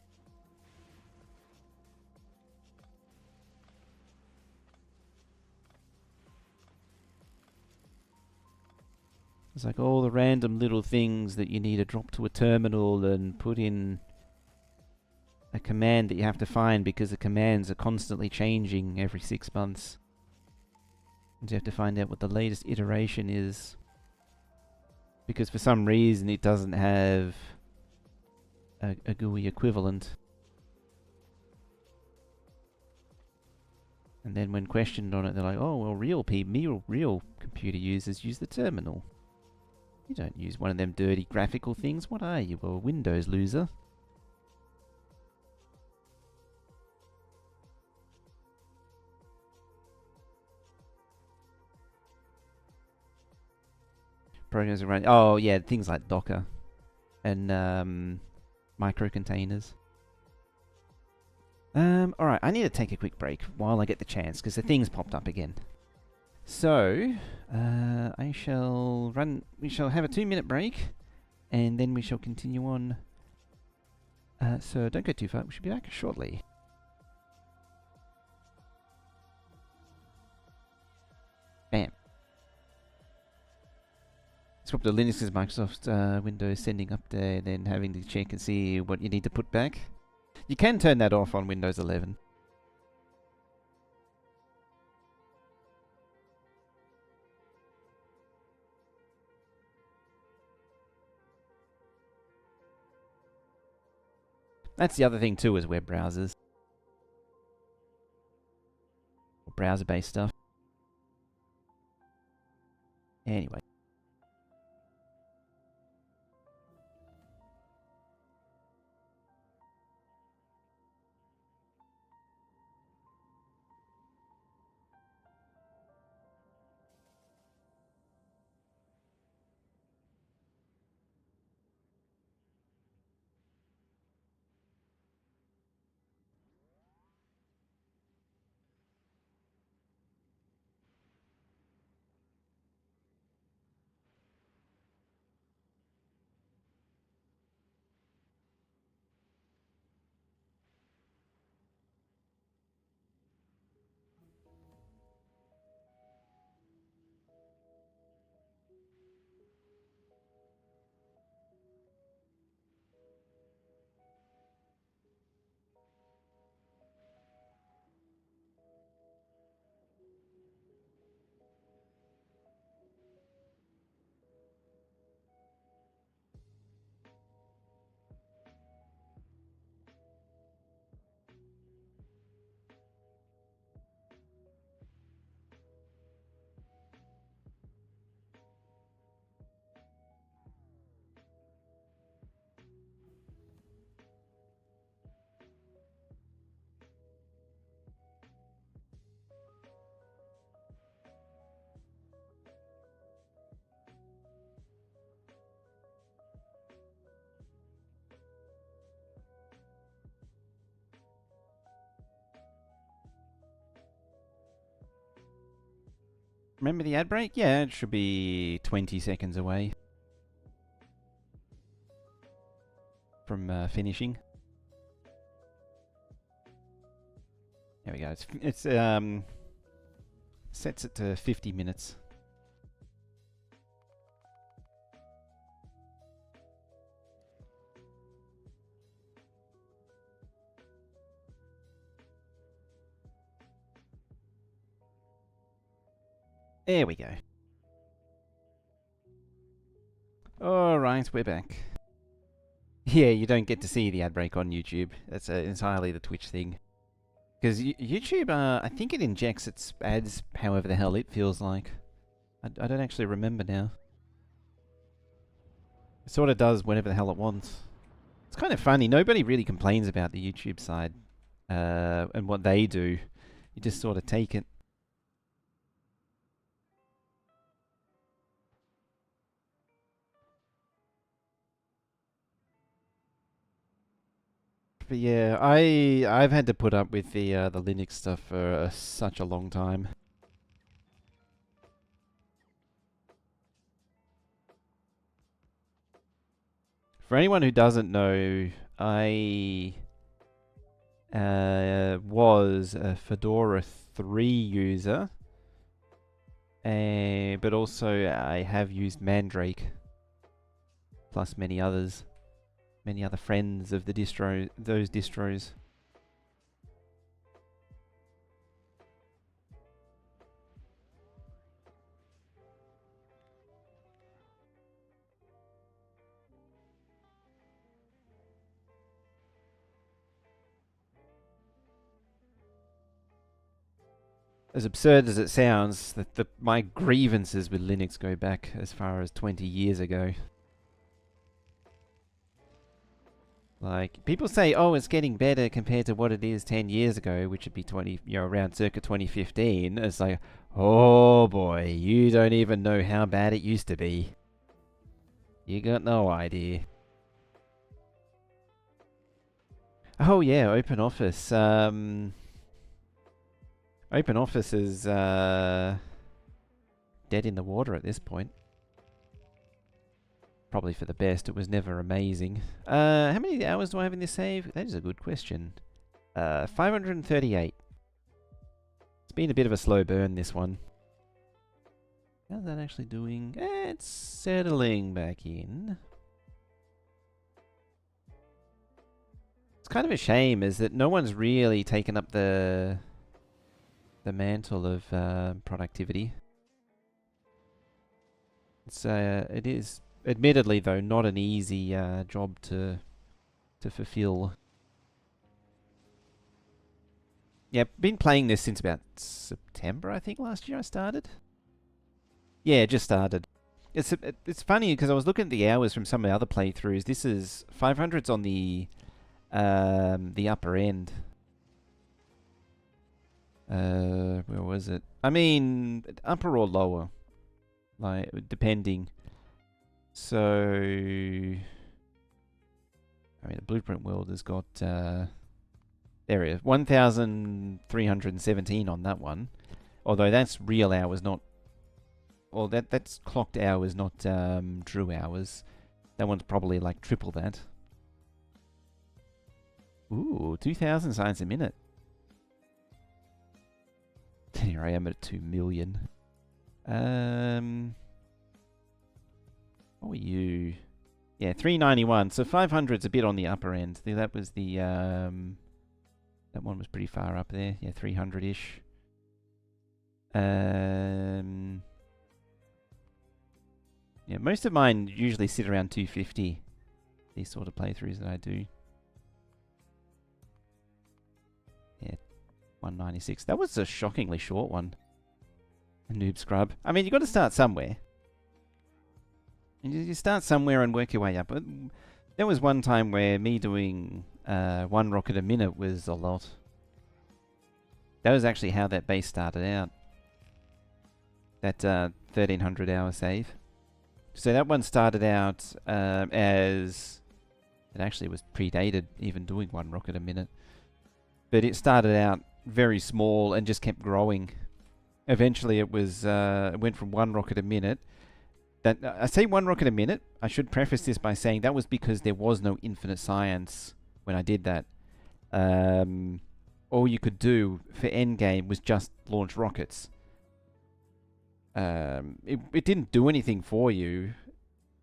It's like all the random little things that you need to drop to a terminal and put in a command that you have to find because the commands are constantly changing every 6 months. And you have to find out what the latest iteration is. Because for some reason it doesn't have a GUI equivalent. And then when questioned on it, they're like, oh, well, real computer users use the terminal. You don't use one of them dirty graphical things. What are you, a Windows loser? Programs are running. Oh, yeah, things like Docker and microcontainers. Alright, I need to take a quick break while I get the chance, because the thing's popped up again. So, we shall have a 2-minute break, and then we shall continue on. So don't go too far, we should be back shortly. Bam. Swap to Linux is Microsoft Windows sending update, then having to check and see what you need to put back. You can turn that off on Windows 11. That's the other thing too, is web browsers. Or browser-based stuff. Anyway. Remember the ad break? Yeah, it should be 20 seconds away from finishing. There we go. It's sets it to 50 minutes. There we go. Alright, we're back. Yeah, you don't get to see the ad break on YouTube. That's entirely the Twitch thing. Because YouTube, I think it injects its ads however the hell it feels like. I don't actually remember now. It sort of does whatever the hell it wants. It's kind of funny. Nobody really complains about the YouTube side and what they do. You just sort of take it. But yeah, I've had to put up with the Linux stuff for such a long time. For anyone who doesn't know, I was a Fedora 3 user, but also I have used Mandrake, plus many other friends of the those distros. As absurd as it sounds, my grievances with Linux go back as far as 20 years ago. Like, people say, oh, it's getting better compared to what it is 10 years ago, which would be around circa 2015. It's like, oh boy, you don't even know how bad it used to be. You got no idea. Oh yeah, OpenOffice. OpenOffice is dead in the water at this point. Probably for the best. It was never amazing. How many hours do I have in this save? That is a good question. 538. It's been a bit of a slow burn, this one. How's that actually doing? It's settling back in. It's kind of a shame is that no one's really taken up the mantle of productivity. It is, admittedly though, not an easy job to fulfill. Yeah, been playing this since about September, I think, last year I started. Yeah, just started. It's funny because I was looking at the hours from some of the other playthroughs. This is 500's on the upper end. Where was it? I mean, upper or lower, like depending. So, I mean, the Blueprint World has got there it is, 1,317 on that one. Although that's real hours, not. Well, that's clocked hours, not Drew hours. That one's probably like triple that. Ooh, 2,000 signs a minute. Here I am at 2 million. What were you? Yeah, 391. So 500's a bit on the upper end. That was the that one was pretty far up there. Yeah, 300-ish. Yeah, most of mine usually sit around 250. These sort of playthroughs that I do. Yeah, 196. That was a shockingly short one. A Noob Scrub. I mean, you got to start somewhere. You start somewhere and work your way up. There was one time where me doing 1 rocket a minute was a lot. That was actually how that base started out. That 1,300 hour save. So that one started out as... It actually was predated even doing 1 rocket a minute. But it started out very small and just kept growing. Eventually it was it went from 1 rocket a minute. That I say 1 rocket a minute. I should preface this by saying that was because there was no infinite science when I did that. All you could do for endgame was just launch rockets. It didn't do anything for you.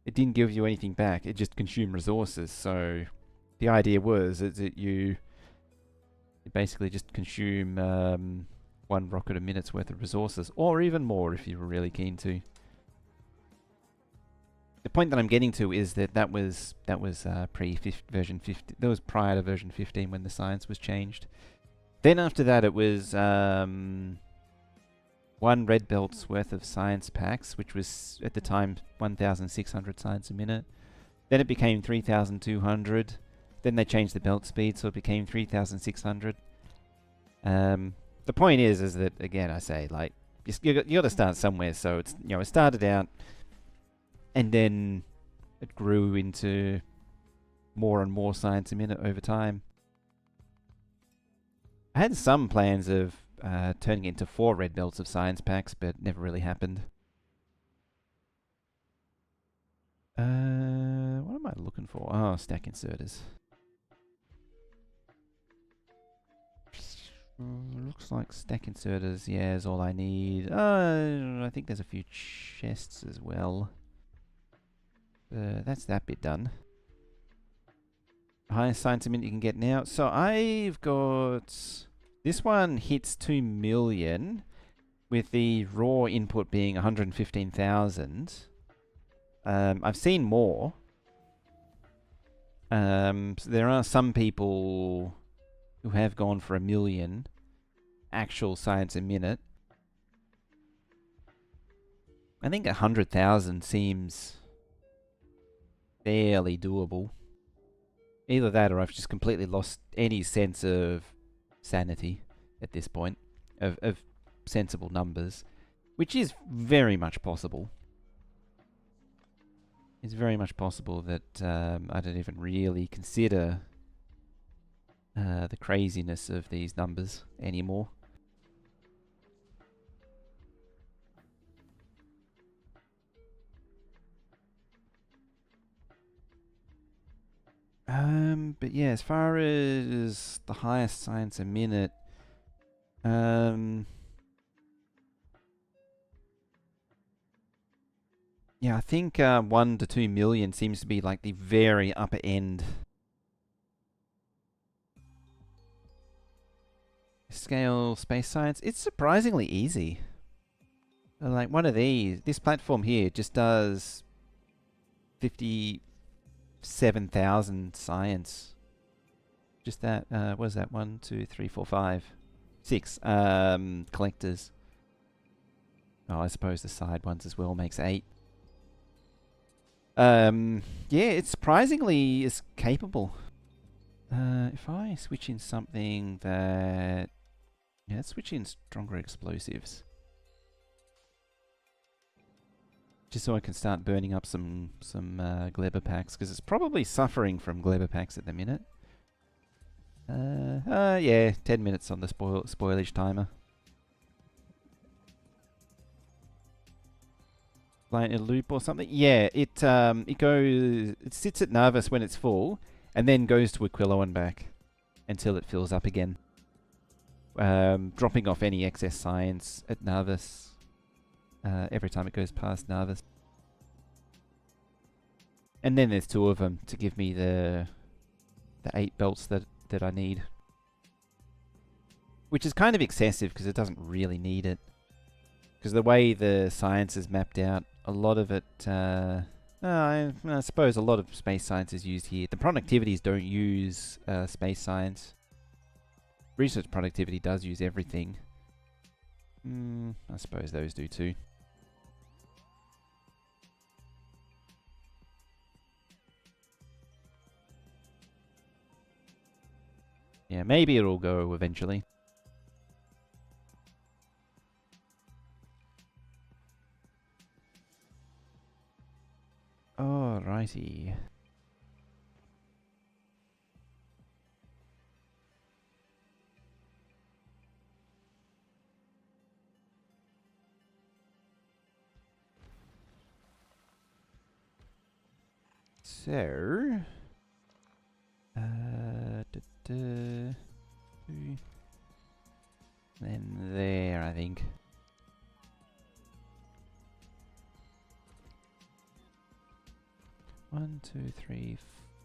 It didn't give you anything back. It just consumed resources. So the idea was is that you basically just consume 1 rocket a minute's worth of resources, or even more if you were really keen to. The point that I'm getting to is that that was version 15. That was prior to version 15 when the science was changed. Then after that, it was 1 red belt's worth of science packs, which was at the time 1,600 science a minute. Then it became 3,200. Then they changed the belt speed, so it became 3,600. The point is that, again, I say, like, you got to start somewhere. So it's, it started out, and then it grew into more and more science a minute over time. I had some plans of turning it into 4 red belts of science packs, but it never really happened. What am I looking for? Oh, stack inserters. Looks like stack inserters, yeah, is all I need. I think there's a few chests as well. That's that bit done. Highest science a minute you can get now. So I've got... This one hits 2 million, with the raw input being 115,000. I've seen more. So there are some people who have gone for 1 million actual science a minute. I think 100,000 seems fairly doable. Either that, or I've just completely lost any sense of sanity at this point, of sensible numbers, which is very much possible. It's very much possible that I don't even really consider the craziness of these numbers anymore. But yeah, as far as the highest science a minute, yeah, I think 1 to 2 million seems to be like the very upper end. Scale space science, it's surprisingly easy. Like one of these, this platform here just does 57,000 science. Just that, what is that? 1, 2, 3, 4, 5, 6 collectors. Oh, I suppose the side ones as well makes 8. Yeah, it's surprisingly is capable. If I switch in something that... Yeah, let's switch in stronger explosives. Just so I can start burning up some Glebber packs, because it's probably suffering from Glebber packs at the minute. Yeah, 10 minutes on the spoilage timer. Like a loop or something? Yeah, it sits at Narvis when it's full, and then goes to Aquilo and back until it fills up again. Dropping off any excess science at Narvis every time it goes past Narvis. And then there's 2 of them to give me the 8 belts that I need. Which is kind of excessive because it doesn't really need it. Because the way the science is mapped out, a lot of it... I suppose a lot of space science is used here. The productivities don't use space science. Research productivity does use everything. I suppose those do too. Yeah, maybe it'll go eventually. Alrighty. So... then there, I think. One, 2, 3,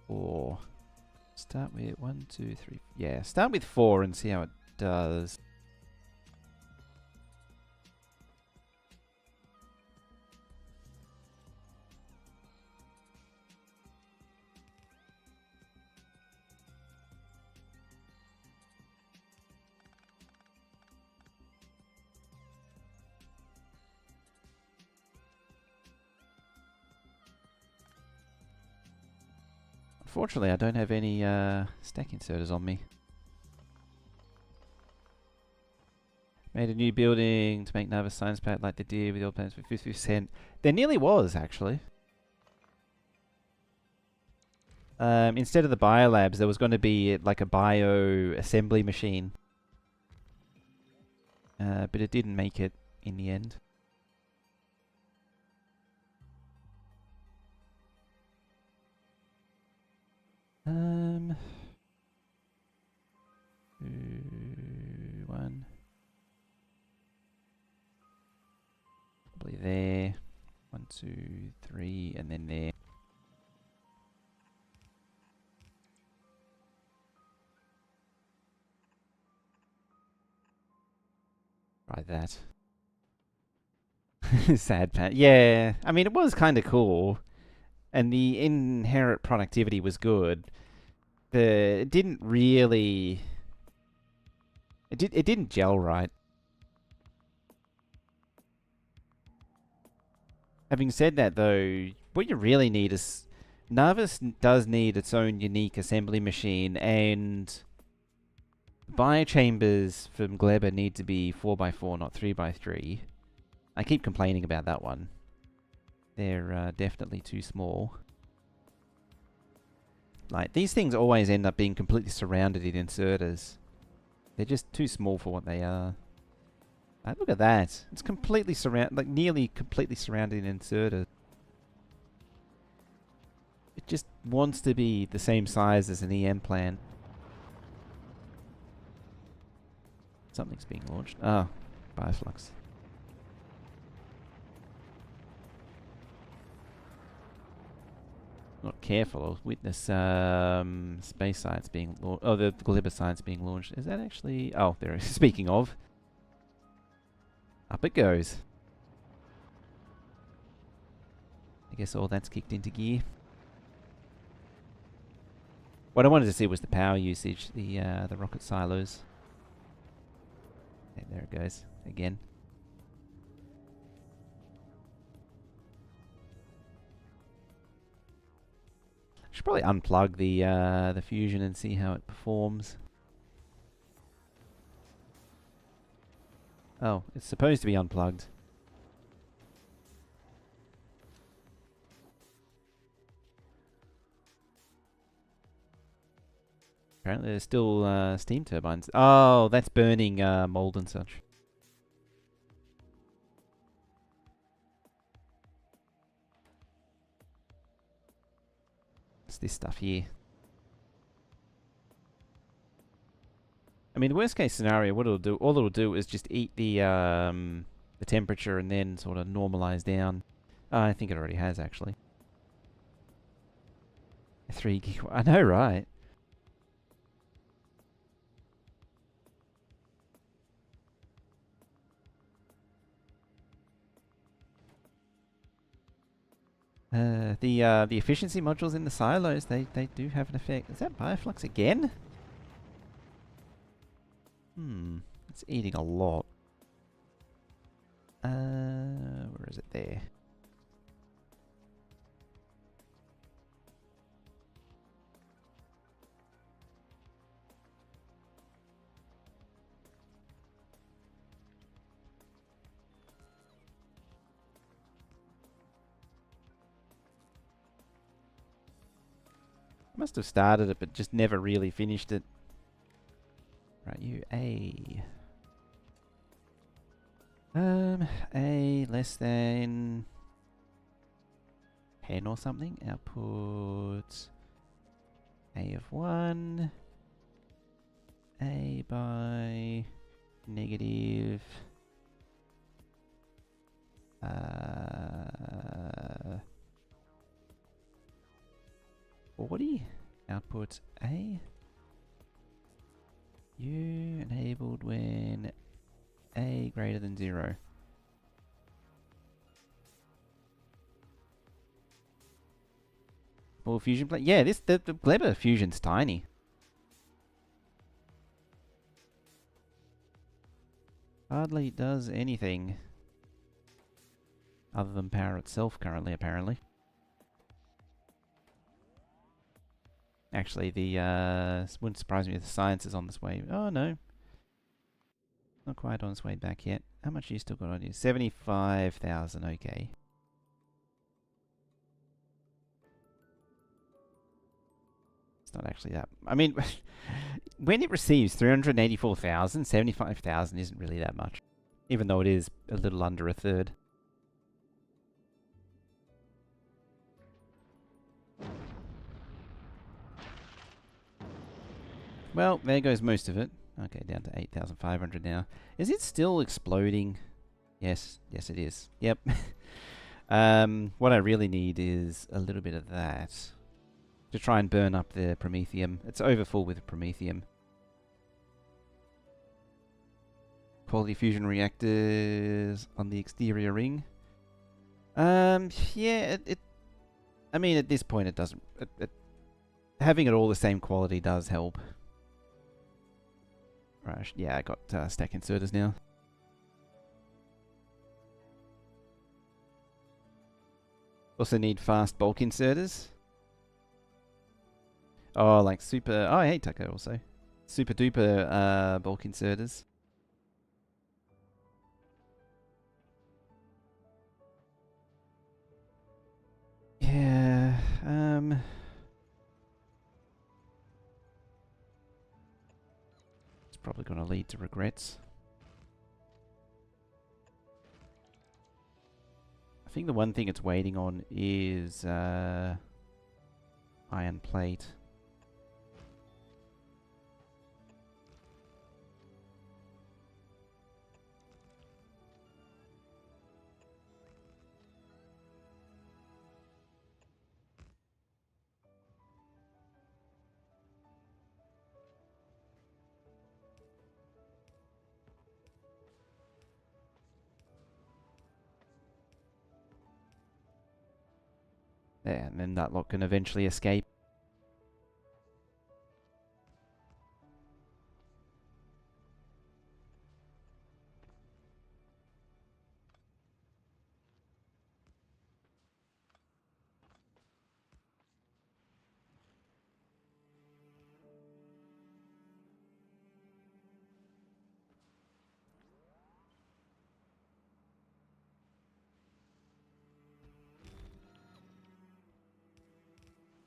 4. Start with 1, 2, 3. Yeah, start with 4 and see how it does. Unfortunately, I don't have any stack inserters on me. Made a new building to make Nava Science Pack like they did with the old plans for 50%. There nearly was, actually. Instead of the biolabs, there was going to be like a bio assembly machine. But it didn't make it in the end. One. Probably there. 1, 2, 3, and then there. Try that. Sad pat. Yeah, I mean, it was kind of cool. And the inherent productivity was good. It didn't really... It didn't gel right. Having said that, though, what you really need is... Navis does need its own unique assembly machine, and... Biochambers from Gleba need to be 4x4, not 3x3. I keep complaining about that one. They're definitely too small. Like, these things always end up being completely surrounded in inserters. They're just too small for what they are. Like, look at that. It's completely like nearly completely surrounded in inserters. It just wants to be the same size as an EM plant. Something's being launched. Oh, Bioflux. Not careful, I'll witness space science being launched. Oh, the Glibber science being launched. Is that actually... Oh, there it is. Speaking of. Up it goes. I guess all that's kicked into gear. What I wanted to see was the power usage, the rocket silos. And there it goes, again. Should probably unplug the fusion and see how it performs. Oh, it's supposed to be unplugged. Apparently there's still steam turbines. Oh, that's burning mold and such. What's this stuff here? I mean, the worst case scenario, what all it'll do is just eat the temperature and then sort of normalize down. I think it already has, actually. 3 gigawatt. I know, right? The efficiency modules in the silos, they do have an effect. Is that Bioflux again? It's eating a lot. Where is it there? Must have started it, but just never really finished it. Right, you A. A less than 10 or something. Output A of 1. A by negative 40. Output A. U enabled when A greater than 0. Full fusion plate. Yeah, the Gleba fusion's tiny. Hardly does anything other than power itself currently, apparently. Actually, the wouldn't surprise me if the science is on this way. Oh no, not quite on its way back yet. How much you still got on you? 75,000. Okay. It's not actually that. I mean, when it receives 384,000, 75,000 isn't really that much, even though it is a little under a third. Well, there goes most of it. Okay, down to 8,500 now. Is it still exploding? Yes, yes it is. Yep. What I really need is a little bit of that to try and burn up the promethium. It's overfull with promethium. Quality fusion reactors on the exterior ring. Yeah, I mean, at this point it doesn't... having it all the same quality does help. Right, yeah, I got stack inserters now. Also need fast bulk inserters. Oh, like super... Oh, hey, Tucker also. Super duper bulk inserters. Yeah, it's probably going to lead to regrets. I think the one thing it's waiting on is iron plate. There, and then that lot can eventually escape.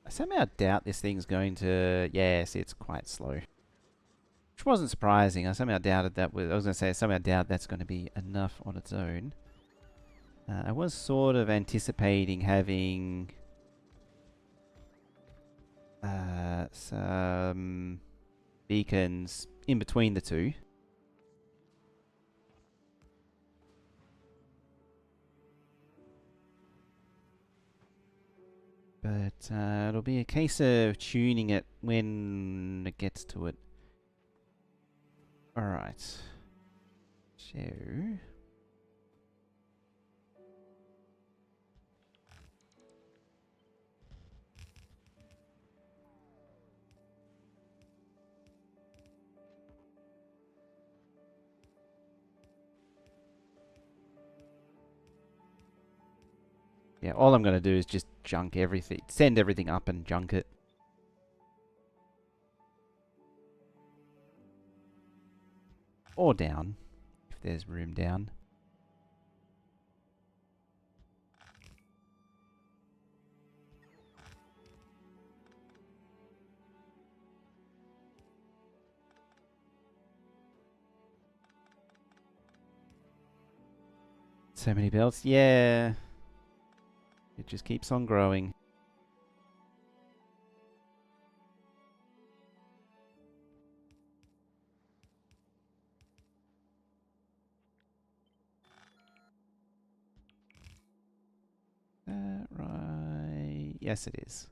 I somehow doubt this thing's going to... Yes, it's quite slow. Which wasn't surprising. I somehow doubted that... I was going to say, I somehow doubt that's going to be enough on its own. I was sort of anticipating having... some beacons in between the two. But it'll be a case of tuning it when it gets to it. Alright. So... yeah, all I'm going to do is just junk everything. Send everything up and junk it. Or down, if there's room down. So many belts. Yeah. It just keeps on growing. Right. Yes, it is.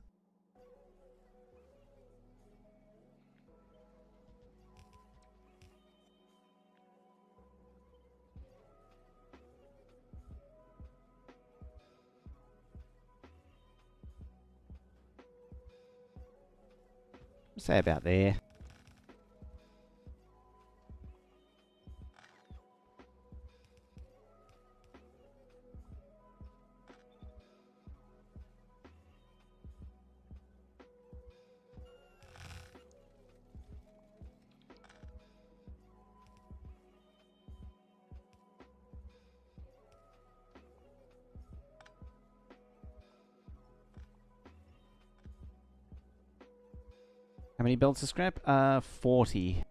Say about there. How many belts of scrap? 40.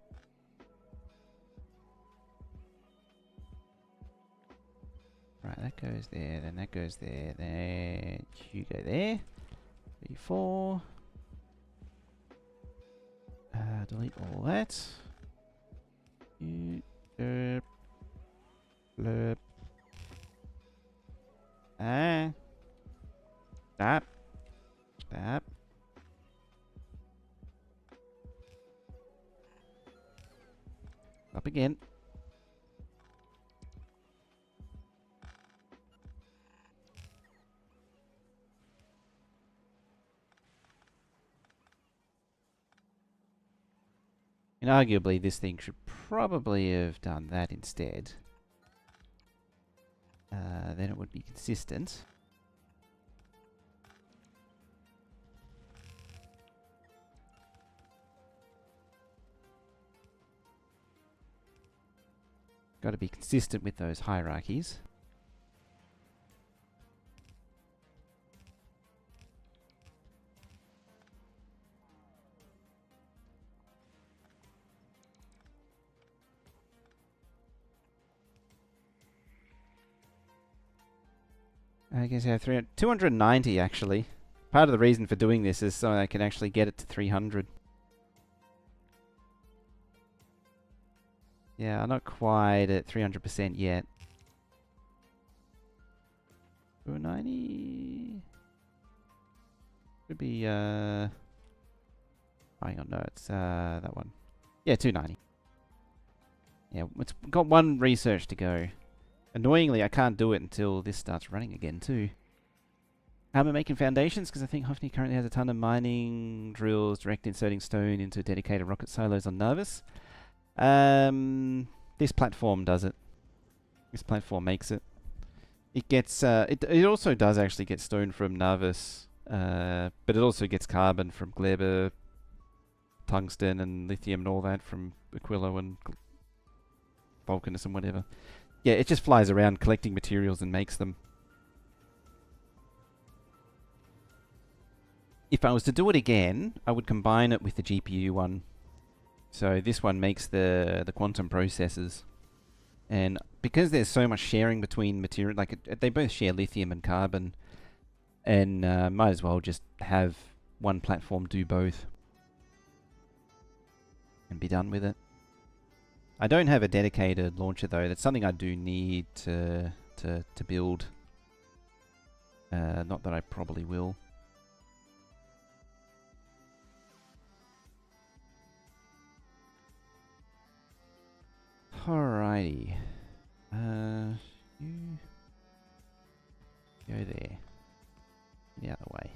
Right, that goes there, then that goes there, then you go there. 34. Delete all that. Blurb. Blurb. Stop. Stop. Up again. And arguably this thing should probably have done that instead. Then it would be consistent. Got to be consistent with those hierarchies. I guess I have 290 actually. Part of the reason for doing this is so I can actually get it to 300. Yeah, I'm not quite at 300% yet. 290 could be hang on, no, it's that one. Yeah, 290. Yeah, it's got one research to go. Annoyingly, I can't do it until this starts running again too. Am I making foundations? Because I think Hoffney currently has a ton of mining drills, direct inserting stone into dedicated rocket silos on Nervous. This platform does it. This platform makes it. It gets, it also does actually get stone from Nervous, but it also gets carbon from Gleber, tungsten and lithium and all that from Aquilo and Vulcanus and whatever. Yeah, it just flies around collecting materials and makes them. If I was to do it again, I would combine it with the GPU one. So this one makes the quantum processors. And because there's so much sharing between material, like they both share lithium and carbon, and might as well just have one platform do both and be done with it. I don't have a dedicated launcher though. That's something I do need to build. Not that I probably will. Alrighty. You go there. Get out of the way.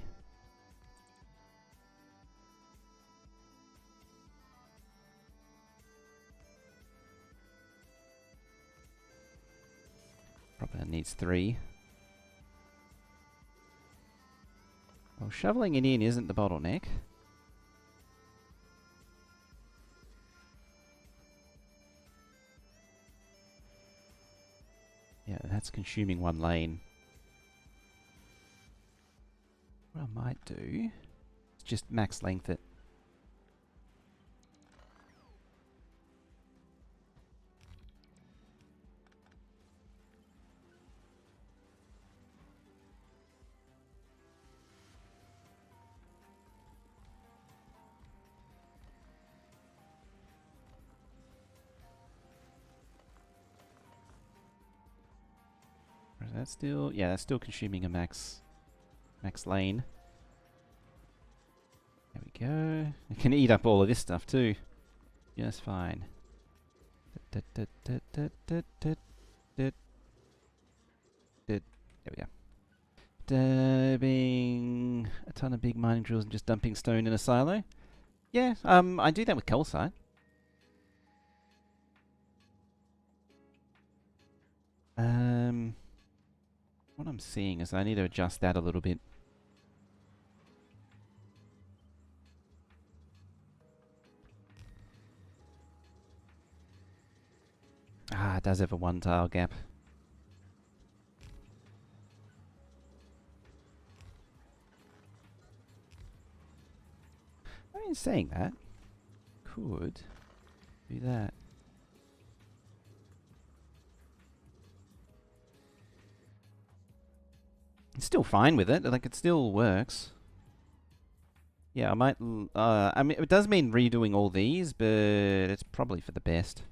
Probably needs 3. Well, shoveling it in isn't the bottleneck. Yeah, that's consuming 1 lane. What I might do is just max length it. Is that still? Yeah, that's still consuming a max lane. There we go. It can eat up all of this stuff too. Just fine. There we go. Dumping a ton of big mining drills and just dumping stone in a silo. Yeah, I do that with calcite. What I'm seeing is I need to adjust that a little bit. Ah, it does have a 1 tile gap. I mean, saying that, could do that. It's still fine with it. Like, it still works. Yeah, I might... I mean, it does mean redoing all these, but it's probably for the best.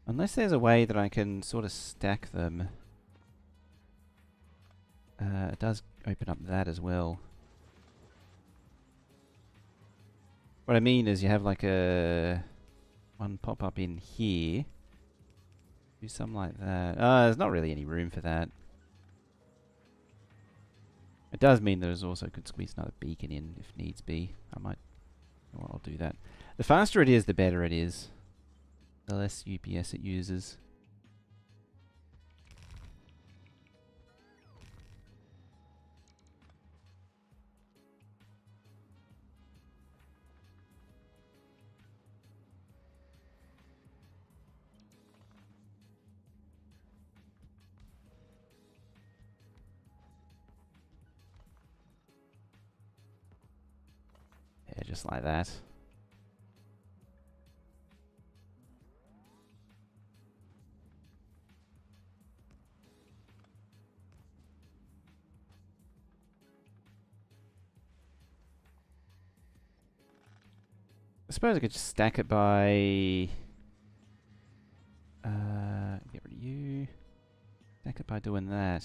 Unless there's a way that I can sort of stack them. It does open up that as well. What I mean is you have like a... one pop-up in here. Do something like that. There's not really any room for that. It does mean there's also could squeeze another beacon in if needs be. I might... well, I'll do that. The faster it is, the better it is. The less UPS it uses. Yeah, just like that. I suppose I could just stack it by... get rid of you. Stack it by doing that.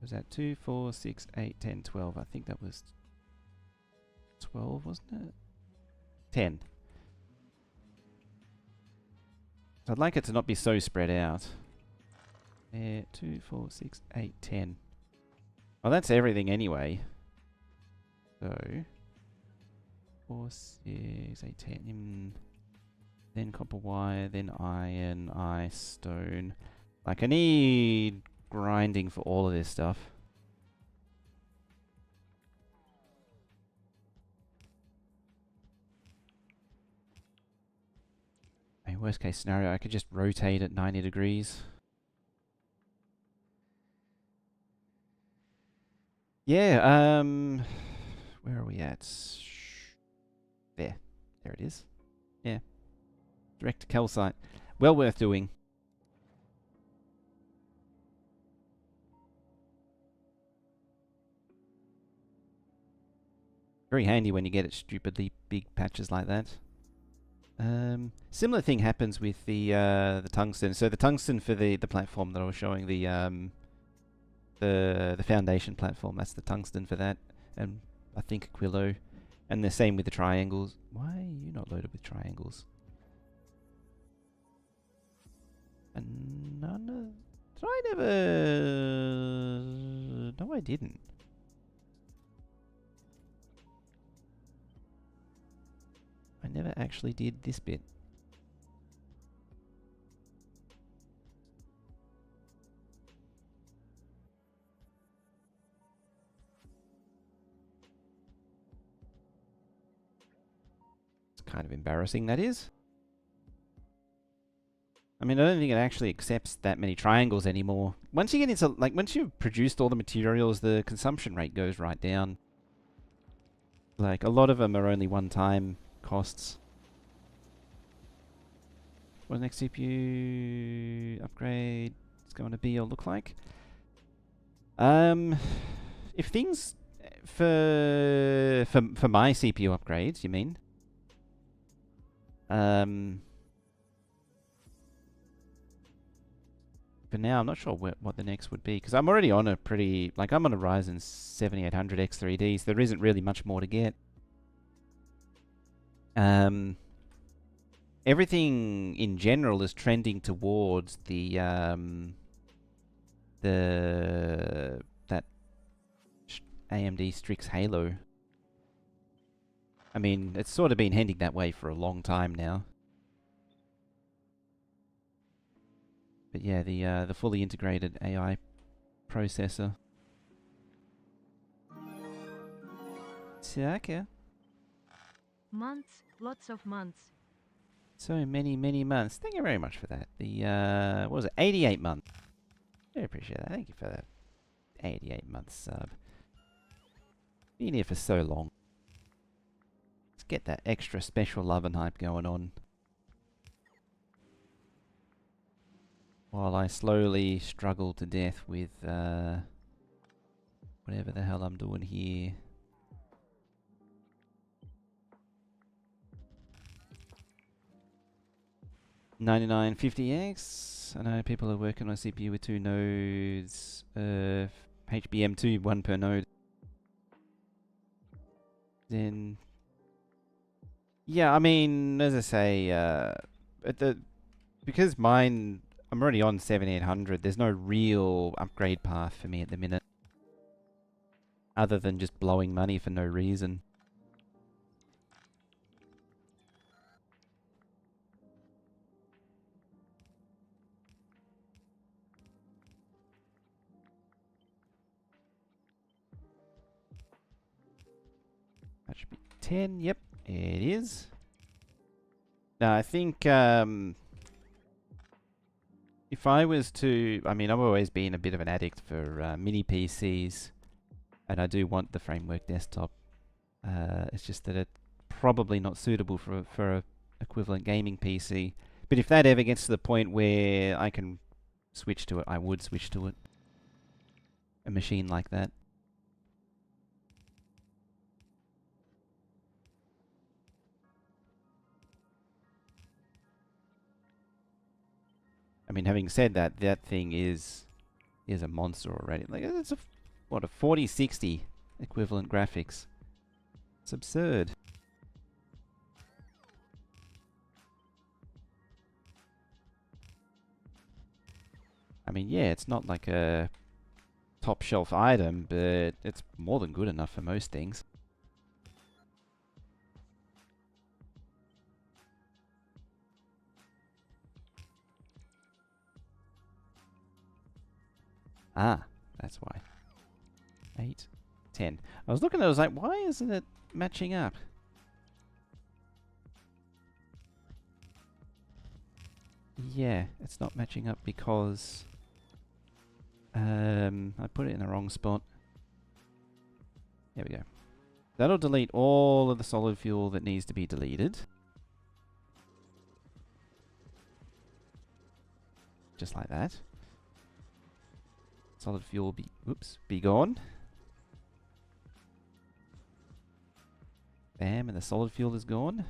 Was that 2, 4, 6, 8, 10, 12? I think that was 12, wasn't it? 10. So I'd like it to not be so spread out. 2, 4, 6, 8, 10. Well, that's everything anyway. So... 4, 6, 8, 10. Then copper wire, then iron, ice, stone. Like, I need grinding for all of this stuff. A worst case scenario, I could just rotate at 90 degrees. Yeah, where are we at? There. There it is. Yeah. Direct to calcite. Well worth doing. Very handy when you get it stupidly big patches like that. Similar thing happens with the tungsten. So the tungsten for the platform that I was showing, the foundation platform, that's the tungsten for that, and I think Aquilo, and the same with the triangles. Why are you not loaded with triangles? And none of... Did I never... No, I didn't. I never actually did this bit. It's kind of embarrassing, that is. I mean, I don't think it actually accepts that many triangles anymore. Once you get into, like, once you've produced all the materials, the consumption rate goes right down. Like, a lot of them are only one-time costs. What the next CPU upgrade is going to be or look like? If things for my CPU upgrades, you mean? For now, I'm not sure what the next would be, because I'm already on a pretty, like, I'm on a Ryzen 7800 X3D, so there isn't really much more to get. Everything in general is trending towards the that AMD Strix Halo. I mean, it's sort of been heading that way for a long time now. But yeah, the fully integrated AI processor. Okay. Months, lots of months. So many, many months. Thank you very much for that. The, what was it? 88 months. I appreciate that. Thank you for that 88 month sub. Been here for so long. Let's get that extra special love and hype going on. While I slowly struggle to death with whatever the hell I'm doing here. $99.50X. I know people are working on a CPU with 2 nodes. HBM2, 1 per node. Then, yeah, I mean, as I say, because mine, I'm already on 7800. There's no real upgrade path for me at the minute, other than just blowing money for no reason. That should be 10. Yep, it is. Now, I think if I was to... I mean, I've always been a bit of an addict for mini PCs, and I do want the framework desktop. It's just that it's probably not suitable for a equivalent gaming PC. But if that ever gets to the point where I can switch to it, I would switch to it. A machine like that. I mean, having said that, that thing is a monster already. Like, it's a, what, a 4060 equivalent graphics. It's absurd. I mean, yeah, it's not like a top shelf item, but it's more than good enough for most things. Ah, that's why. 8, 10. I was looking at it, I was like, why isn't it matching up? Yeah, it's not matching up because I put it in the wrong spot. There we go. That'll delete all of the solid fuel that needs to be deleted. Just like that. Solid fuel be, oops, be gone. Bam, and the solid fuel is gone.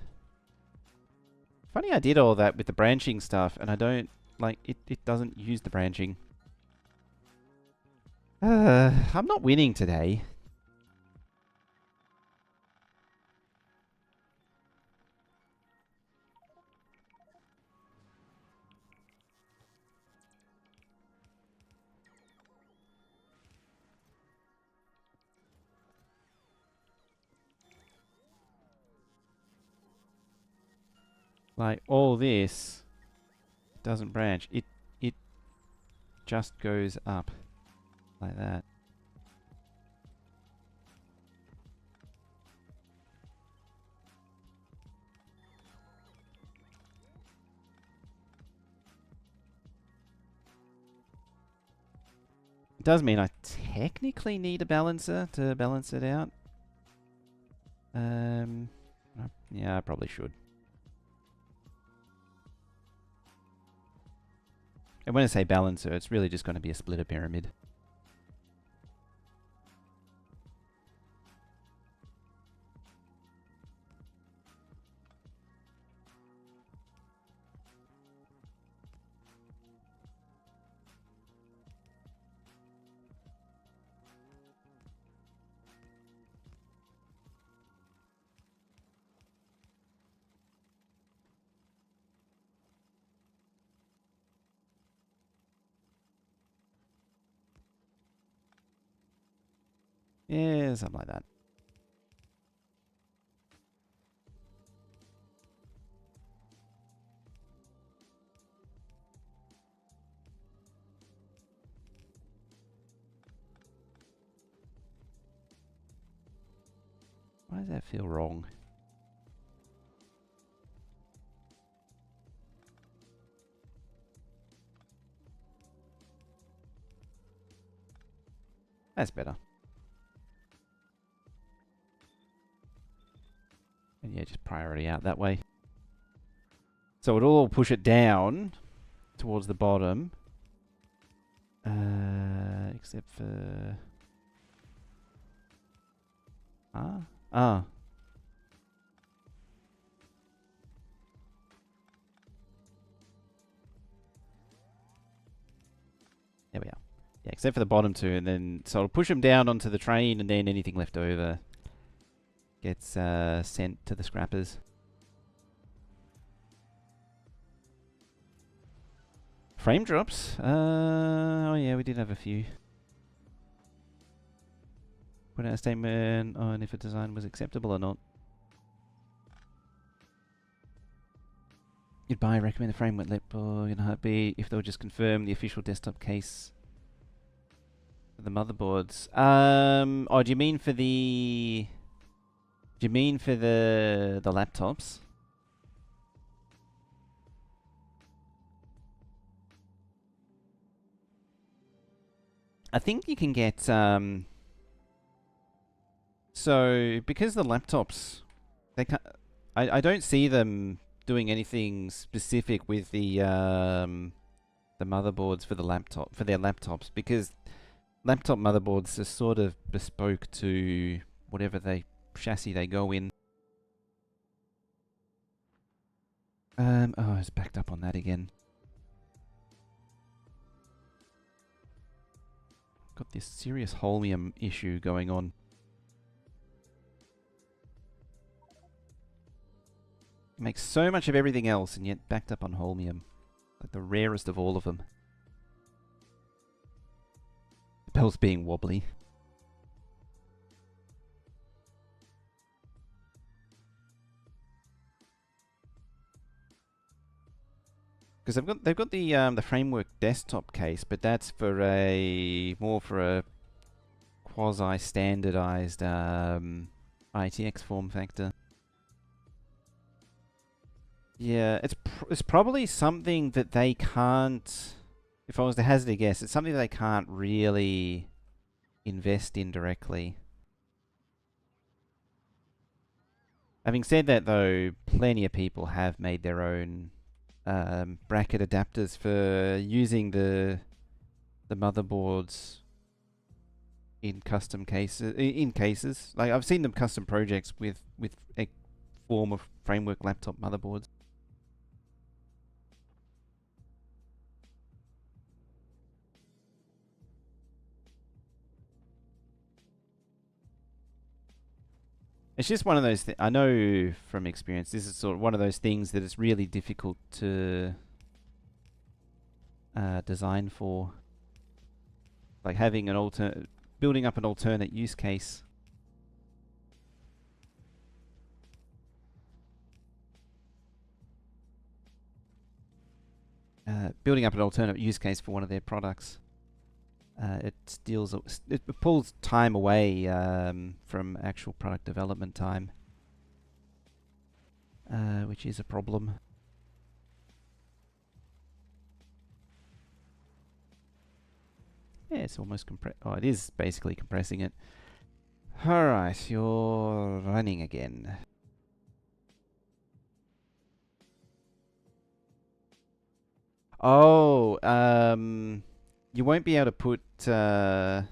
Funny I did all that with the branching stuff, and I don't, like, it doesn't use the branching. I'm not winning today. Like, all this doesn't branch. It just goes up like that. It does mean I technically need a balancer to balance it out. Yeah, I probably should. And when I say balancer, it's really just going to be a splitter pyramid. Yeah, something like that. Why does that feel wrong? That's better. just priority out that way. So it'll all push it down towards the bottom. Except for... Ah. There we are. Yeah, except for the bottom two, and then... So it'll push them down onto the train, and then anything left over gets sent to the scrappers. Frame drops? Oh yeah, we did have a few. Put out a statement on if a design was acceptable or not. You'd buy, recommend the frame with Letbook in a heartbeat if they'll just confirm the official desktop case for the motherboards. Oh, do you mean for the... Do you mean for the laptops? I think you can get, so, because the laptops, they can't, I don't see them doing anything specific with the motherboards for the laptop, for their laptops, because laptop motherboards are sort of bespoke to whatever chassis they go in. Oh, it's backed up on that again. Got this serious holmium issue going on. Makes so much of everything else and yet backed up on holmium. Like the rarest of all of them. The bell's being wobbly. Because they've got the framework desktop case, but that's for more for a quasi standardized ITX form factor. Yeah, it's probably something that they can't. If I was to hazard a guess, it's something that they can't really invest in directly. Having said that, though, plenty of people have made their own bracket adapters for using the motherboards in custom cases. In cases, like I've seen them custom projects with a form of framework laptop motherboards. It's just one of those I know from experience, this is sort of one of those things that it's really difficult to design for. Like having an building up an alternate use case. Building up an alternate use case for one of their products. It pulls time away from actual product development time, which is a problem. Yeah, it's almost oh, it is basically compressing it. Alright, you're running again. Oh, you won't be able to put the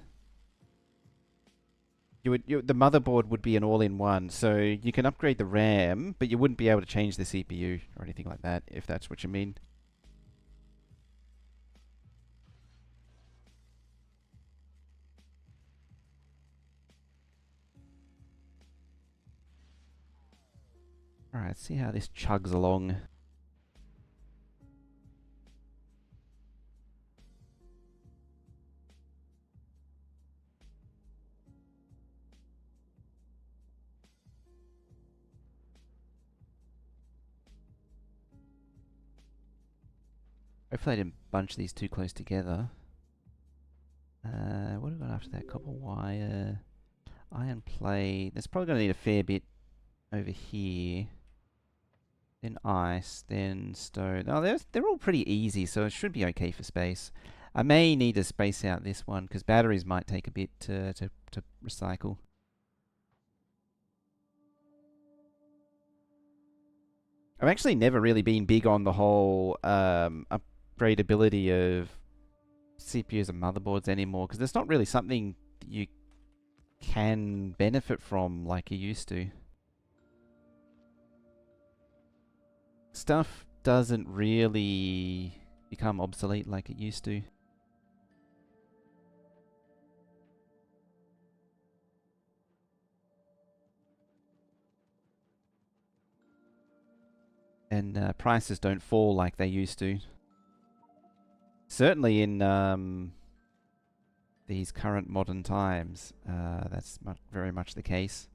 motherboard would be an all-in-one, so you can upgrade the RAM, but you wouldn't be able to change the CPU or anything like that, if that's what you mean. Alright, see how this chugs along. Hopefully I didn't bunch these too close together. What have we got after that? Copper wire, iron plate. That's probably going to need a fair bit over here. Then ice, then stone. Oh, they're all pretty easy, so it should be okay for space. I may need to space out this one, because batteries might take a bit to recycle. I've actually never really been big on the whole upgradability of CPUs and motherboards anymore, because it's not really something that you can benefit from like you used to. Stuff doesn't really become obsolete like it used to. And prices don't fall like they used to. Certainly in these current modern times, that's very much the case.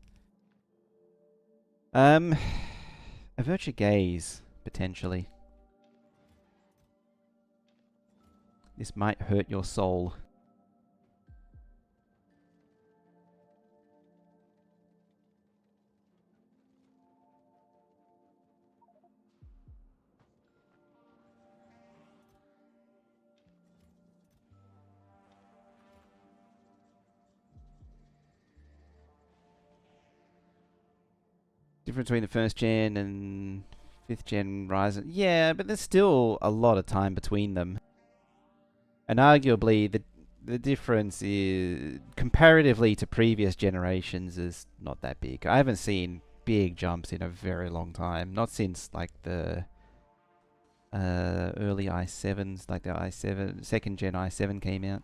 A virtue gaze, potentially. This might hurt your soul. Difference between the first gen and 5th gen Ryzen. Yeah, but there's still a lot of time between them. And arguably, the difference is, comparatively to previous generations, is not that big. I haven't seen big jumps in a very long time. Not since, like, the early i7s, like the i7, 2nd gen i7 came out.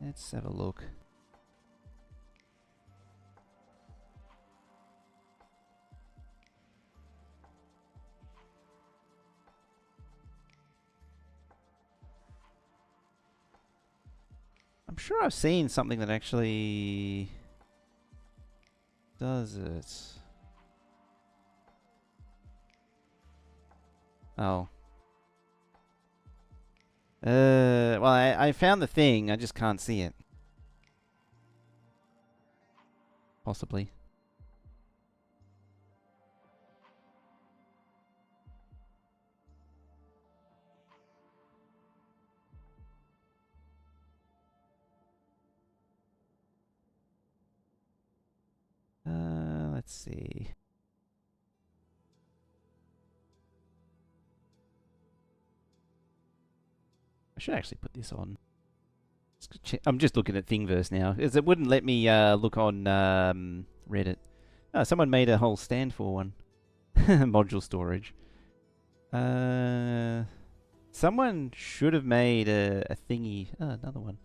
Let's have a look. I'm sure I've seen something that actually does it. Oh. Well, I found the thing, I just can't see it. Possibly. Let's see. I should actually put this on. I'm just looking at Thingiverse now, as it wouldn't let me look on Reddit. Oh, someone made a whole stand for one. Module storage. Someone should have made a thingy. Oh, another one.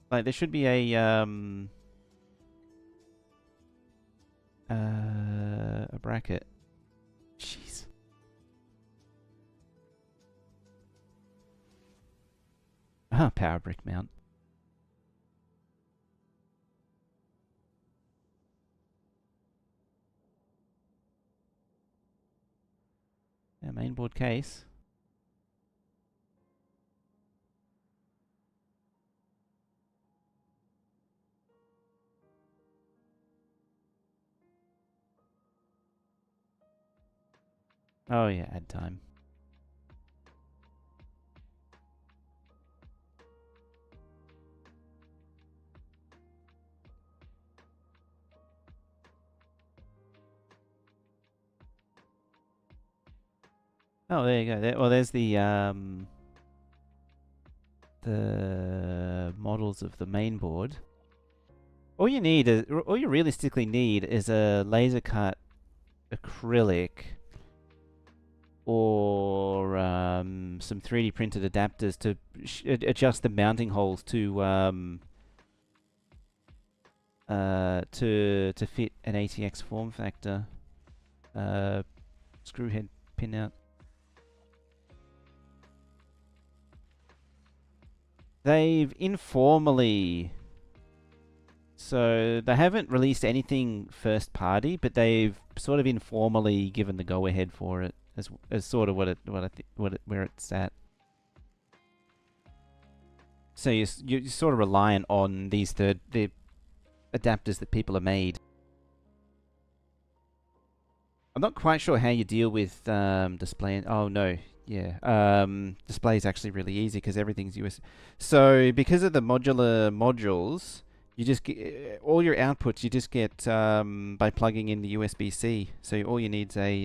Like, there should be a bracket. Jeez. Ah, power brick mount. Our mainboard case. Oh yeah, add time. Oh, there you go. Well, there's the models of the main board. All you need is, all you realistically need is a laser cut acrylic or some 3D printed adapters to adjust the mounting holes to fit an ATX form factor. Screw head pin out. They've informally, so they haven't released anything first party, but they've sort of informally given the go ahead for it as sort of where it's at. So you're sort of reliant on the adapters that people have made. I'm not quite sure how you deal with display. Oh no, yeah. Display is actually really easy because everything's US. So because of the modular modules, you just get all your outputs. You just get by plugging in the USB-C. So all you need is a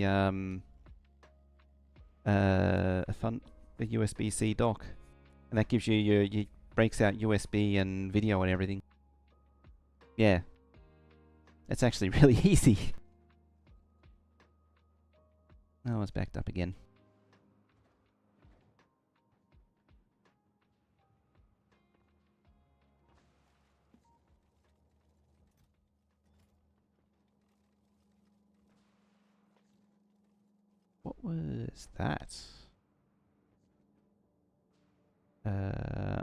USB-C dock, and that gives you your breaks out USB and video and everything. Yeah, it's actually really easy. Oh, it's backed up again. What was that?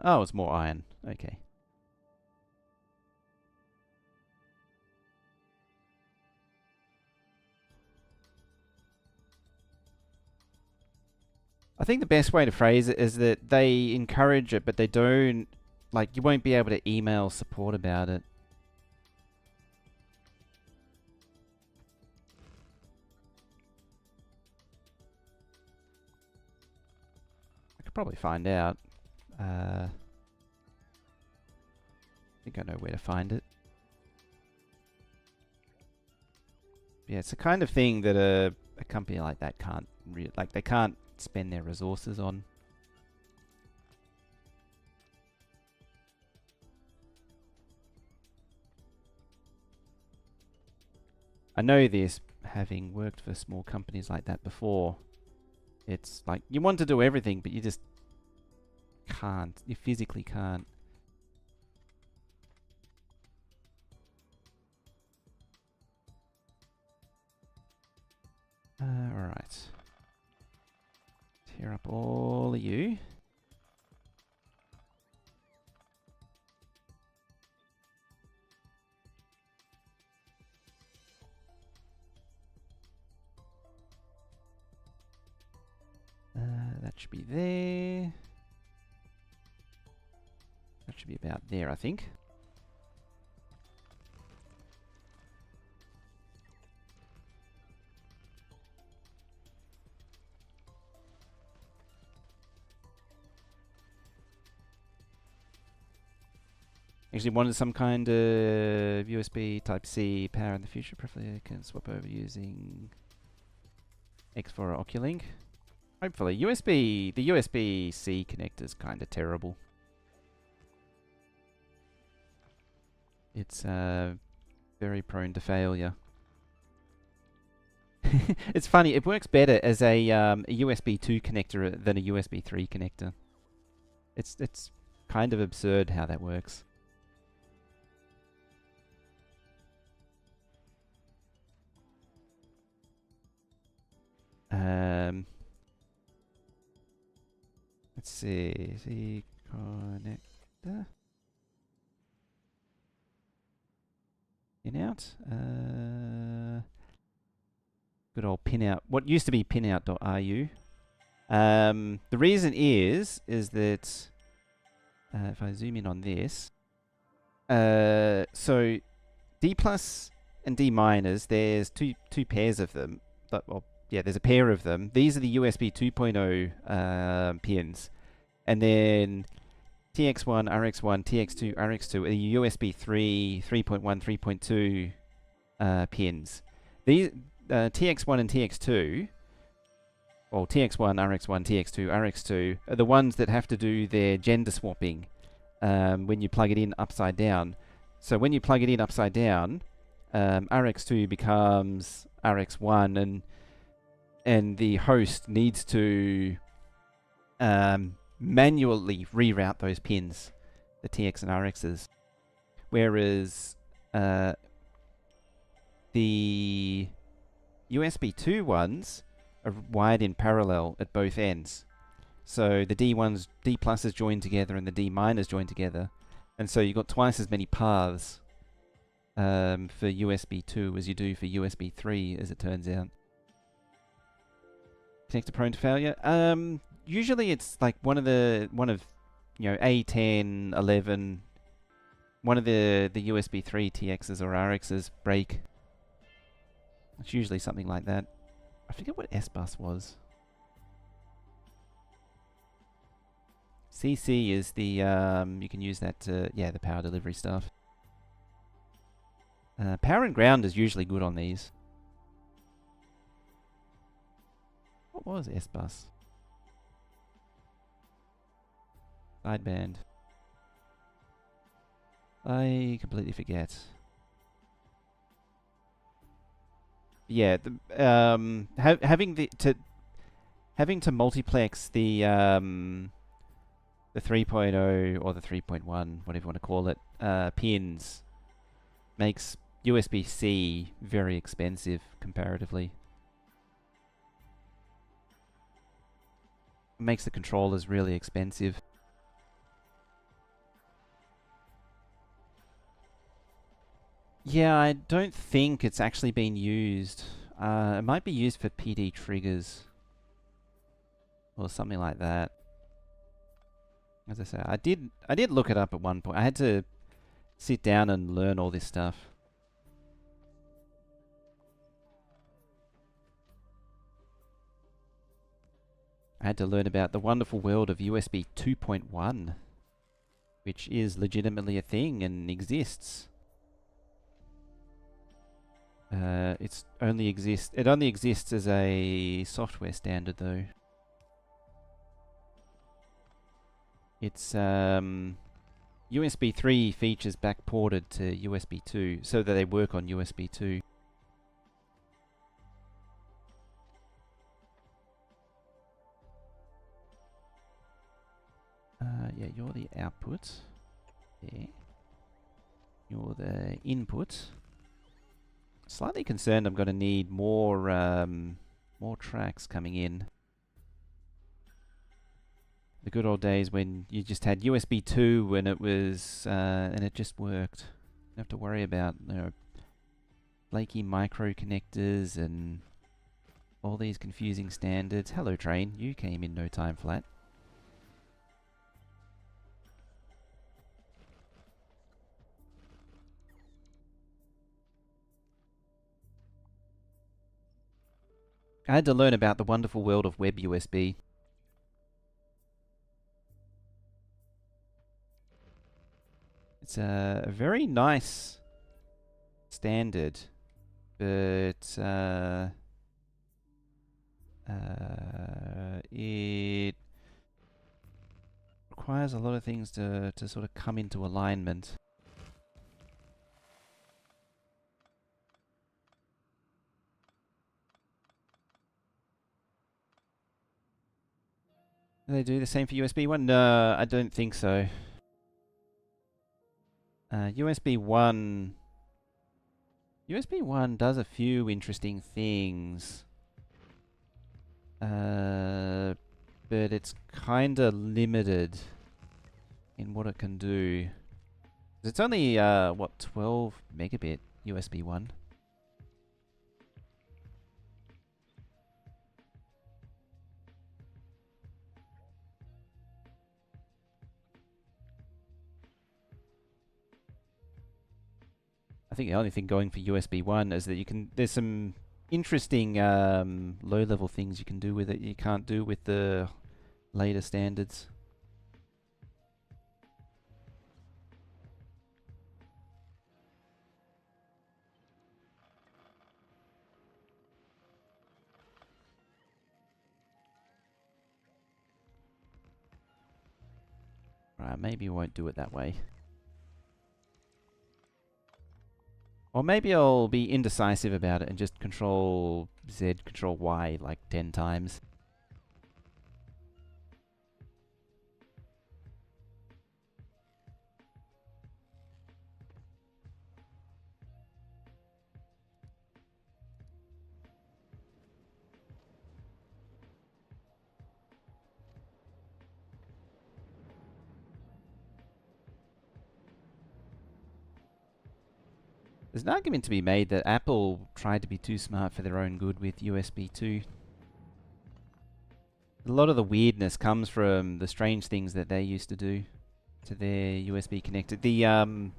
Oh, it's more iron. Okay. I think the best way to phrase it is that they encourage it, but they don't, like, you won't be able to email support about it. I could probably find out. I think I know where to find it. Yeah, it's the kind of thing that a company like that can't they can't spend their resources on. I know this, having worked for small companies like that before. It's like you want to do everything, but you just can't. You physically can't. Alright. Tear up all of you. That should be there. That should be about there, I think. Actually wanted some kind of USB Type-C power in the future. Preferably I can swap over using X4 or Oculink. Hopefully. The USB-C connector's kind of terrible. It's very prone to failure. It's funny, it works better as a USB 2 connector than a USB 3 connector. It's kind of absurd how that works. Let's see. The connector. In out. Good old pinout. What used to be pinout.ru. The reason is that if I zoom in on this, so D plus and D minus, there's two pairs of them. Well, yeah, there's a pair of them. These are the USB 2.0 pins, and then TX1, RX1, TX2, RX2 are the USB 3, 3.1, 3.2 pins. These TX1 and TX2, well, TX1, RX1, TX2, RX2 are the ones that have to do their gender swapping when you plug it in upside down. So when you plug it in upside down, RX2 becomes RX1, and the host needs to manually reroute those pins, the TX and RXs. Whereas the USB 2 ones are wired in parallel at both ends. So the D pluses join together and the D minors join together. And so you've got twice as many paths for USB 2 as you do for USB 3, as it turns out. Connector prone to failure? Usually it's like one of A10, 11, one of the USB 3 TXs or RXs break. It's usually something like that. I forget what S-Bus was. CC is the, you can use that to, yeah, the power delivery stuff. Power and ground is usually good on these. What was S-Bus? Sideband. I completely forget. Yeah, the, having to multiplex the 3.0 or the 3.1, whatever you want to call it, pins makes USB-C very expensive comparatively. Makes the controllers really expensive. Yeah, I don't think it's actually been used. It might be used for PD triggers or something like that. As I say, I did look it up at one point. I had to sit down and learn all this stuff. I had to learn about the wonderful world of USB 2.1, which is legitimately a thing and exists. It only exists as a software standard though. It's USB 3 features backported to USB 2 so that they work on USB 2. Yeah, you're the output. Yeah. You're the input. Slightly concerned I'm going to need more tracks coming in. The good old days when you just had USB 2 and it was and it just worked. You don't have to worry about, you know, flaky micro connectors and all these confusing standards. Hello train, you came in no time flat. I had to learn about the wonderful world of web USB. It's a very nice standard, but it requires a lot of things to sort of come into alignment. Do they do the same for USB 1? No, I don't think so. USB 1 does a few interesting things. But it's kinda limited in what it can do. It's only, what, 12 megabit USB 1? I think the only thing going for USB 1 is that you can, there's some interesting low-level things you can do with it you can't do with the later standards. Right, maybe we won't do it that way. Or maybe I'll be indecisive about it and just Control Z, Control Y like 10 times. There's an argument to be made that Apple tried to be too smart for their own good with USB 2. A lot of the weirdness comes from the strange things that they used to do to their USB connector. The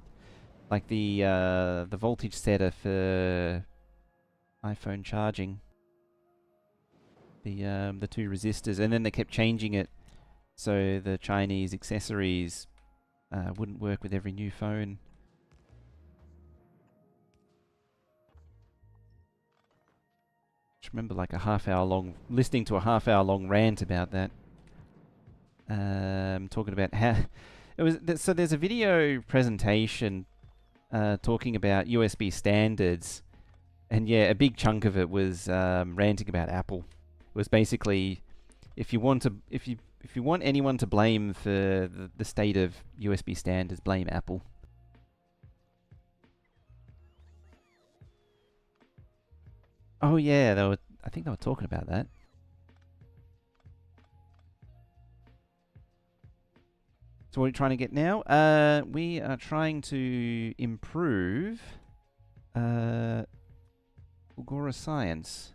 like the voltage setter for iPhone charging. the two resistors, and then they kept changing it so the Chinese accessories wouldn't work with every new phone. Just remember like listening to a half-hour long rant about that. Talking about how it was. So there's a video presentation talking about USB standards, and yeah, a big chunk of it was ranting about Apple. It was basically, if you want anyone to blame for the state of USB standards, blame Apple. Oh yeah, I think they were talking about that. So what are we trying to get now? We are trying to improve Agora Science.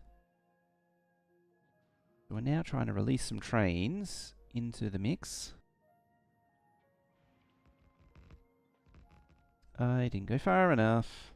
We're now trying to release some trains into the mix. I didn't go far enough.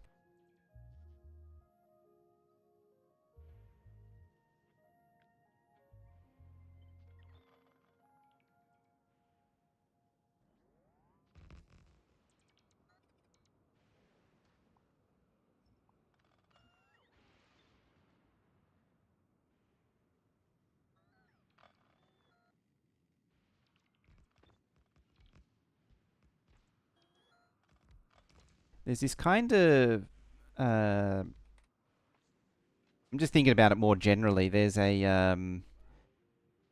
There's this kind of... I'm just thinking about it more generally. There's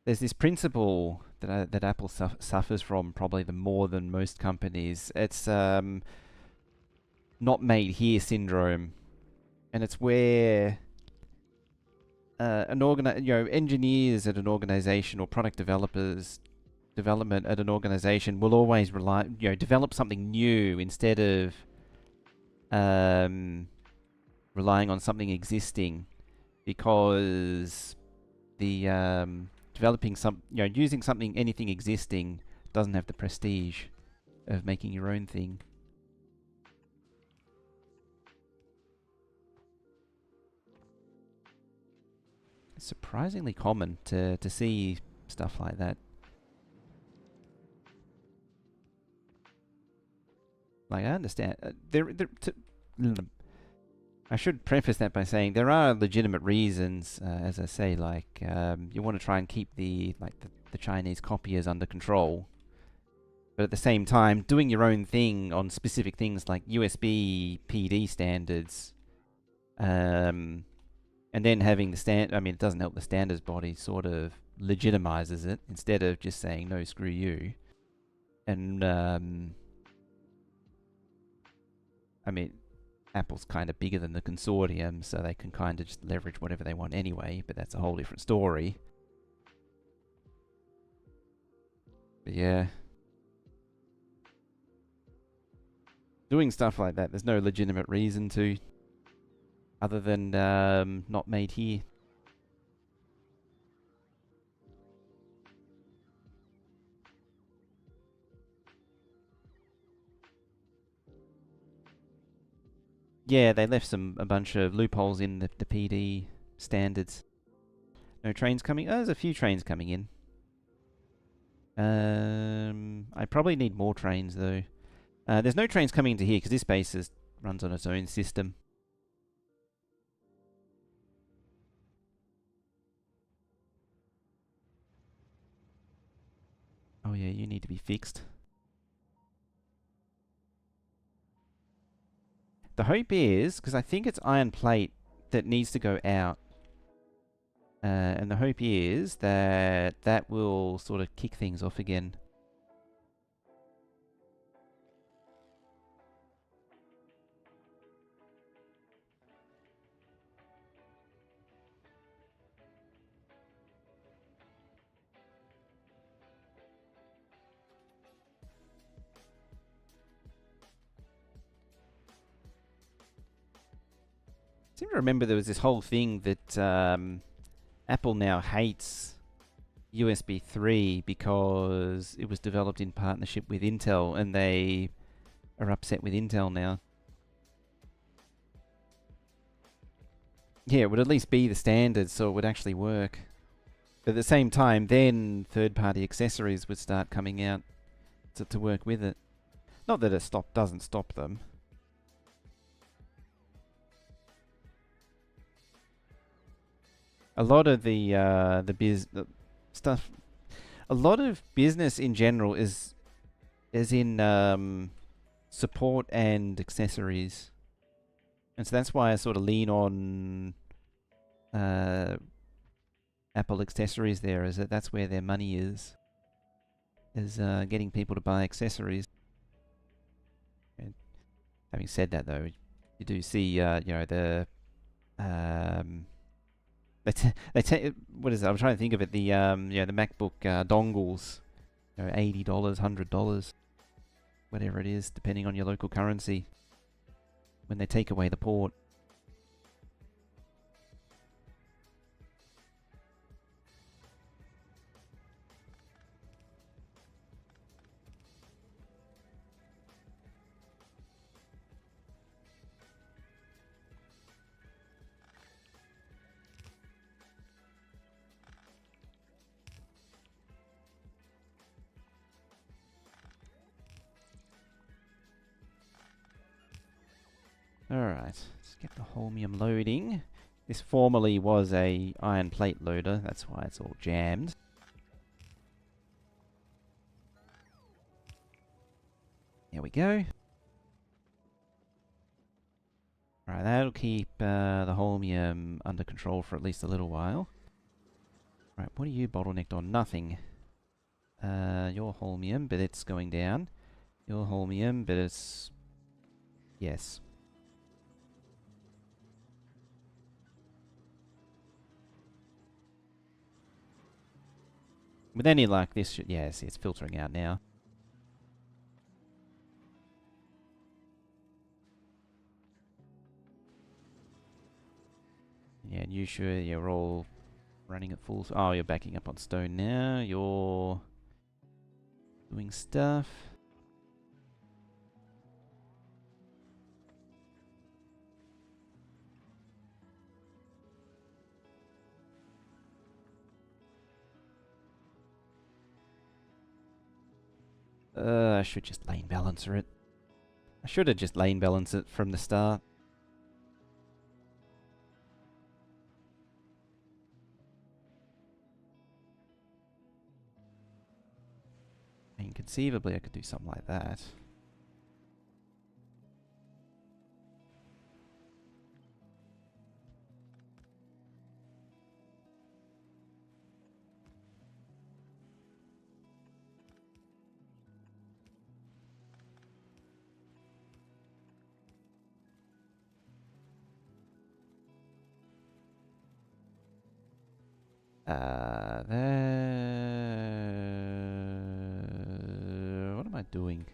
this principle that Apple suffers from probably the more than most companies. It's not made here syndrome, and it's where engineers at an organization or product development at an organization will always develop something new instead of relying on something existing, because the using anything existing doesn't have the prestige of making your own thing. It's surprisingly common to see stuff like that. Like, I understand. I should preface that by saying there are legitimate reasons, as I say, like you want to try and keep the Chinese copiers under control, but at the same time, doing your own thing on specific things like USB PD standards, and then having it doesn't help the standards body sort of legitimizes it instead of just saying no, screw you, and Apple's kind of bigger than the consortium, so they can kind of just leverage whatever they want anyway, but that's a whole different story. But yeah. Doing stuff like that, there's no legitimate reason to, other than not made here. Yeah, they left a bunch of loopholes in the PD standards. No trains coming. Oh, there's a few trains coming in. I probably need more trains though. There's no trains coming into here because this base runs on its own system. Oh yeah, you need to be fixed. The hope is, because I think it's iron plate that needs to go out, and the hope is that that will sort of kick things off again. I seem to remember there was this whole thing that Apple now hates USB 3 because it was developed in partnership with Intel, and they are upset with Intel now. Yeah, it would at least be the standard, so it would actually work. At the same time, then third-party accessories would start coming out to work with it. Not that it doesn't stop them. A lot of the stuff, a lot of business in general is in support and accessories, and so that's why I sort of lean on Apple accessories. There is that's where their money is getting people to buy accessories. And having said that, though, you do see the what is it? I'm trying to think of it. The the MacBook dongles, $80, $100, whatever it is, depending on your local currency. When they take away the port. Alright, let's get the Holmium loading. This formerly was a iron plate loader, that's why it's all jammed. There we go. Alright, that'll keep the Holmium under control for at least a little while. Right, what are you bottlenecked on? Nothing. Your Holmium, but it's going down. Your Holmium, but it's... Yes. With any luck, this should... Yeah, see, it's filtering out now. Yeah, and you sure you're all running at full... Oh, you're backing up on stone now. You're doing stuff. I should just lane balancer it. I should have just lane balanced it from the start. I mean, conceivably I could do something like that. What am I doing?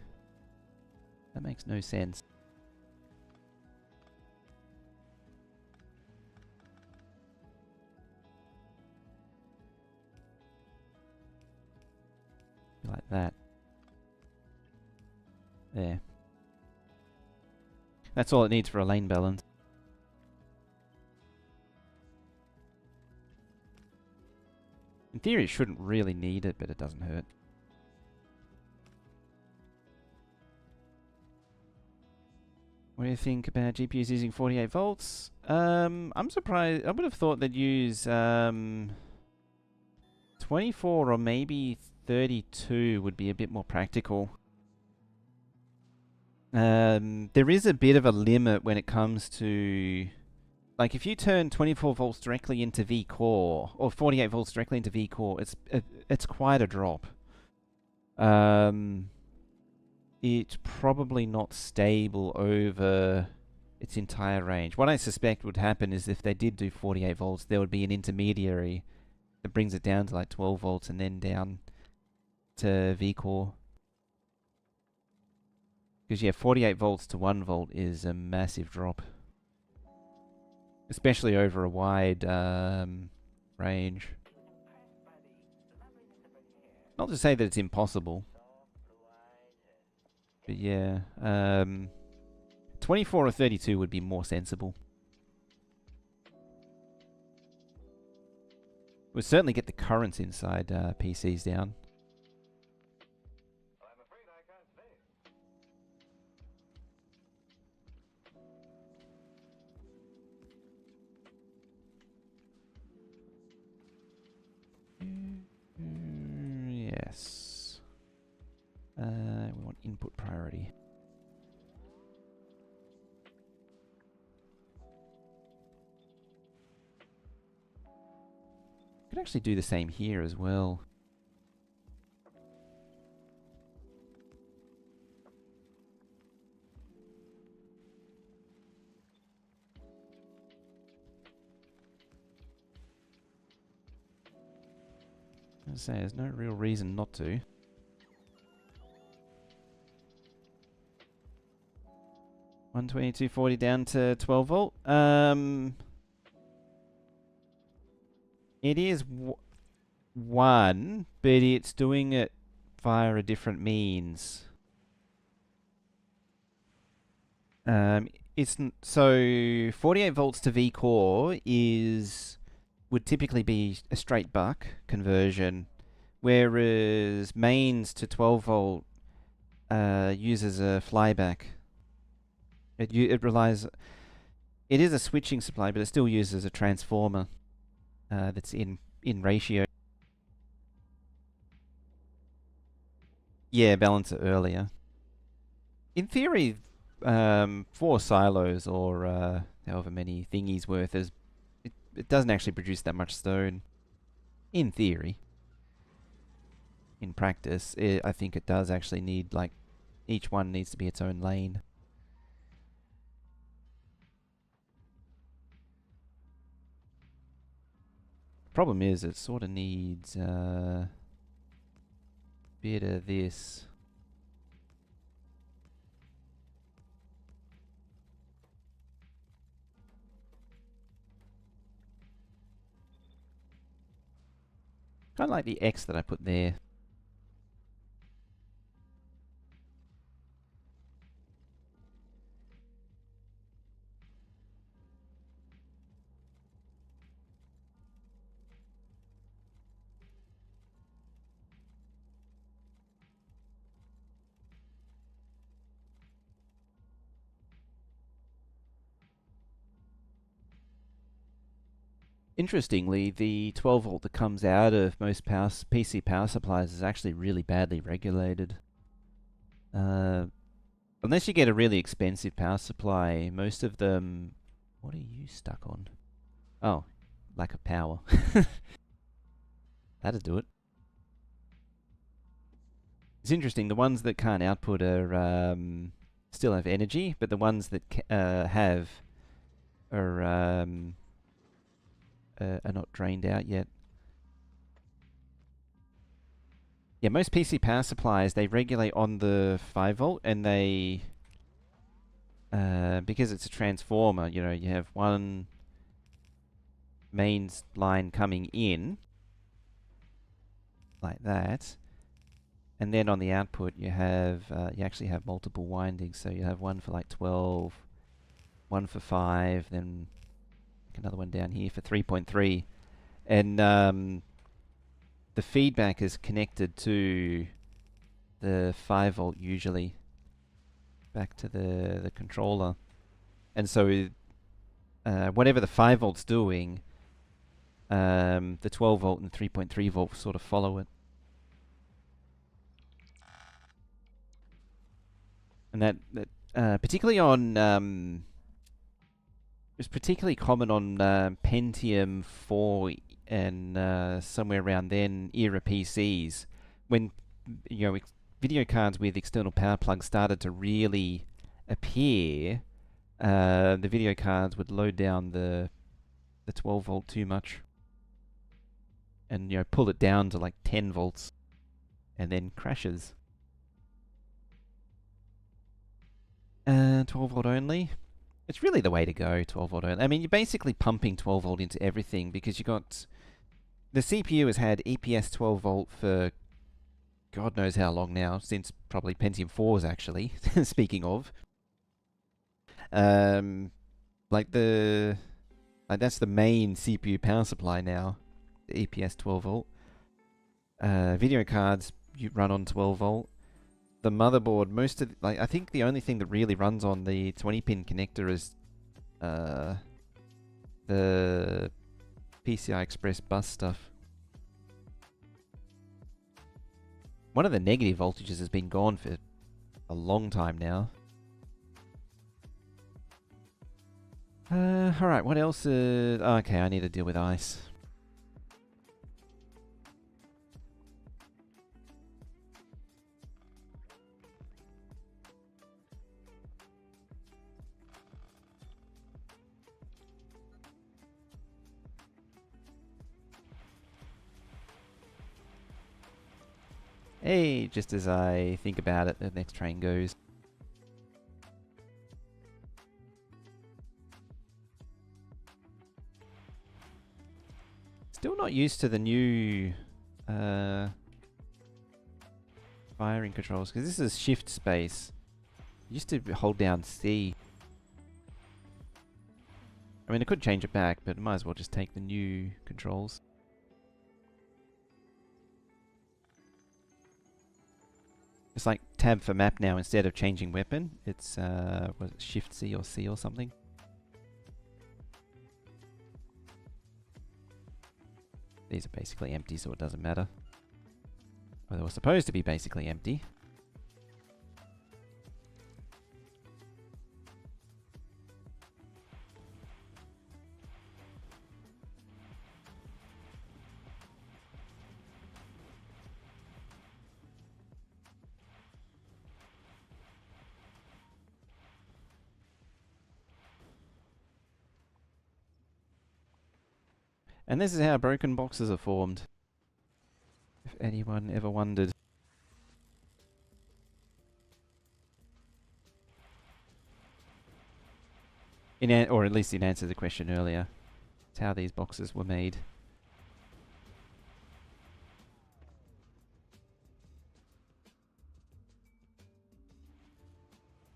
That makes no sense. Like that. There. That's all it needs for a lane balance. In theory, it shouldn't really need it, but it doesn't hurt. What do you think about GPUs using 48 volts? I'm surprised. I would have thought they'd use 24 or maybe 32 would be a bit more practical. There is a bit of a limit when it comes to... Like, if you turn 24 volts directly into V-Core, or 48 volts directly into V-Core, it's quite a drop. It's probably not stable over its entire range. What I suspect would happen is if they did do 48 volts, there would be an intermediary that brings it down to like 12 volts and then down to V-Core. Because, yeah, 48 volts to 1 volt is a massive drop. Especially over a wide range. Not to say that it's impossible. But yeah, 24 or 32 would be more sensible. We'll certainly get the currents inside PCs down. Yes. We want input priority. Could actually do the same here as well. I say there's no real reason not to. $122.40 down to 12 volt. It is one, but it's doing it via a different means. So 48 volts to V core would typically be a straight buck conversion, whereas mains to 12 volt uses a flyback. It relies. It is a switching supply, but it still uses a transformer that's in ratio. Yeah, balance it earlier. In theory, 4 silos or however many thingies worth it doesn't actually produce that much stone. In theory. In practice, I think it does actually need, like, each one needs to be its own lane. Problem is, it sort of needs a bit of this. Kind of like the X that I put there. Interestingly, the 12 volt that comes out of most PC power supplies is actually really badly regulated. Unless you get a really expensive power supply, most of them... What are you stuck on? Oh, lack of power. That'd do it. It's interesting, the ones that can't output are still have energy, but the ones that have are not drained out yet. Yeah, most PC power supplies, they regulate on the 5 volt, and they... because it's a transformer, you know, you have one mains line coming in, like that, and then on the output you have, you actually have multiple windings, so you have one for like 12, one for 5, then another one down here for 3.3, and the feedback is connected to the 5 volt usually, back to the controller, and so whatever the 5 volt's doing, the 12 volt and 3.3 volt sort of follow it. And that particularly on it's particularly common on Pentium 4 and somewhere around then era PCs, when video cards with external power plugs started to really appear. The video cards would load down the 12 volt too much, and pull it down to like 10 volts, and then crashes. 12 volt only. It's really the way to go, 12 volt only. I mean, you're basically pumping 12 volt into everything, because you got... The CPU has had EPS 12 volt for God knows how long now, since probably Pentium 4s actually, speaking of. Like that's the main CPU power supply now. EPS 12 volt. Video cards you run on 12 volt. The motherboard, most of I think the only thing that really runs on the 20-pin connector is the PCI Express bus stuff. One of the negative voltages has been gone for a long time now. Alright, what else? Okay, I need to deal with ice. Hey, just as I think about it, the next train goes. Still not used to the new firing controls, because this is shift space. Used to hold down C. I mean, I could change it back, but I might as well just take the new controls. It's like tab for map now instead of changing weapon. It's was it Shift C or C or something? These are basically empty, so it doesn't matter. Well, they were supposed to be basically empty. And this is how broken boxes are formed. If anyone ever wondered. Or at least in answer to the question earlier. It's how these boxes were made.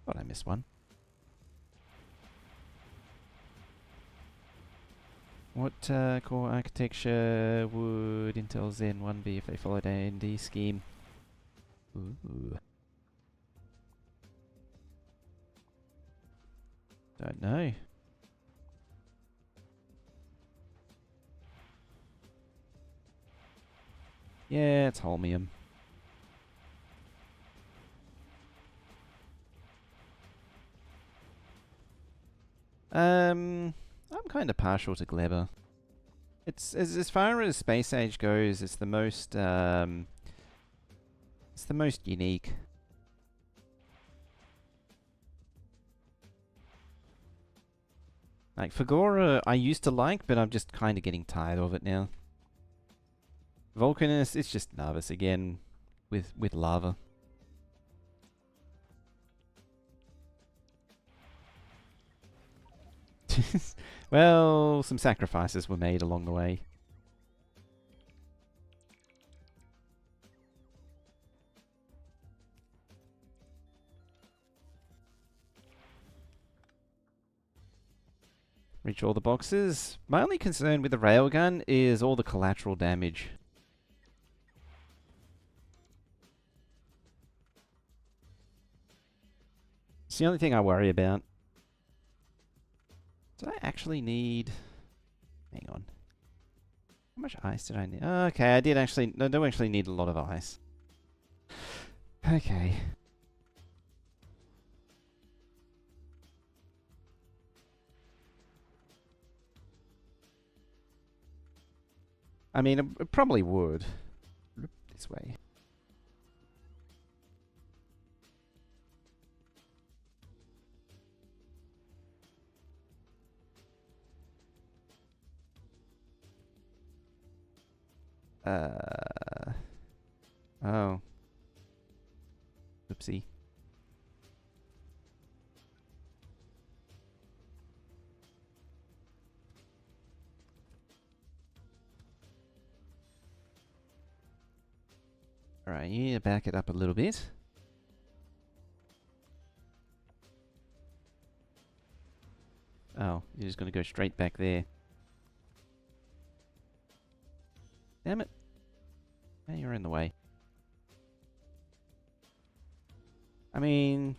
Thought I missed one. What core architecture would Intel Zen 1 be if they followed AMD scheme? Ooh. Don't know. Yeah, it's holmium. I'm kind of partial to Gleber. It's as far as Space Age goes, it's the most unique. Like Fagora, I used to like, but I'm just kind of getting tired of it now. Vulcanus, it's just Narvis again, with lava. Well, some sacrifices were made along the way. Reach all the boxes. My only concern with the railgun is all the collateral damage. It's the only thing I worry about. Did I actually need... Hang on. How much ice did I need? Oh, okay, I did actually... No, I don't actually need a lot of ice. Okay. I mean, it probably would. This way. Oh. Oopsie. Alright, you need to back it up a little bit. Oh, you're just going to go straight back there. Damn it. Hey, you're in the way. I mean,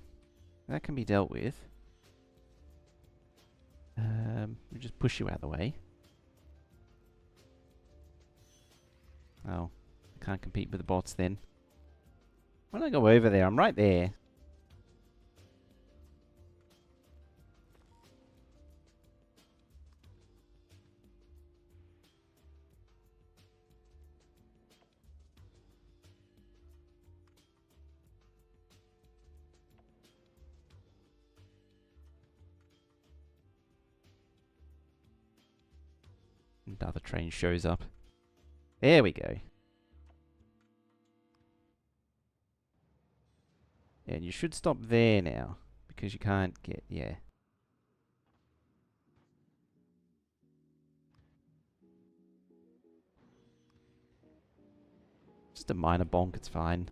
that can be dealt with. We just push you out of the way. Oh, I can't compete with the bots then. When I go over there, I'm right there. Another train shows up. There we go. And you should stop there now, because you can't get, yeah. Just a minor bonk, it's fine.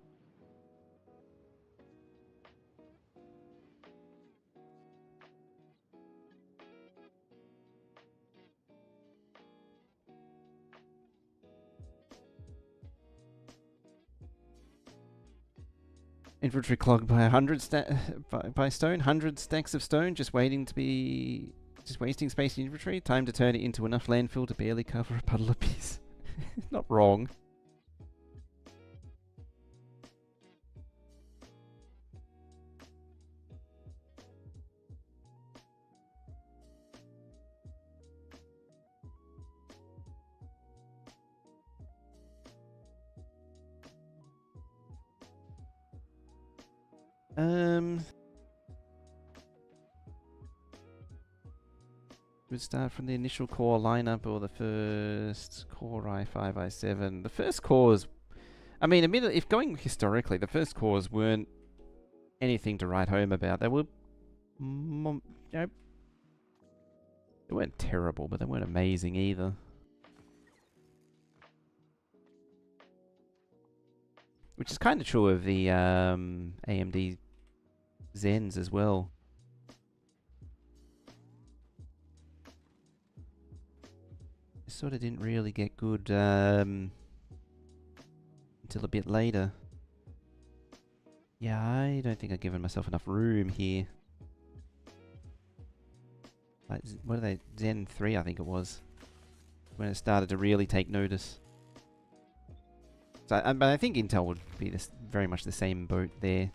Infantry clogged by 100 by stone, 100 stacks of stone, just wasting space in infantry. Time to turn it into enough landfill to barely cover a puddle apiece. Not wrong. Would start from the initial core lineup or the first core i5, i7. The first cores, I mean, admittedly, if going historically, the first cores weren't anything to write home about. They were, you know, they weren't terrible, but they weren't amazing either. Which is kind of true of the AMD Zens as well. It sort of didn't really get good until a bit later. Yeah, I don't think I've given myself enough room here. Like, what are they? Zen 3, I think it was. When it started to really take notice. So, but I think Intel would be very much the same boat there.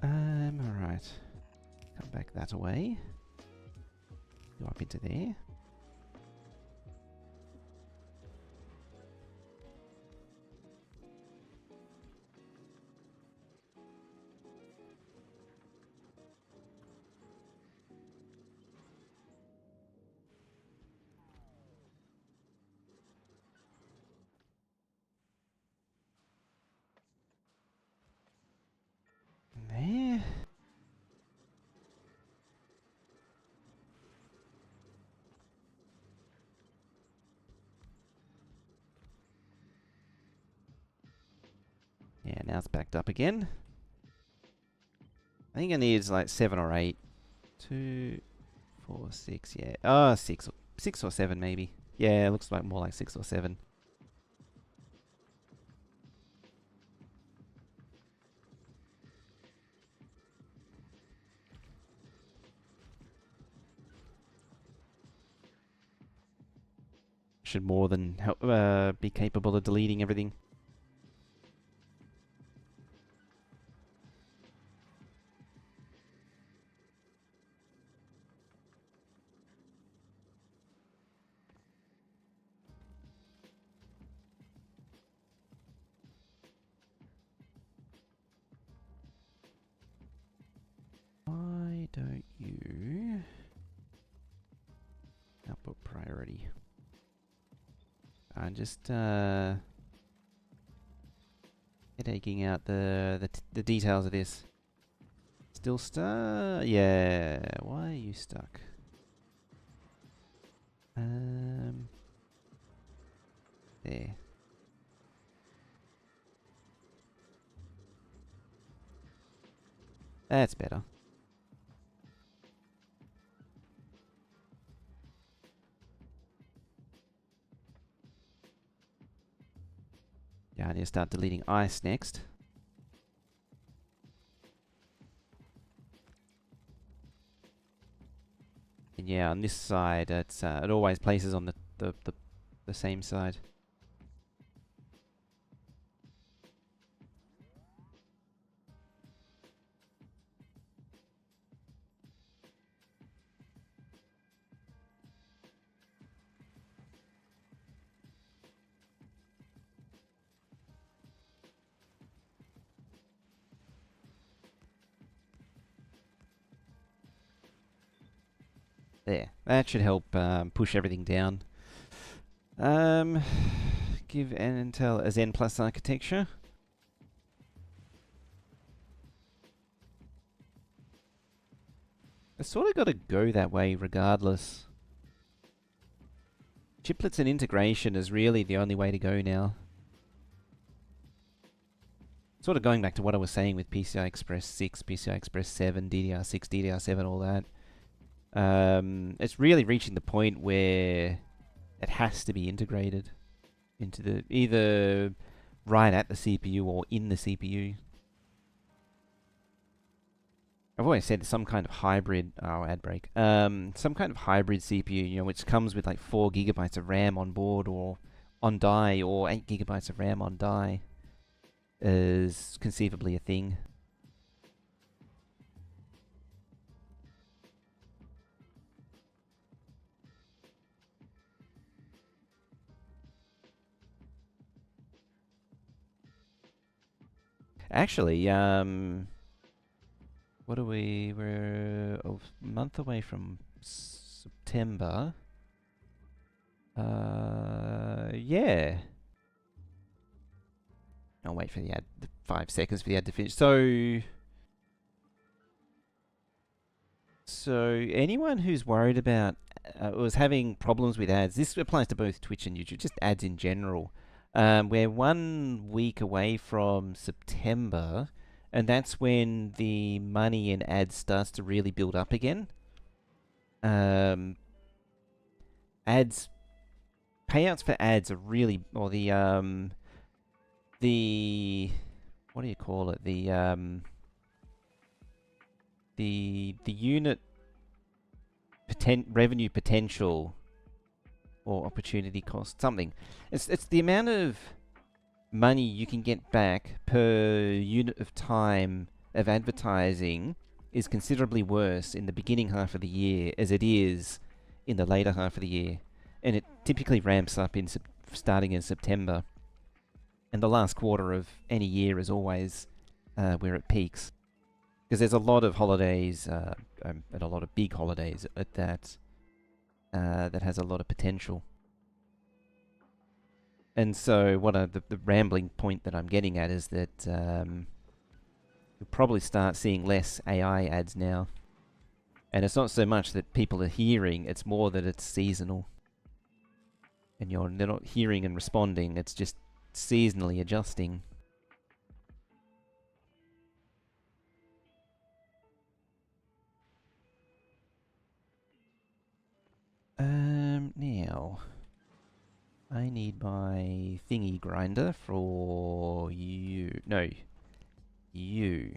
Alright. Come back that way. Go up into there. There. Yeah, now it's backed up again. I think it needs like 7 or 8. 2, 4, 6, yeah. Oh, 6 or 7 maybe. Yeah, it looks like more like 6 or 7. Should more than help, be capable of deleting everything. Why don't you output priority? I'm just headacheing out the details of this. Still stuck? Yeah. Why are you stuck? There. That's better. Yeah, I need to start deleting ice next. And yeah, on this side, it's it always places on the same side. There, that should help push everything down. Give Intel a Zen Plus architecture. It's sort of got to go that way regardless. Chiplets and integration is really the only way to go now. Sort of going back to what I was saying with PCI Express 6, PCI Express 7, DDR6, DDR7, all that. It's really reaching the point where it has to be integrated into the either right at the CPU or in the CPU. I've always said some kind of hybrid, ad break, some kind of hybrid CPU, you know, which comes with like 4 gigabytes of RAM on board or on die, or 8 gigabytes of RAM on die, is conceivably a thing. Actually, what are we? We're a month away from September. Yeah. I'll wait for the ad, 5 seconds for the ad to finish. So anyone who's worried about, was having problems with ads, this applies to both Twitch and YouTube, just ads in general. We're 1 week away from September, and that's when the money in ads starts to really build up again. Ads, payouts for ads are really, or the what do you call it? The unit revenue potential or opportunity cost, something. It's the amount of money you can get back per unit of time of advertising is considerably worse in the beginning half of the year as it is in the later half of the year, and it typically ramps up in starting in September, and the last quarter of any year is always where it peaks, because there's a lot of holidays and a lot of big holidays at that has a lot of potential. And so what the rambling point that I'm getting at is that you'll probably start seeing less AI ads now. And it's not so much that people are hearing, it's more that it's seasonal. And they're not hearing and responding, it's just seasonally adjusting. Now, I need my thingy grinder for you. No, you.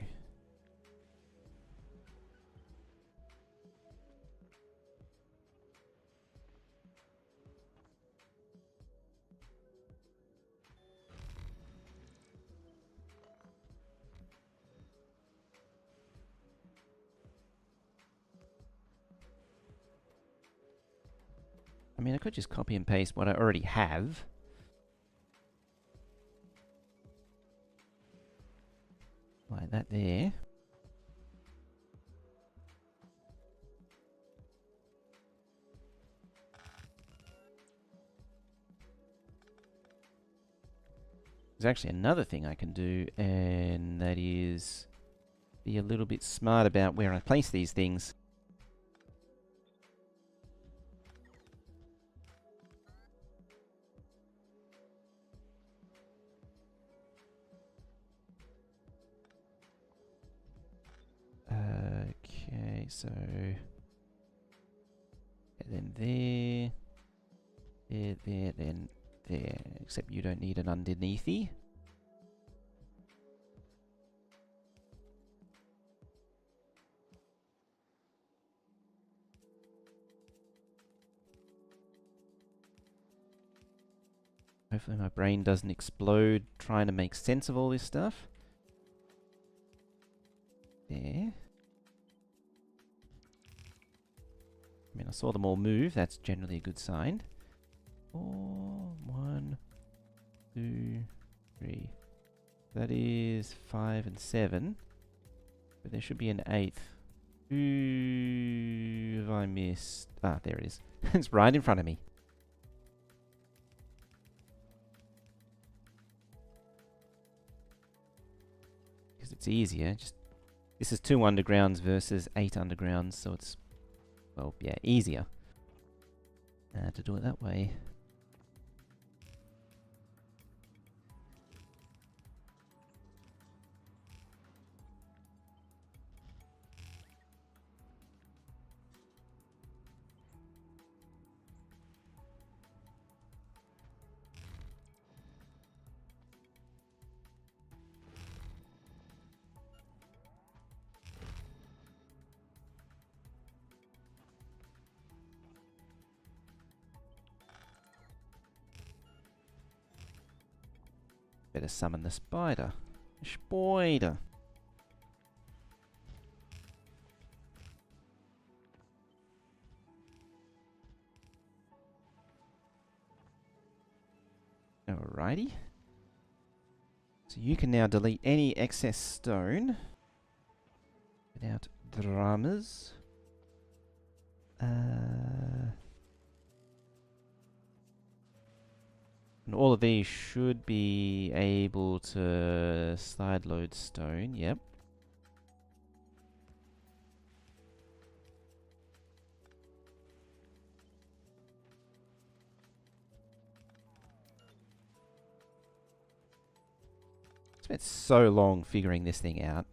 I mean, I could just copy and paste what I already have. Like that there. There's actually another thing I can do, and that is be a little bit smart about where I place these things. Okay, so then there, then there. Except you don't need an underneathy. Hopefully my brain doesn't explode trying to make sense of all this stuff. There. I mean, I saw them all move. That's generally a good sign. 4, 1, 2, 3. That is 5 and 7. But there should be an 8th. Who have I missed? Ah, there it is. It's right in front of me. Because it's easier. This is 2 undergrounds versus 8 undergrounds, so it's, well, yeah, easier to do it that way. Better summon the spider. Spider. Alrighty. So you can now delete any excess stone without dramas. And all of these should be able to side load stone, yep. I spent so long figuring this thing out.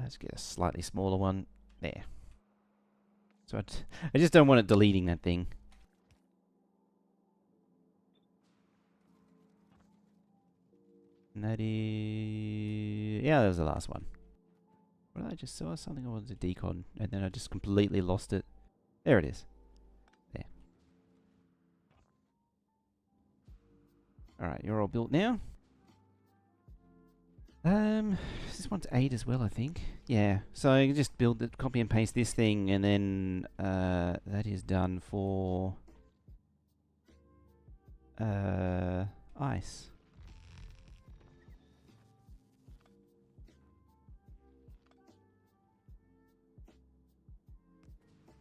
Let's get a slightly smaller one. There. So I just don't want it deleting that thing. And that is... yeah, that was the last one. What did I just saw? Something I wanted to decon, and then I just completely lost it. There it is. There. Alright, you're all built now. This one's 8 as well, I think. Yeah, so you can just build it, copy and paste this thing, and then that is done for ice.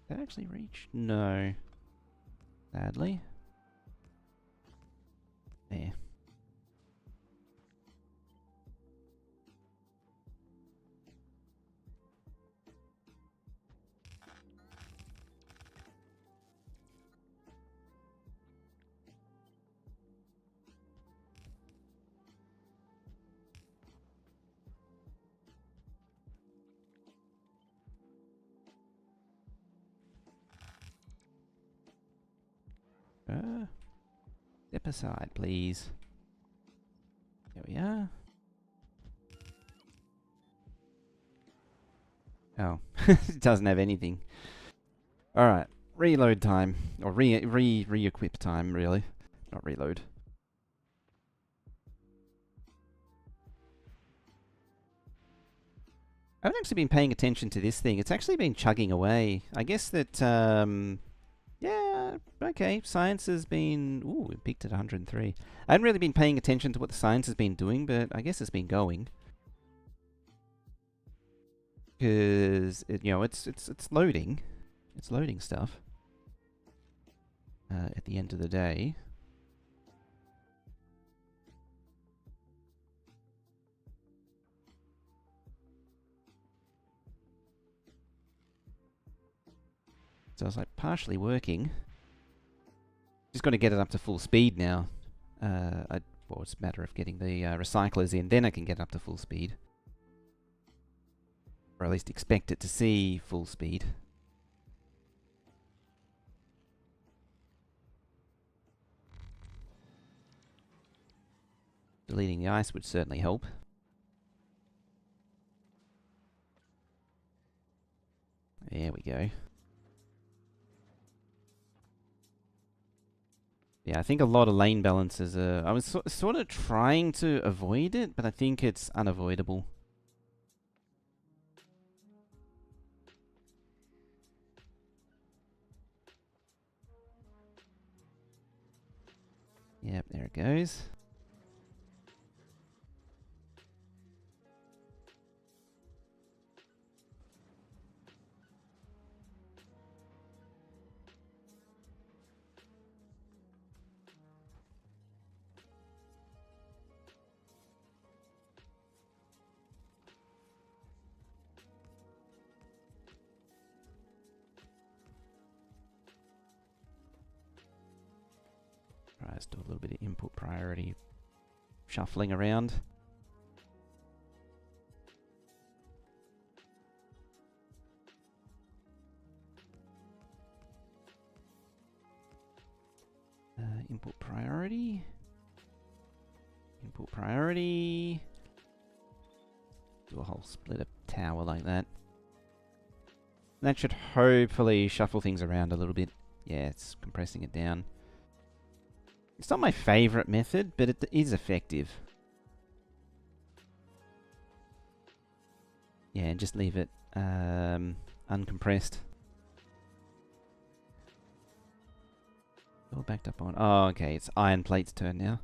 Did that actually reach? No. Sadly. There. Step aside, please. There we are. Oh, it doesn't have anything. Alright, reload time. Or re-equip time, really. Not reload. I haven't actually been paying attention to this thing. It's actually been chugging away. I guess that, yeah, okay. Science has been... ooh, it peaked at 103. I haven't really been paying attention to what the science has been doing, but I guess it's been going. Because, you know, it's loading. It's loading stuff. At the end of the day. So it's like partially working. Just got to get it up to full speed now. Well, it's a matter of getting the recyclers in, then I can get up to full speed. Or at least expect it to see full speed. Deleting the ice would certainly help. There we go. Yeah, I think a lot of lane balances are... I was sort of trying to avoid it, but I think it's unavoidable. Yep, there it goes. Let's do a little bit of input priority shuffling around. Input priority. Input priority. Do a whole split up tower like that. That should hopefully shuffle things around a little bit. Yeah, it's compressing it down. It's not my favorite method, but it is effective. Yeah, and just leave it uncompressed. All backed up on. Oh, okay, it's Iron Plate's turn now.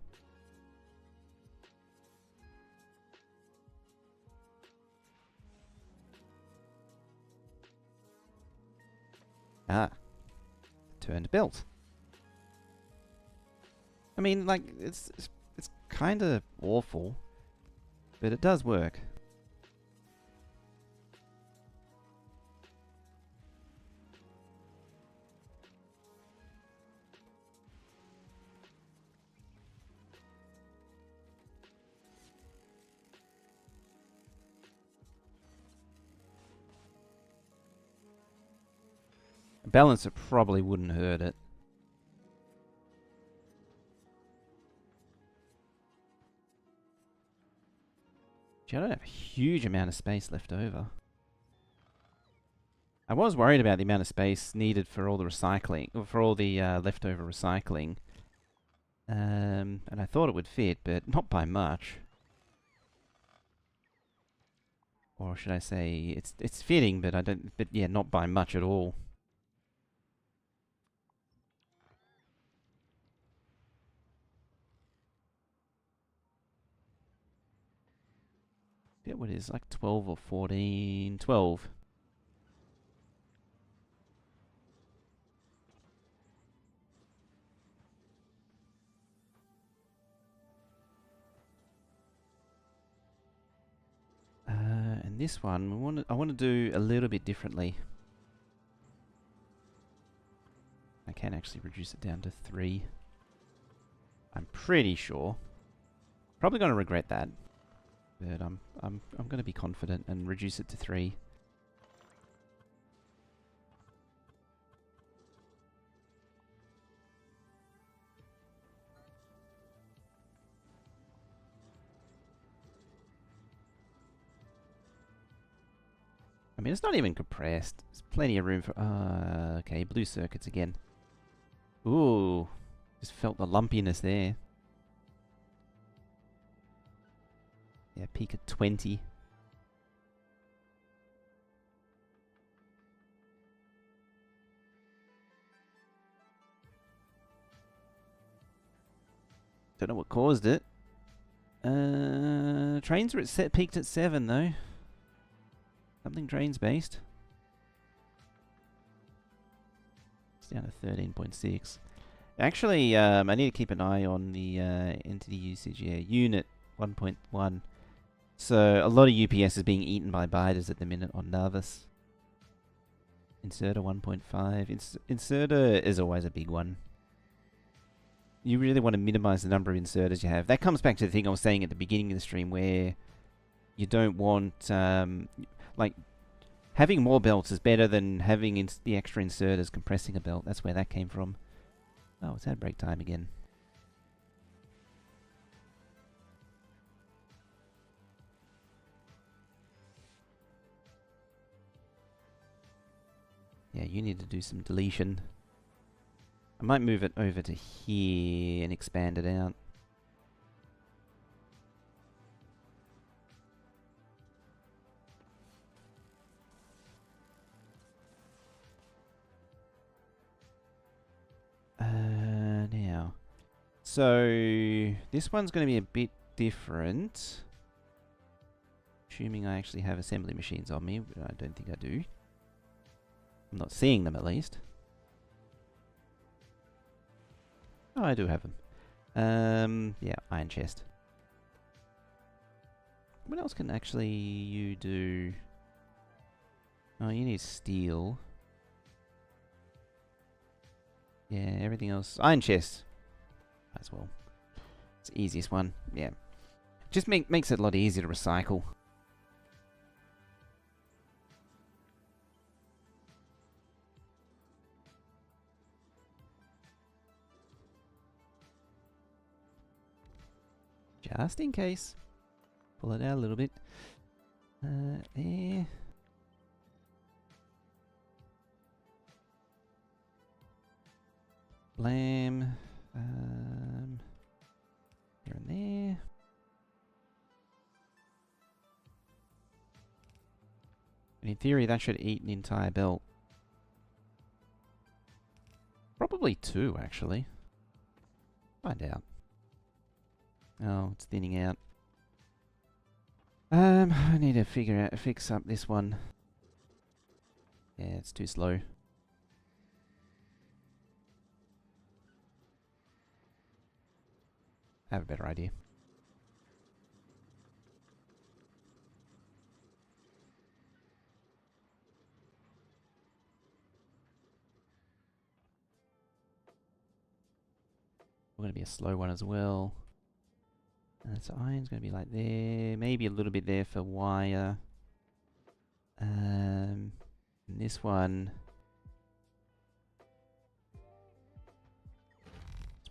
Ah, turned belt. I mean, like, it's kind of awful, but it does work. A balancer probably wouldn't hurt it. I don't have a huge amount of space left over. I was worried about the amount of space needed for all the recycling, or for all the leftover recycling. And I thought it would fit, but not by much. Or should I say, it's fitting, but yeah, not by much at all. What is like 12 or 14? 12. And this one, I want to do a little bit differently. I can actually reduce it down to 3. I'm pretty sure. Probably going to regret that. But I'm going to be confident and reduce it to 3. I mean, it's not even compressed. There's plenty of room for... okay, blue circuits again. Ooh, just felt the lumpiness there. Yeah, peak at 20. Don't know what caused it. Trains were peaked at 7 though. Something trains based. It's down to 13.6. Actually, I need to keep an eye on the entity usage here. Unit 1.1. So, a lot of UPS is being eaten by biters at the minute on Narvis. Inserter 1.5. Inserter is always a big one. You really want to minimize the number of inserters you have. That comes back to the thing I was saying at the beginning of the stream where you don't want, like, Having more belts is better than having the extra inserters compressing a belt. That's where that came from. Oh, it's had break time again. Yeah, you need to do some deletion. I might move it over to here and expand it out. Now. So, this one's going to be a bit different. Assuming I actually have assembly machines on me, but I don't think I do. I'm not seeing them, at least. Oh, I do have them. Yeah, iron chest. What else can actually you do? Oh, you need steel. Yeah, everything else. Iron chest. As well. It's the easiest one. Yeah. Just makes it a lot easier to recycle. Just in case. Pull it out a little bit. There. Blam. Here and there. And in theory, that should eat an entire belt. Probably 2, actually. Find out. Oh, it's thinning out. I need to fix up this one. Yeah, it's too slow. I have a better idea. We're going to be a slow one as well. So iron's going to be like there. Maybe a little bit there for wire. And this one. Let's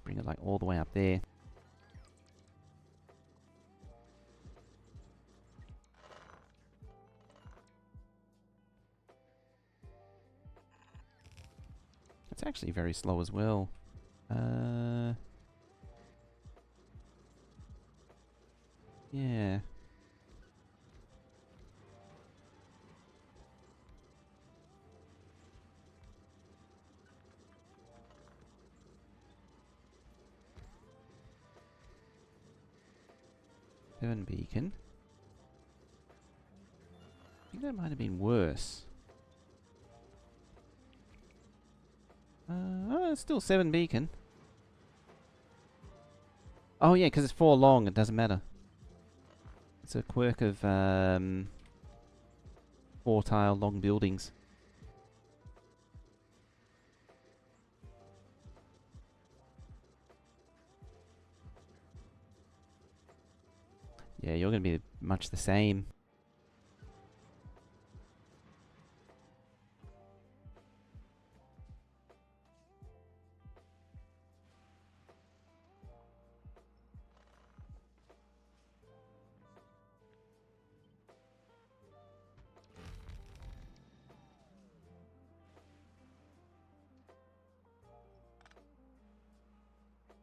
bring it like all the way up there. It's actually very slow as well. Yeah. Seven beacon. I think that might have been worse. Oh, it's still 7 beacon. Oh yeah, because it's 4 long, it doesn't matter. It's a quirk of 4-tile long buildings. Yeah, you're going to be much the same.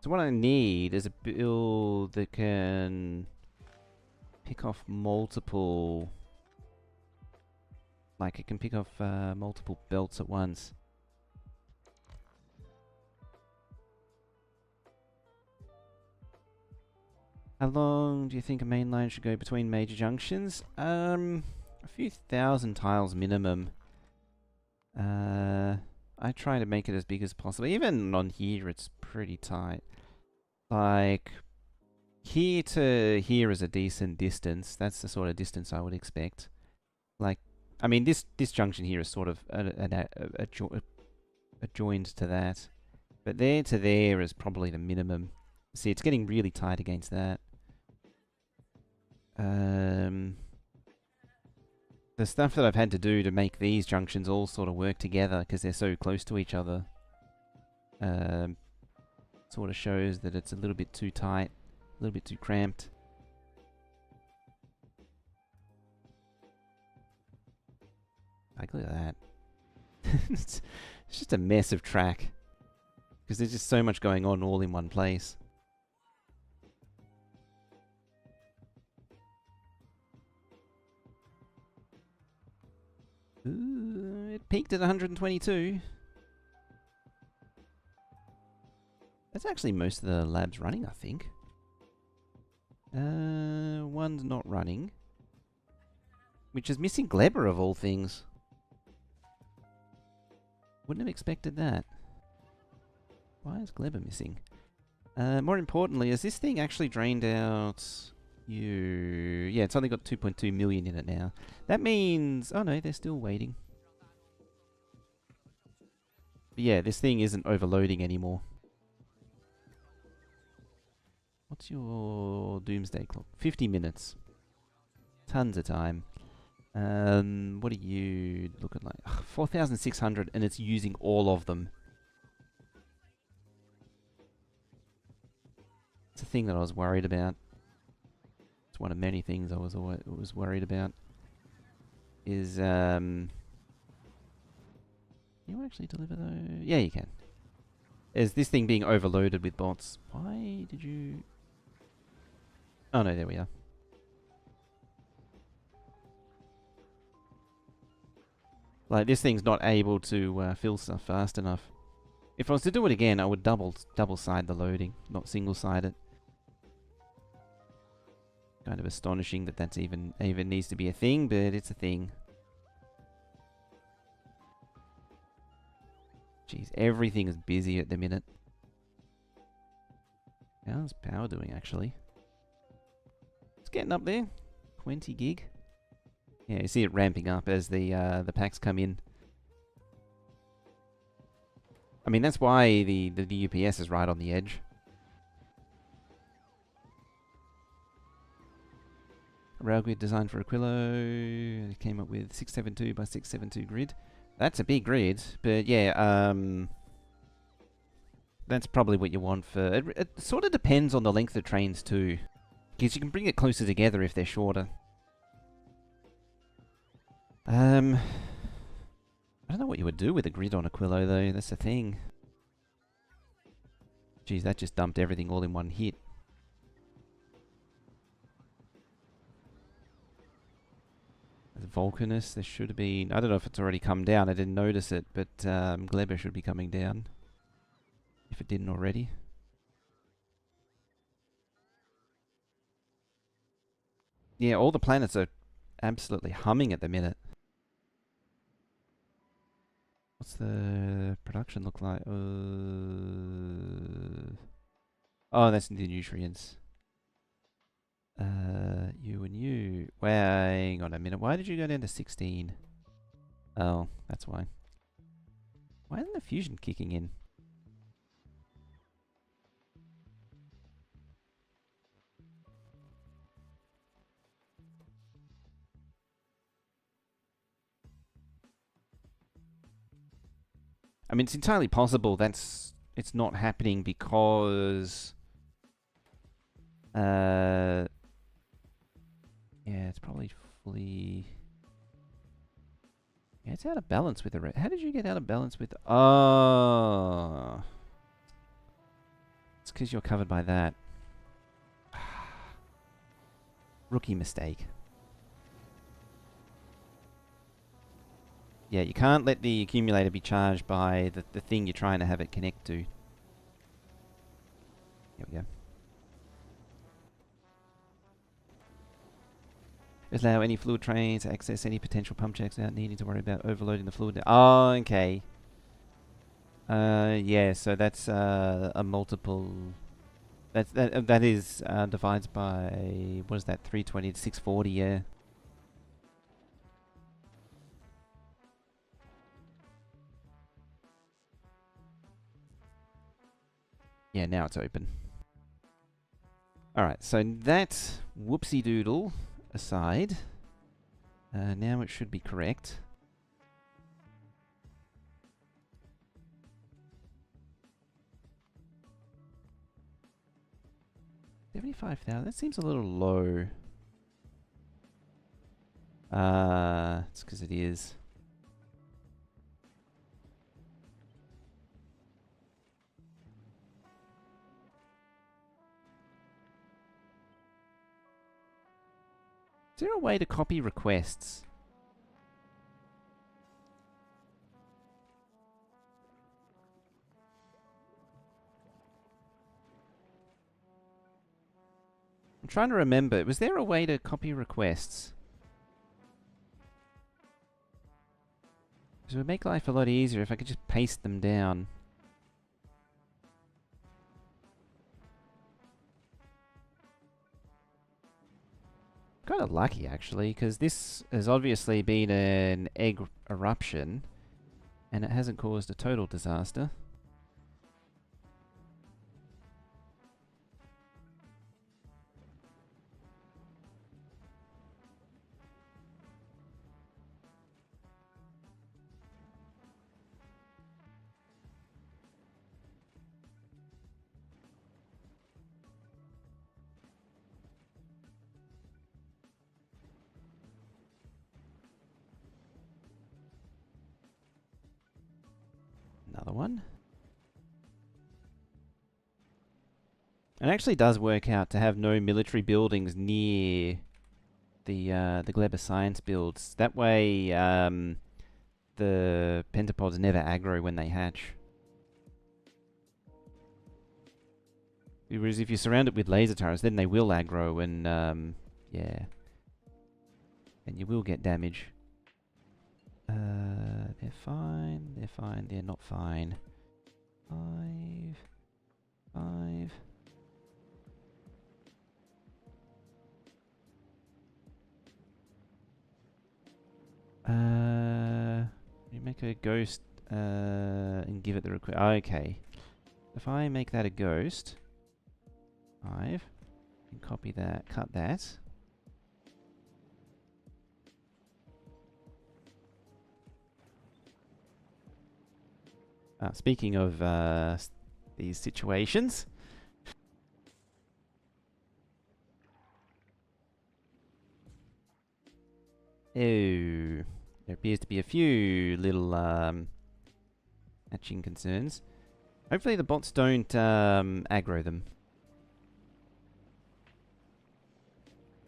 So what I need is a build that can pick off multiple... Like, it can pick off multiple belts at once. How long do you think a main line should go between major junctions? A few thousand tiles minimum. I try to make it as big as possible. Even on here, it's pretty tight. Like, here to here is a decent distance. That's the sort of distance I would expect. Like, I mean, this junction here is sort of adjoined to that. But there to there is probably the minimum. See, it's getting really tight against that. The stuff that I've had to do to make these junctions all sort of work together because they're so close to each other sort of shows that it's a little bit too tight, a little bit too cramped. Like, look at that. It's just a mess of track because there's just so much going on all in one place. Ooh, it peaked at 122. That's actually most of the labs running, I think. One's not running. Which is missing Gleber of all things. Wouldn't have expected that. Why is Gleber missing? More importantly, has this thing actually drained out you? Yeah, it's only got 2.2 million in it now. That means... Oh no, they're still waiting. But yeah, this thing isn't overloading anymore. What's your doomsday clock? 50 minutes. Tons of time. What are you looking like? 4,600 and it's using all of them. It's a thing that I was worried about. It's one of many things I was worried about. Is, can you actually deliver those? Yeah, you can. Is this thing being overloaded with bots? Why did you... Oh no, there we are. Like, this thing's not able to fill stuff fast enough. If I was to do it again, I would double-side the loading, not single-side it. Kind of astonishing that that's even needs to be a thing, but it's a thing. Jeez, everything is busy at the minute. How's power doing, actually? It's getting up there. 20 gig. Yeah, you see it ramping up as the packs come in. I mean, that's why the UPS is right on the edge. Rail grid designed for Aquilo. It came up with 672 by 672 grid. That's a big grid, but yeah, that's probably what you want for... It sort of depends on the length of trains too. Because you can bring it closer together if they're shorter. I don't know what you would do with a grid on Aquilo though, that's the thing. Geez, that just dumped everything all in one hit. The Vulcanus, there should have been... I don't know if it's already come down, I didn't notice it, but Gleber should be coming down. If it didn't already. Yeah, all the planets are absolutely humming at the minute. What's the production look like? Oh, that's the nutrients. You and you. Wait, hang on a minute. Why did you go down to 16? Oh, that's why. Why isn't the fusion kicking in? I mean, it's entirely possible it's not happening because... yeah, it's probably fully... Yeah, it's out of balance with the rest. How did you get out of balance with... Oh... It's because you're covered by that. Rookie mistake. Yeah, you can't let the accumulator be charged by the thing you're trying to have it connect to. Here we go. Allow any fluid trains to access any potential pump checks without needing to worry about overloading the fluid. Oh, okay. Yeah, so that's a multiple... That is divides by... What is that? 320 to 640, yeah. Yeah, now it's open. Alright, so that whoopsie doodle aside, Now it should be correct. 75,000. That seems a little low. It's because it is. Is there a way to copy requests? I'm trying to remember. Was there a way to copy requests? Because it would make life a lot easier if I could just paste them down. Kind of lucky, actually, because this has obviously been an egg eruption, and it hasn't caused a total disaster. Another one. It actually does work out to have no military buildings near the Gleba science builds. That way, the pentapods never aggro when they hatch. Whereas if you surround it with laser turrets, then they will aggro and, yeah. And you will get damage. They're fine, they're not fine. 5, 5. You make a ghost, and give it the request. Okay. If I make that a ghost, 5, and copy that, cut that. Speaking of these situations. Oh, there appears to be a few little hatching concerns. Hopefully the bots don't aggro them.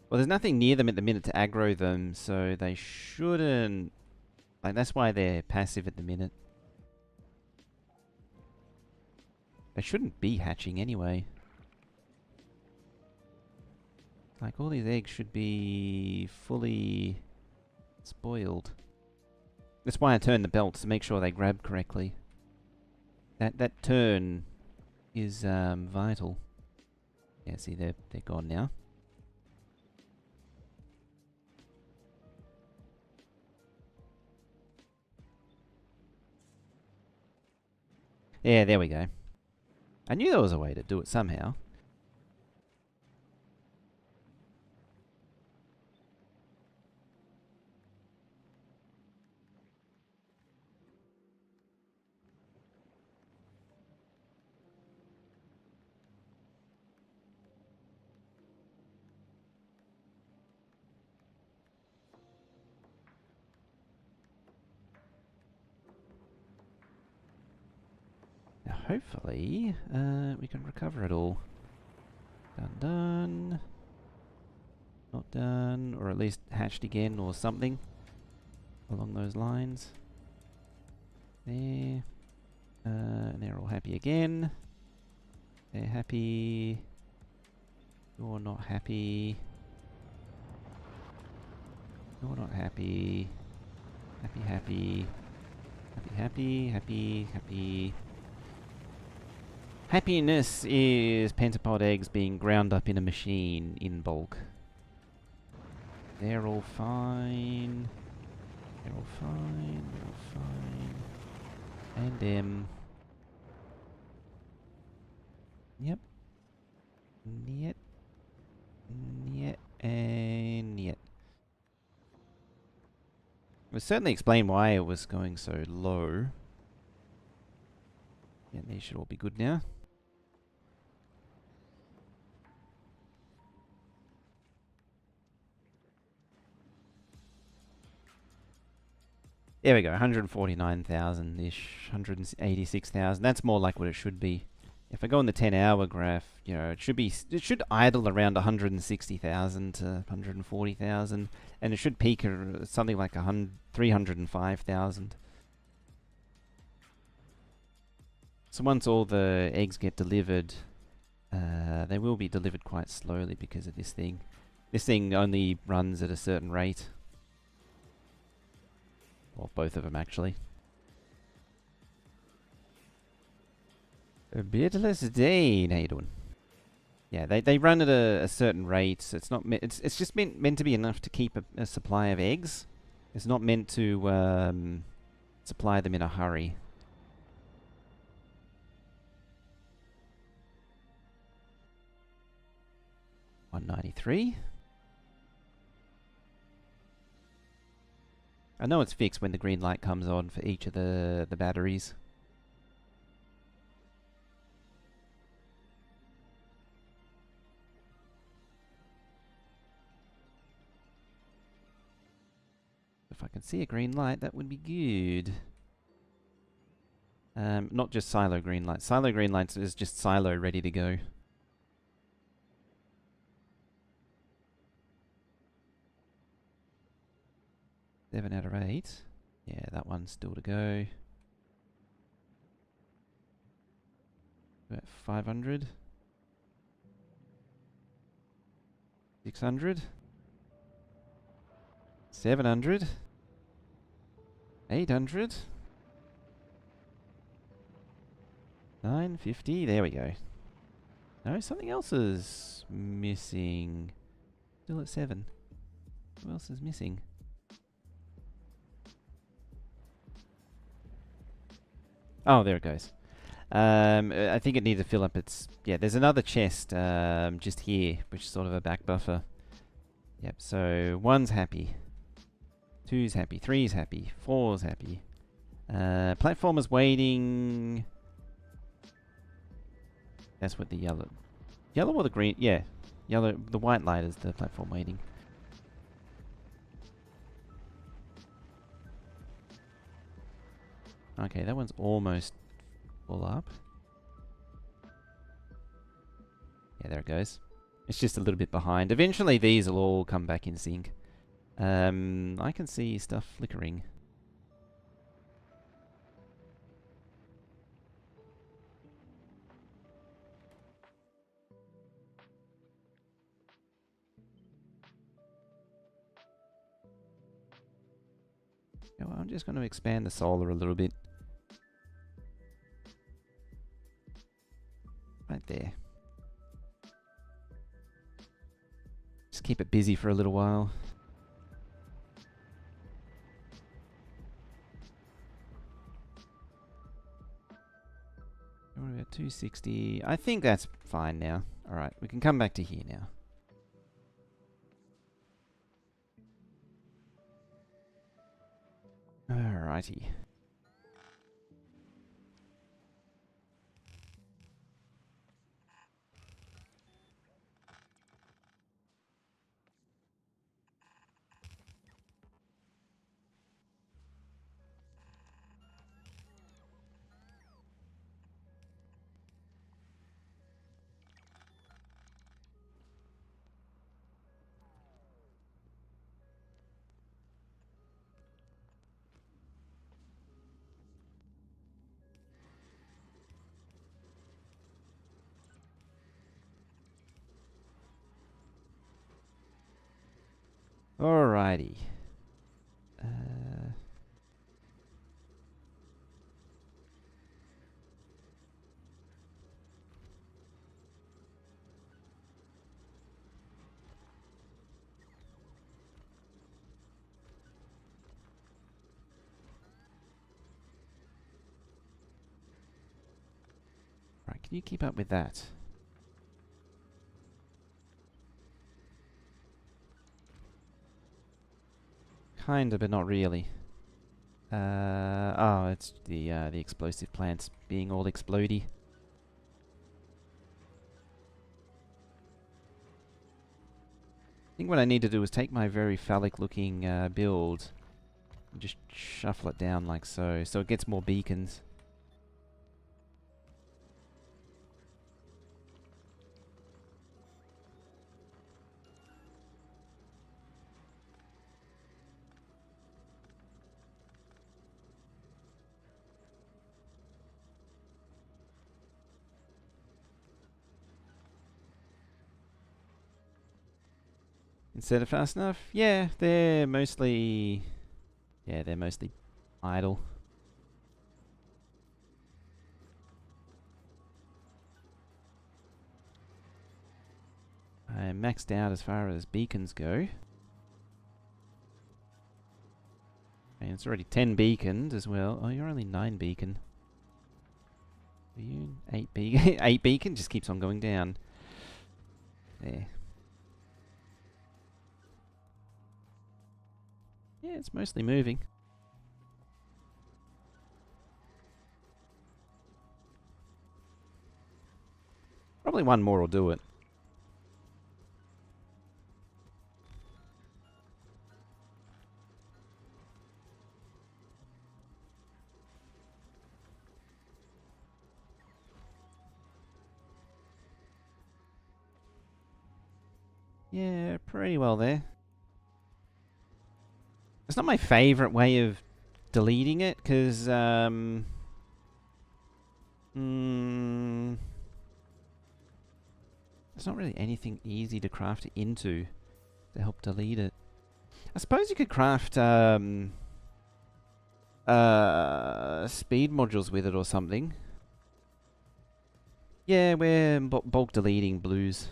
Well, there's nothing near them at the minute to aggro them, so they shouldn't... Like, that's why they're passive at the minute. They shouldn't be hatching anyway. Like, all these eggs should be fully spoiled. That's why I turn the belts to make sure they grab correctly. That turn is vital. Yeah, see, they're gone now. Yeah, there we go. I knew there was a way to do it somehow. Now, hopefully, we can recover it all. Done. Not done, or at least hatched again or something along those lines. There. And they're all happy again. They're happy. You're not happy. You're not happy. Happy, happy. Happy, happy, happy, happy. Happiness is pentapod eggs being ground up in a machine in bulk. They're all fine. They're all fine. They're all fine. And yep. Niet. Niet. And niet. would certainly explain why it was going so low. Yeah, these should all be good now. There we go, 149,000-ish, 186,000. That's more like what it should be. If I go on the 10-hour graph, you know, it should idle around 160,000 to 140,000, and it should peak at something like 305,000. So once all the eggs get delivered, they will be delivered quite slowly because of this thing. This thing only runs at a certain rate. Well, both of them actually. Beatless Dane, how you doing? Yeah, they run at a certain rate. It's not it's just meant to be enough to keep a supply of eggs. It's not meant to supply them in a hurry. $193. I know it's fixed when the green light comes on for each of the batteries. If I can see a green light, that would be good. Not just silo green light. Silo green lights is just silo ready to go. Seven out of 8. Yeah, that one's still to go. About 500. 600. 700. 800. 950. There we go. No, something else is missing. Still at 7. What else is missing? Oh, there it goes. I think it needs to fill up its... Yeah, there's another chest just here, which is sort of a back buffer. Yep, so 1's happy. 2's happy. 3's happy. 4's happy. Platform is waiting... That's what the yellow... Yellow or the green? Yeah. Yellow. The white light is the platform waiting. Okay, that one's almost full up. Yeah, there it goes. It's just a little bit behind. Eventually these will all come back in sync. I can see stuff flickering. Oh, I'm just going to expand the solar a little bit. Right there. Just keep it busy for a little while. What about 260? I think that's fine now. Alright, we can come back to here now. Alrighty. Alrighty. Right, can you keep up with that? Kinda, but not really. Oh, it's the explosive plants being all explodey. I think what I need to do is take my very phallic-looking build and just shuffle it down like so, so it gets more beacons. Instead of fast enough? Yeah, they're mostly... Yeah, they're mostly idle. I'm maxed out as far as beacons go. And it's already 10 beaconed as well. Oh, you're only 9 beacon. Are you 8 beacon? 8 beacon just keeps on going down. There. Yeah, it's mostly moving. Probably one more will do it. Yeah, pretty well there. It's not my favourite way of deleting it, because, there's not really anything easy to craft it into to help delete it. I suppose you could craft, speed modules with it or something. Yeah, we're bulk deleting blues.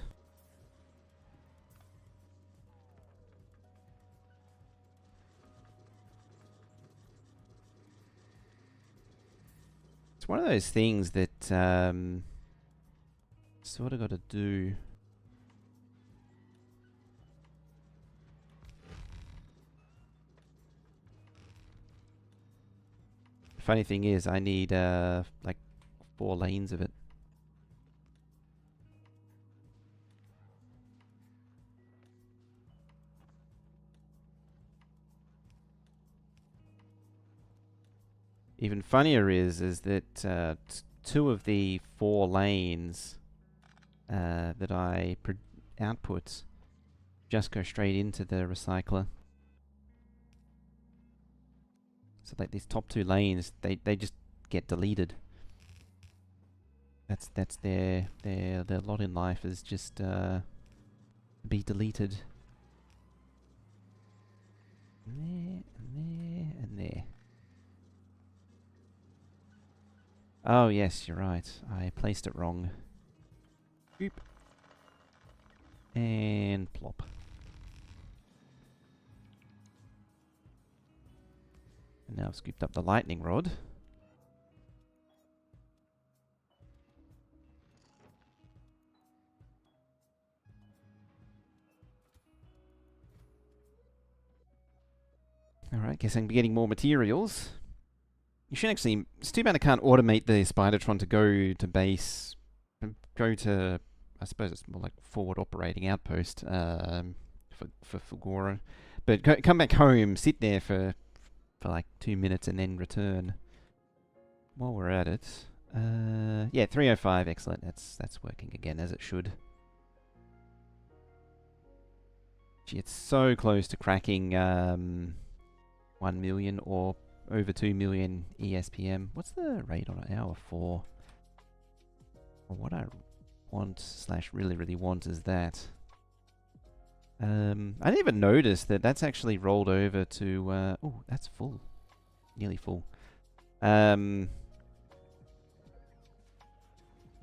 It's one of those things that sort of got to do. Funny thing is, I need like 4 lanes of it. Even funnier is that 2 of the 4 lanes that I output just go straight into the recycler. So like these top 2 lanes, they just get deleted. That's their lot in life, is just be deleted. And there, and there. Oh yes, you're right. I placed it wrong. Boop. And plop. And now I've scooped up the lightning rod. Alright, guess I'm getting more materials. You should actually... It's too bad I can't automate the Spidertron to go to base... Go to... I suppose it's more like forward operating outpost for Fulgora. But come back home, sit there for like 2 minutes and then return. While we're at it... yeah, 305, excellent. That's working again as it should. Gee, it's so close to cracking 1 million or over 2 million ESPM. What's the rate on it? Hour 4. Well, what I want / really want is that. I didn't even notice that that's actually rolled over to... oh, that's full. Nearly full. Yeah,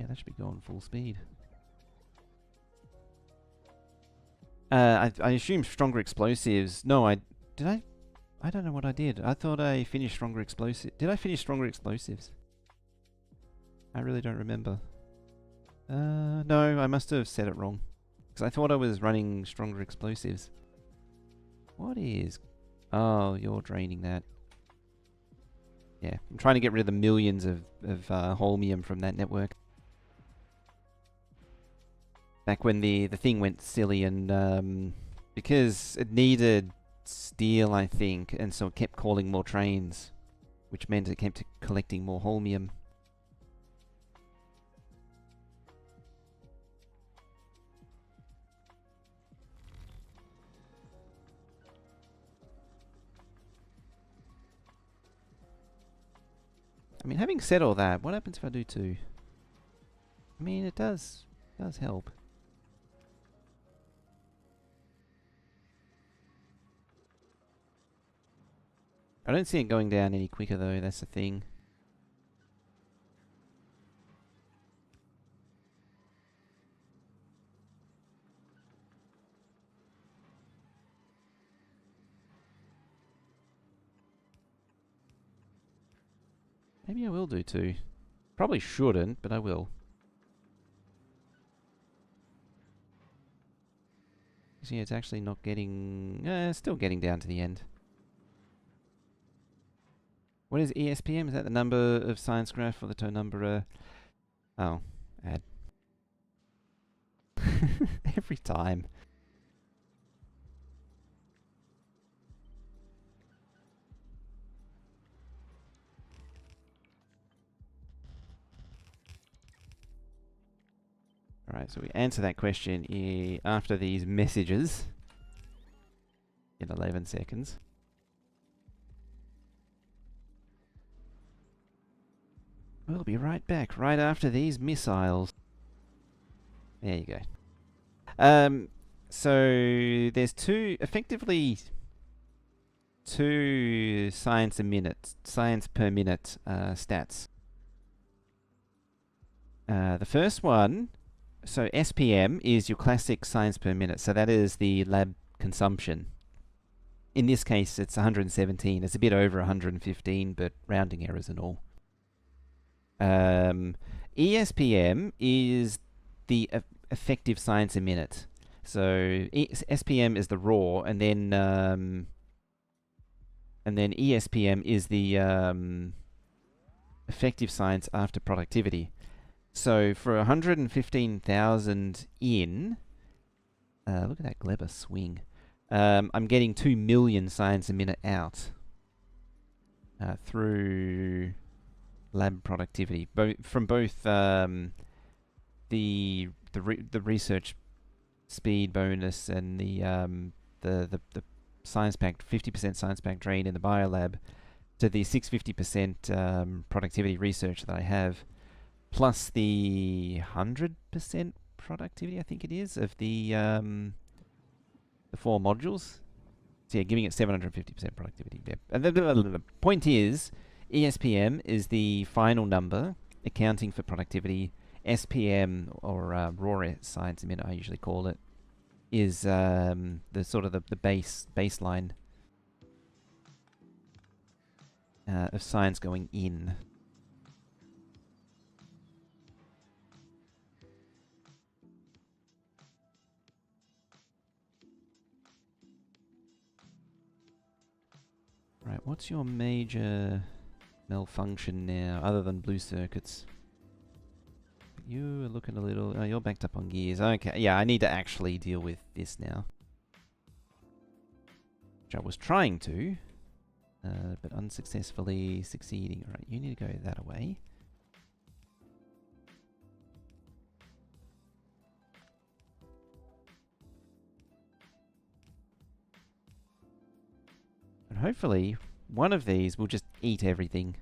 that should be going full speed. I assume stronger explosives... No, Did I? I don't know what I did. I thought I finished stronger explosives. Did I finish stronger explosives? I really don't remember. No, I must have said it wrong. Because I thought I was running stronger explosives. What is... Oh, you're draining that. Yeah, I'm trying to get rid of the millions of holmium from that network. Back when the thing went silly and because it needed steel, I think, and so it kept calling more trains, which meant it kept collecting more holmium. I mean, having said all that, what happens if I do 2? I mean, it does help. I don't see it going down any quicker though, that's the thing. Maybe I will do 2. Probably shouldn't, but I will. See, it's actually not getting... still getting down to the end. What is ESPM? Is that the number of science graph or the total number? Oh, add. Every time. Alright, so we answer that question after these messages in 11 seconds. We'll be right back, right after these missiles. There you go. So there's effectively two science per minute stats. The first one, so SPM is your classic science per minute, so that is the lab consumption. In this case, it's 117. It's a bit over 115, but rounding errors and all. ESPM is the effective science a minute. So SPM is the raw, and then ESPM is the effective science after productivity. So for 115,000 in, look at that Gleber swing. I'm getting 2 million science a minute out through lab productivity, from both the research speed bonus and the science pack 50% science pack drain in the biolab to the 650% productivity research that I have, plus the 100% productivity, I think it is, of the 4 modules. So yeah, giving it 750% productivity. Yeah. And the point is, ESPM is the final number accounting for productivity. SPM, or raw science a minute, I usually call it, is the sort of the baseline of science going in. Right, what's your major malfunction now, other than blue circuits? You are looking a little... Oh, you're backed up on gears. Okay, yeah, I need to actually deal with this now. Which I was trying to, but unsuccessfully succeeding. Alright, you need to go that away. And hopefully, one of these will just eat everything.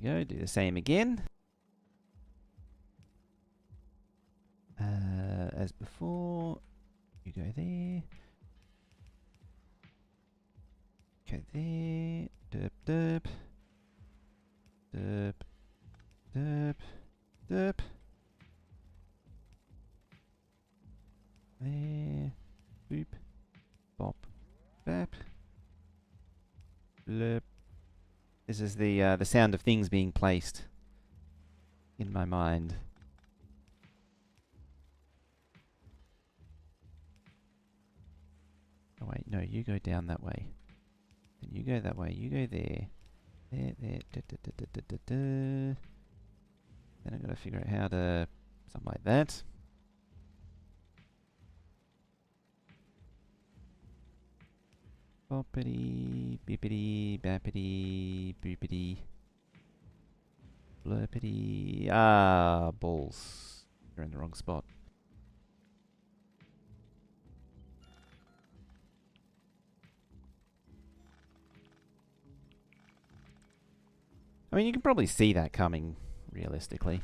go. Do the same again. As before. You go there. Go there. Derp, derp. Derp. Derp. Derp. There. Boop. Bop. Bap. Blurp. This is the sound of things being placed in my mind. Oh wait, no, you go down that way. And you go that way, you go there. There, there, da, da, da, da, da, da, da. Then I've got to figure out how to... something like that. Boppity, bippity, bappity, boopity. Blurpity. Ah, balls. You're in the wrong spot. I mean, you can probably see that coming, realistically.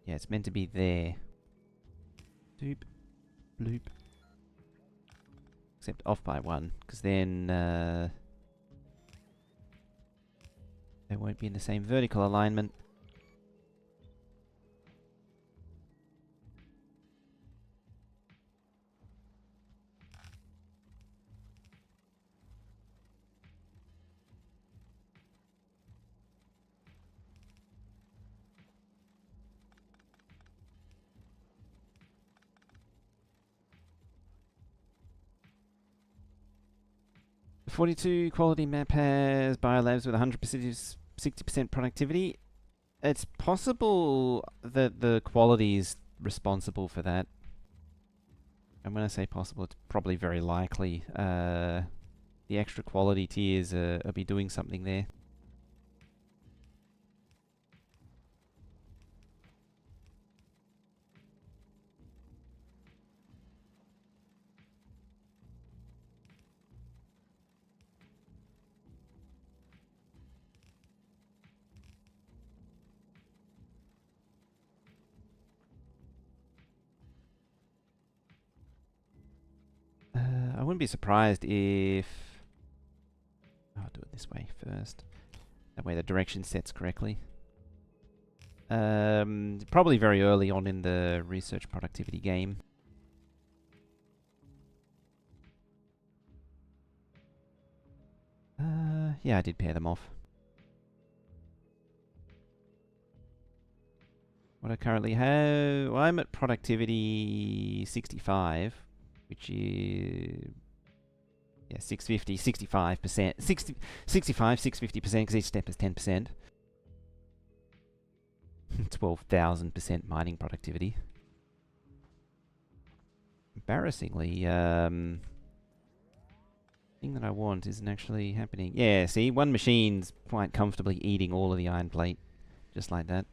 Yeah, it's meant to be there. Doop. Bloop. Except off by one, because then they won't be in the same vertical alignment. The 42 quality map has biolabs with 100% 60% productivity. It's possible that the quality is responsible for that. And when I say possible, it's probably very likely. The extra quality tiers will be doing something there. I wouldn't be surprised if... I'll do it this way first. That way the direction sets correctly. Probably very early on in the research productivity game. Yeah, I did pair them off. What I currently have... Well, I'm at productivity 65, which is... Yeah, 650, 65%. 65, 650%, because each step is 10%. 12,000% mining productivity. Embarrassingly, thing that I want isn't actually happening. Yeah, see, one machine's quite comfortably eating all of the iron plate. Just like that.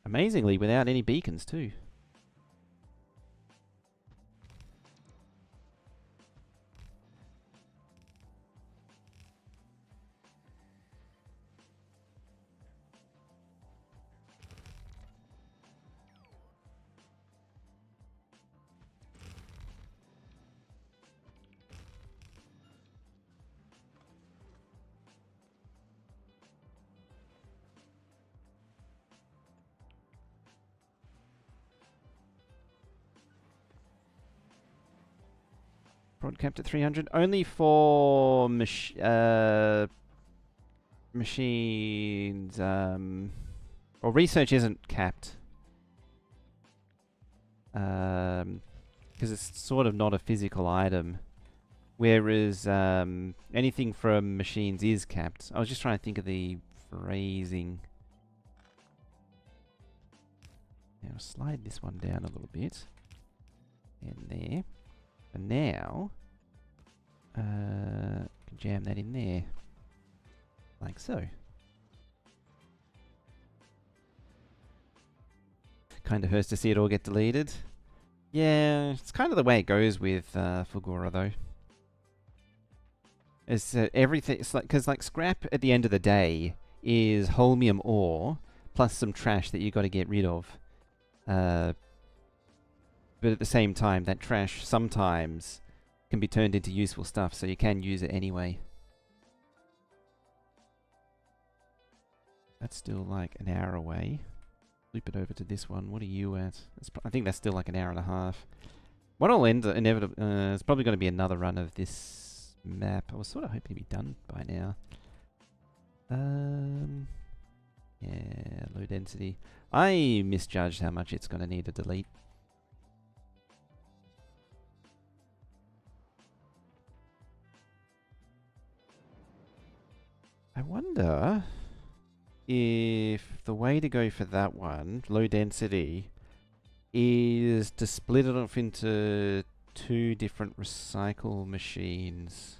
Amazingly, without any beacons, too. Prod capped at 300. Only for machines. Well, research isn't capped. Because it's sort of not a physical item. Whereas anything from machines is capped. I was just trying to think of the phrasing. Now slide this one down a little bit. And there. And now, jam that in there, like so. Kind of hurts to see it all get deleted. Yeah, it's kind of the way it goes with Fulgora, though. It's everything. It's like, because like scrap at the end of the day is holmium ore plus some trash that you got to get rid of. But at the same time, that trash sometimes can be turned into useful stuff, so you can use it anyway. That's still like an hour away. Loop it over to this one. What are you at? I think that's still like an hour and a half. What I'll end inevitably, it's probably going to be another run of this map. I was sort of hoping to be done by now. Yeah, low density. I misjudged how much it's going to need to delete. I wonder if the way to go for that one, low density, is to split it off into 2 different recycle machines.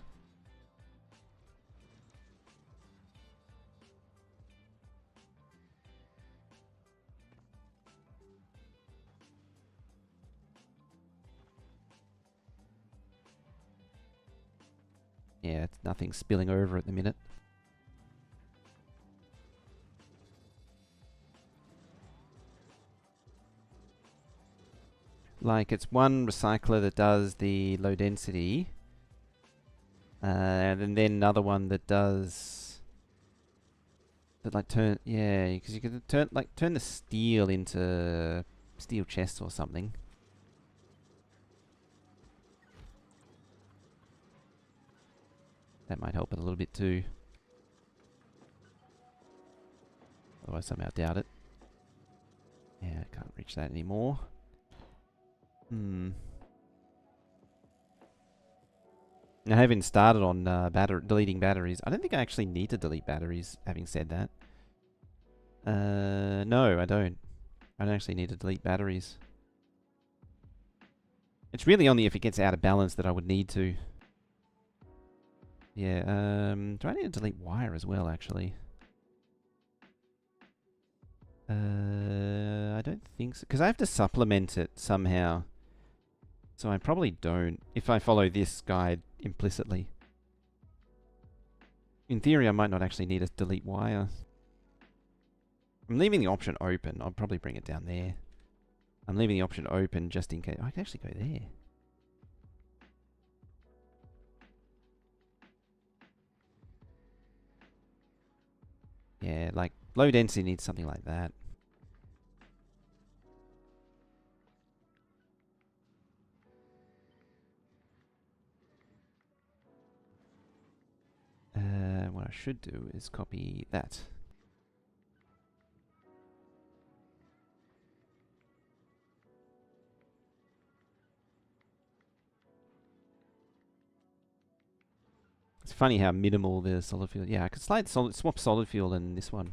Yeah, it's nothing spilling over at the minute. Like, it's one recycler that does the low density, and then another one that does that, like, yeah, because you can turn the steel into steel chests or something. That might help it a little bit too. Although I somehow doubt it. Yeah, I can't reach that anymore. I haven't started on deleting batteries. I don't think I actually need to delete batteries, having said that. No, I don't. I don't actually need to delete batteries. It's really only if it gets out of balance that I would need to. Yeah, do I need to delete wire as well, actually? I don't think so. Because I have to supplement it somehow. So I probably don't, if I follow this guide implicitly. In theory, I might not actually need to delete wire. I'm leaving the option open. I'll probably bring it down there. I'm leaving the option open just in case. I can actually go there. Yeah, like, low density needs something like that. What I should do is copy that. It's funny how minimal the solid fuel. Yeah, I could swap solid fuel in this one.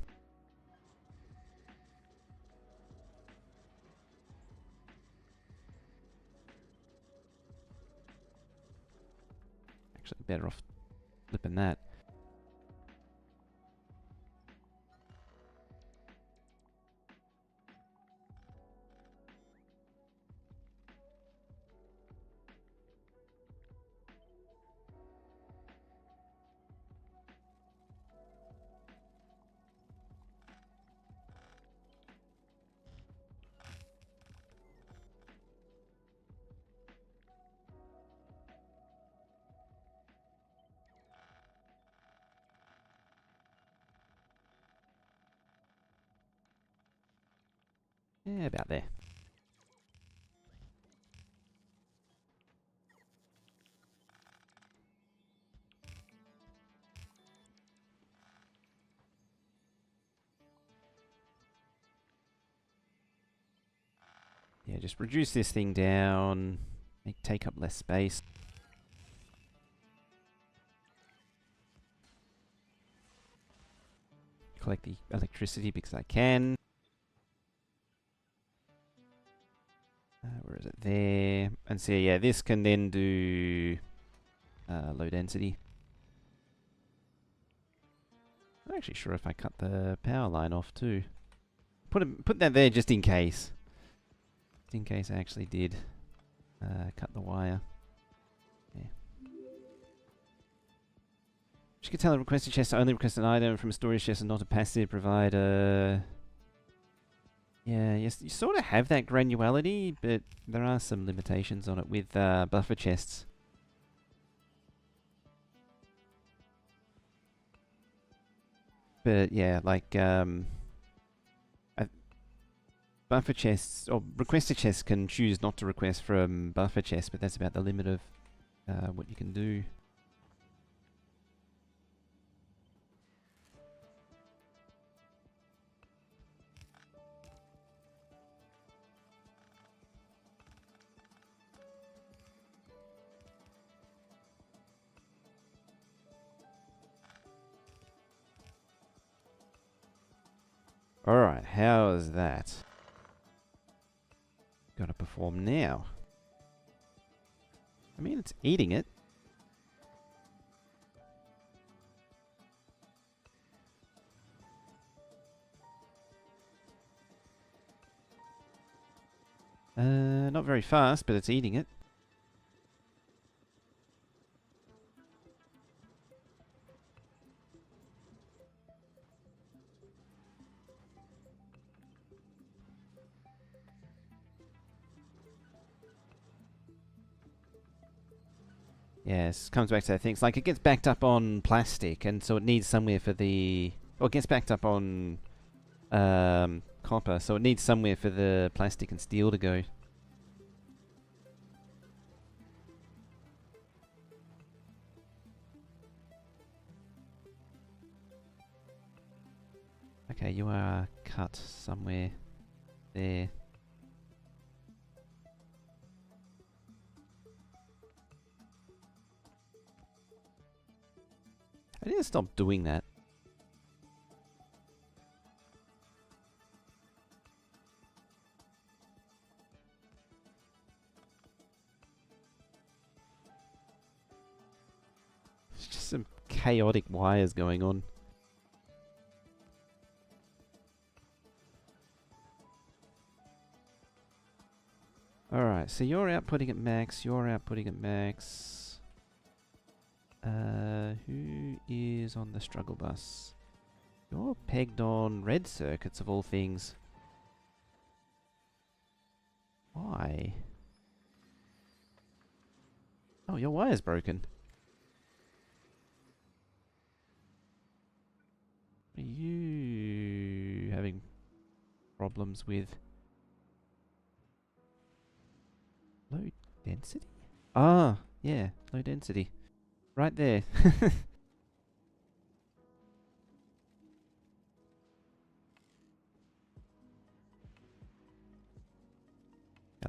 Actually, better off flipping that. Yeah, about there. Yeah, just reduce this thing down. Take up less space. Collect the electricity because I can. Where is it? There. And so yeah, this can then do low density. I'm not actually sure if I cut the power line off too. Put that there just in case. Just in case I actually did cut the wire. Yeah. You can tell a requested chest to only request an item from a storage chest and not a passive provider. Yeah, yes, you sort of have that granularity, but there are some limitations on it with buffer chests. But yeah, like buffer chests or requested chests can choose not to request from buffer chests, but that's about the limit of what you can do. Alright, how's that? Gotta perform now. I mean, it's eating it. Not very fast, but it's eating it. Yes, comes back to that thing. It's like it gets backed up on plastic, and so it needs somewhere for the... Or it gets backed up on copper, so it needs somewhere for the plastic and steel to go. Okay, you are cut somewhere there. I need to stop doing that. It's just some chaotic wires going on. Alright, so you're outputting at max, you're outputting at max. Who is on the struggle bus? You're pegged on red circuits of all things. Why? Oh, your wire's broken. Are you having problems with low density? Ah, yeah, low density. Right there.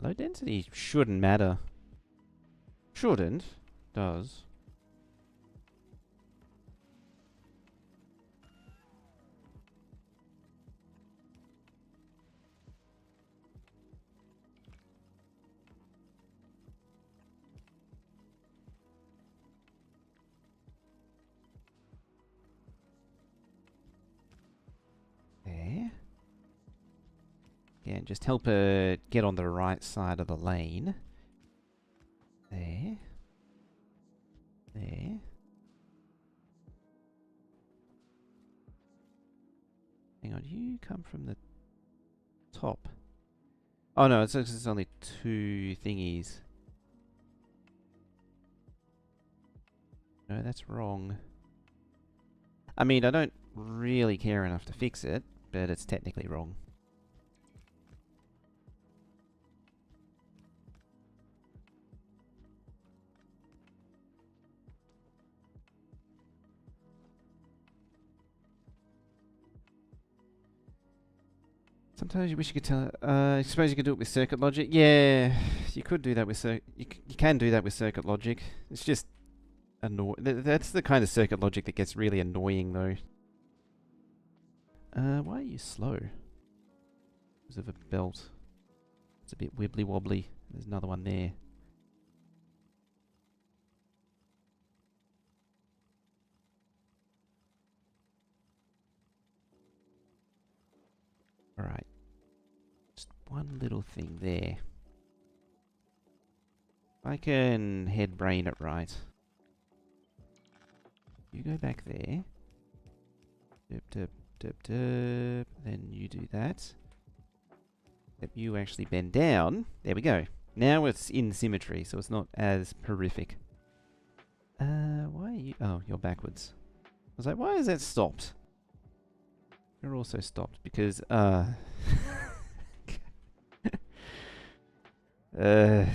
Low density shouldn't matter. Shouldn't. Does. There. Yeah, just help her get on the right side of the lane. There. There. Hang on, you come from the top. Oh no, it's only two thingies. No, that's wrong. I mean, I don't really care enough to fix it, but it's technically wrong. Sometimes you wish you could tell. I suppose you could do it with circuit logic. Yeah, you could do that with you can do that with circuit logic. It's just that's the kind of circuit logic that gets really annoying, though. Why are you slow? Because of a belt. It's a bit wibbly wobbly. There's another one there. Alright. Just one little thing there. I can head brain it right. You go back there. Dip, dip, dip, dip. Then you do that. Yep, you actually bend down. There we go. Now it's in symmetry, so it's not as horrific. Why are you... Oh, you're backwards. I was like, why is that stopped? You're also stopped because, the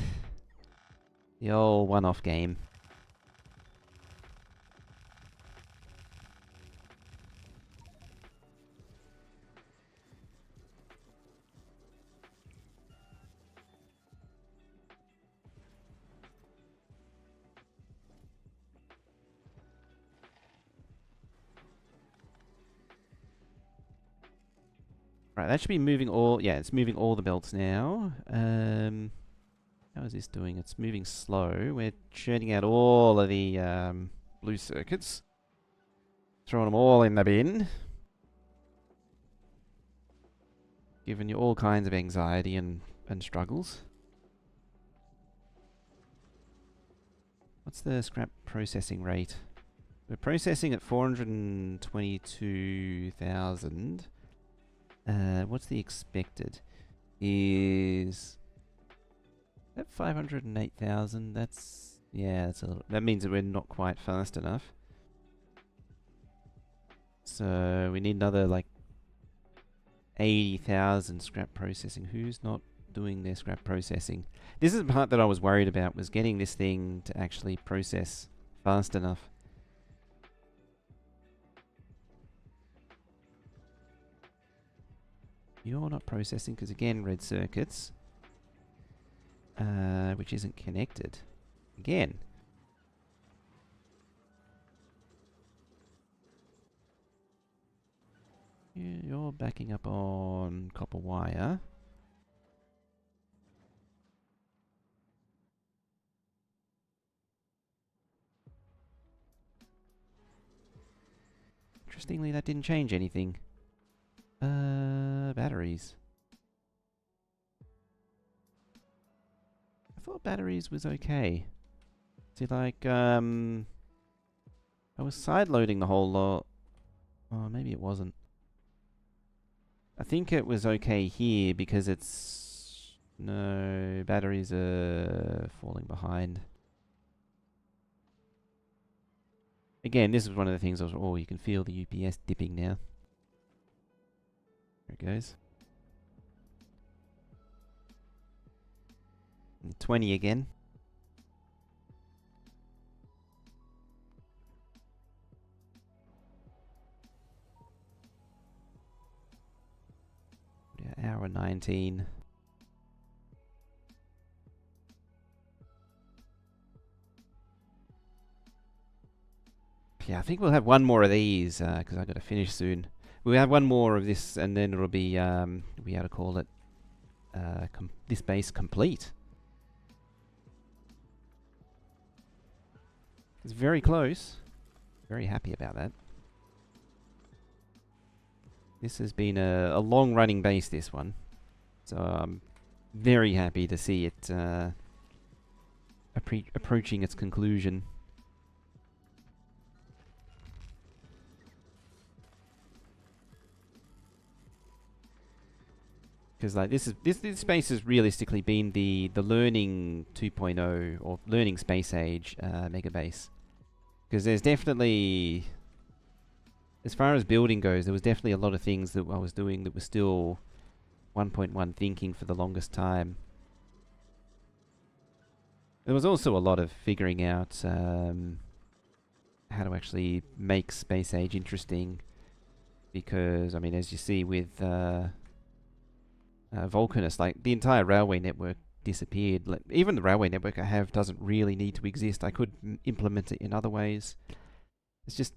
old one-off game. Right, that should be moving all... Yeah, it's moving all the belts now. How is this doing? It's moving slow. We're churning out all of the blue circuits. Throwing them all in the bin. Giving you all kinds of anxiety and struggles. What's the scrap processing rate? We're processing at 422,000. What's the expected? Is that 508,000? That's... Yeah, that's a little... That means that we're not quite fast enough. So we need another, like, 80,000 scrap processing. Who's not doing their scrap processing? This is the part that I was worried about, was getting this thing to actually process fast enough. You're not processing because, again, red circuits. Which isn't connected. Again. You're backing up on copper wire. Interestingly, that didn't change anything. Batteries. I thought batteries was okay. See, like, I was side-loading the whole lot. Oh, maybe it wasn't. I think it was okay here because it's... No, batteries are falling behind. Again, this is one of the things I was... Oh, you can feel the UPS dipping now. There it goes. And 20 again. Yeah, hour 19. Yeah, I think we'll have one more of these, because I've got to finish soon. We'll have one more of this, and then it'll be, we'll be able to call it, this base complete. It's very close. Very happy about that. This has been a long-running base, this one. So I'm very happy to see it approaching its conclusion. Because like this space has realistically been the learning 2.0 or learning space age Megabase. Because there's definitely, as far as building goes, there was definitely a lot of things that I was doing that were still 1.1 thinking for the longest time. There was also a lot of figuring out how to actually make space age interesting. Because, I mean, as you see with Vulcanus, like the entire railway network disappeared. Like, even the railway network I have doesn't really need to exist. I could implement it in other ways. It's just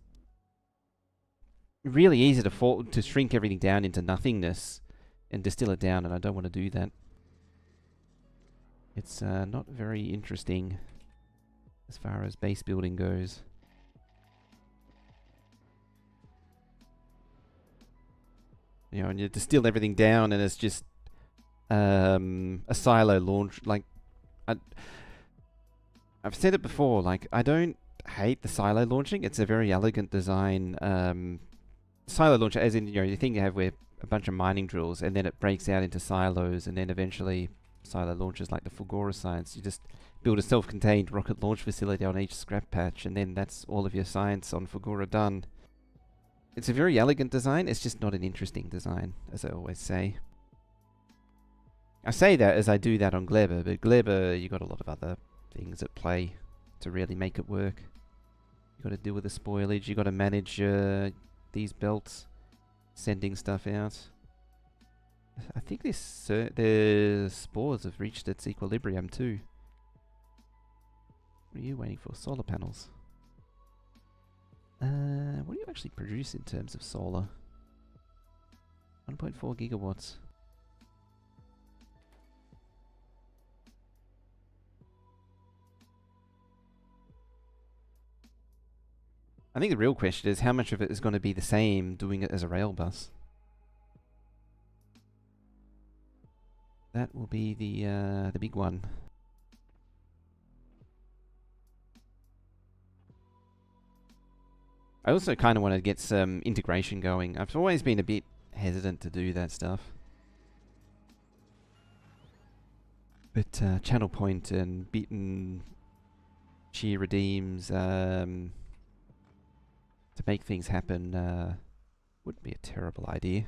really easy to shrink everything down into nothingness and distill it down, and I don't want to do that. It's not very interesting as far as base building goes. You know, and you distill everything down, and it's just a silo launch. Like, I've said it before, like, I don't hate the silo launching. It's a very elegant design. Silo launcher, as in, you know, the thing you have where a bunch of mining drills and then it breaks out into silos and then eventually silo launchers like the Fulgora science. You just build a self-contained rocket launch facility on each scrap patch and then that's all of your science on Fulgora done. It's a very elegant design. It's just not an interesting design, as I always say. I say that as I do that on Gleba, but Gleba, you got a lot of other things at play to really make it work. You got to deal with the spoilage. You got to manage these belts, sending stuff out. I think this the spores have reached its equilibrium too. What are you waiting for? Solar panels. What do you actually produce in terms of solar? 1.4 gigawatts. I think the real question is how much of it is going to be the same doing it as a rail bus. That will be the big one. I also kind of want to get some integration going. I've always been a bit hesitant to do that stuff. But channel point and bit and shear redeems to make things happen wouldn't be a terrible idea.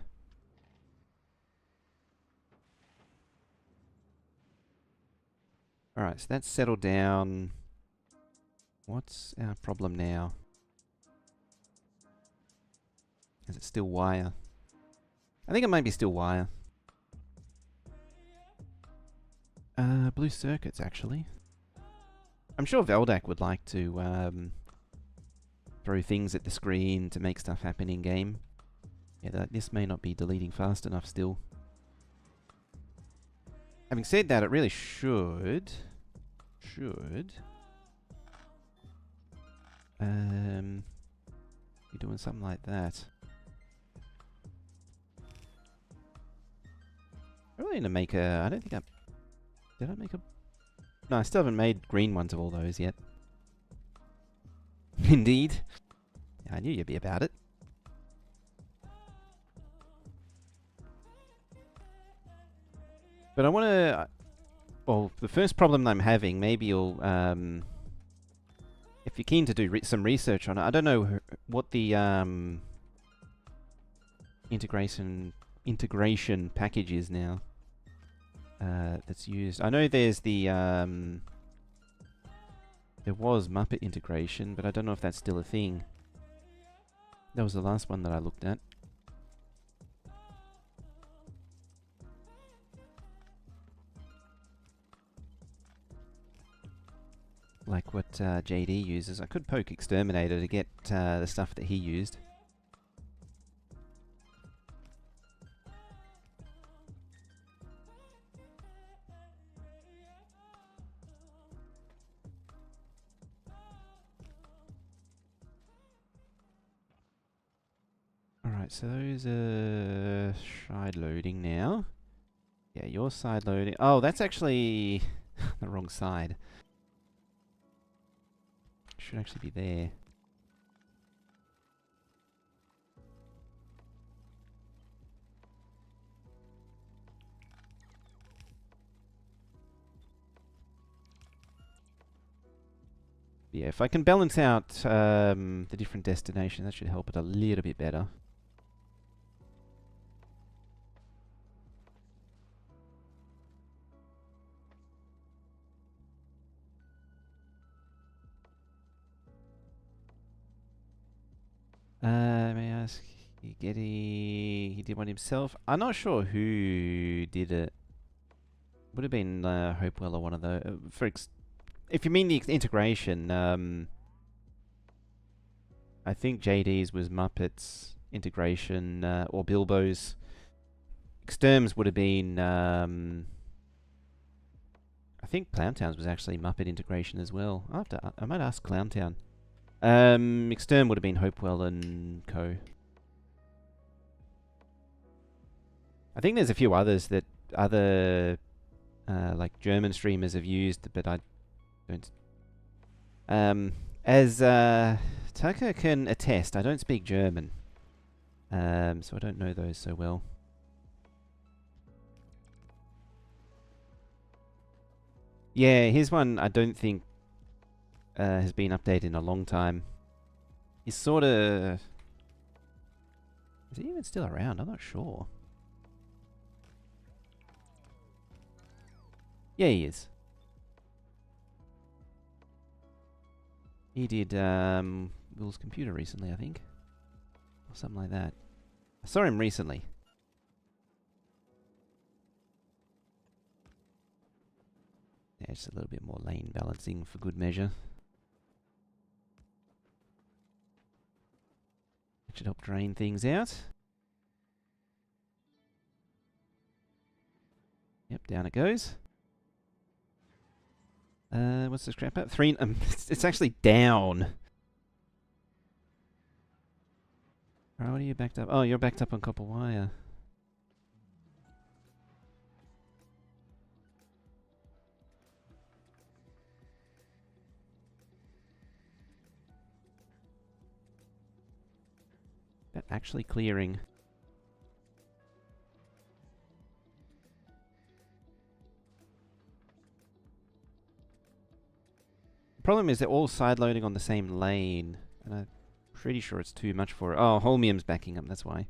Alright, so that's settled down. What's our problem now? Is it still wire? I think it might be still wire. Blue circuits, actually. I'm sure Veldak would like to throw things at the screen to make stuff happen in-game. Yeah, this may not be deleting fast enough still. Having said that, it really should be doing something like that. I really need to make a... I don't think I... Did I make a... No, I still haven't made green ones of all those yet. Indeed. Yeah, I knew you'd be about it. But I want to... Well, the first problem I'm having, maybe you'll... if you're keen to do some research on it, I don't know what the integration package is now that's used. I know there's the... there was Muppet integration, but I don't know if that's still a thing. That was the last one that I looked at. Like what JD uses. I could poke Exterminator to get the stuff that he used. Alright, so those are side loading now. Yeah, your side loading. Oh, that's actually the wrong side. Should actually be there. Yeah, if I can balance out the different destinations, that should help it a little bit better. May I ask, he did one himself? I'm not sure who did it. Would have been Hopewell or one of the... if you mean the integration, I think JD's was Muppets integration, or Bilbo's. Exterms would have been... I think Clowntown's was actually Muppet integration as well. I might ask Clowntown. Extern would have been Hopewell and co. I think there's a few others that other like German streamers have used, but I don't As Tucker can attest, I don't speak German. So I don't know those so well. Yeah, here's one I don't think has been updated in a long time. He's sort of... Is he even still around? I'm not sure. Yeah, he is. He did Will's computer recently, I think. Or something like that. I saw him recently. Yeah, just a little bit more lane balancing for good measure. That should help drain things out. Yep, down it goes. What's the scrap at? 3... it's actually down. Alright, what are you backed up? Oh, you're backed up on copper wire. That actually clearing. The problem is they're all side loading on the same lane, and I'm pretty sure it's too much for it. Oh, Holmium's backing up, that's why.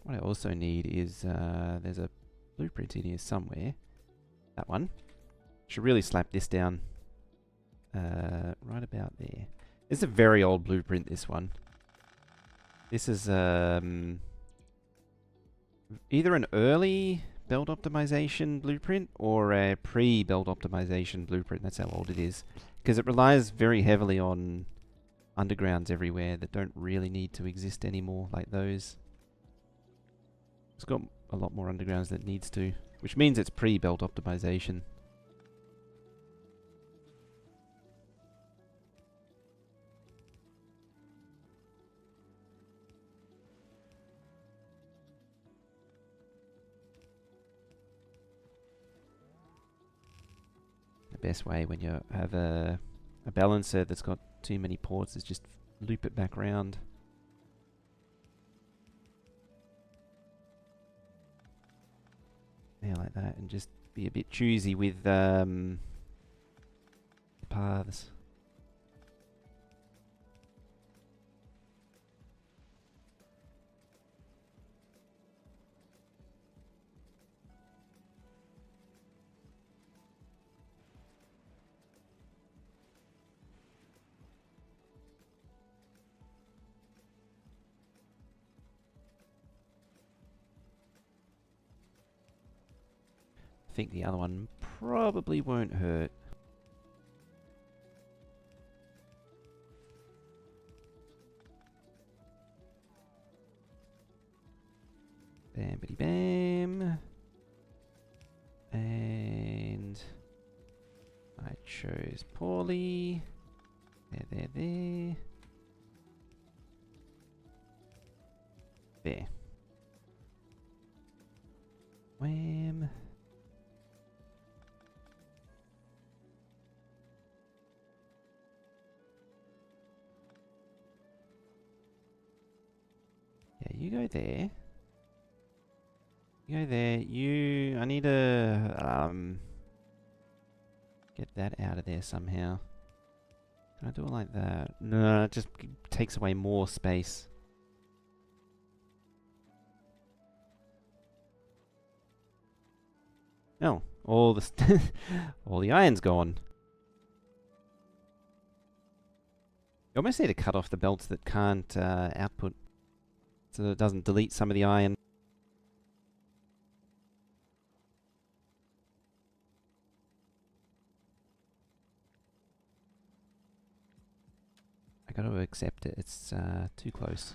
What I also need is, there's a blueprint in here somewhere. That one. Should really slap this down. Right about there. It's a very old blueprint, this one. This is, either an early belt optimization blueprint or a pre-belt optimization blueprint. That's how old it is. Because it relies very heavily on undergrounds everywhere that don't really need to exist anymore, like those. It's got a lot more undergrounds than it needs to, which means it's pre-belt optimization. The best way when you have a balancer that's got too many ports is just loop it back round. Yeah, like that, and just be a bit choosy with the paths. I think the other one probably won't hurt. Bam-bitty bam. And I chose poorly. There. There. Wham. Yeah, you go there. You go there. I need to get that out of there somehow. Can I do it like that? No, it just takes away more space. Oh, all the all the iron's gone. You almost need to cut off the belts that can't output, so that it doesn't delete some of the iron. I gotta accept it. It's too close.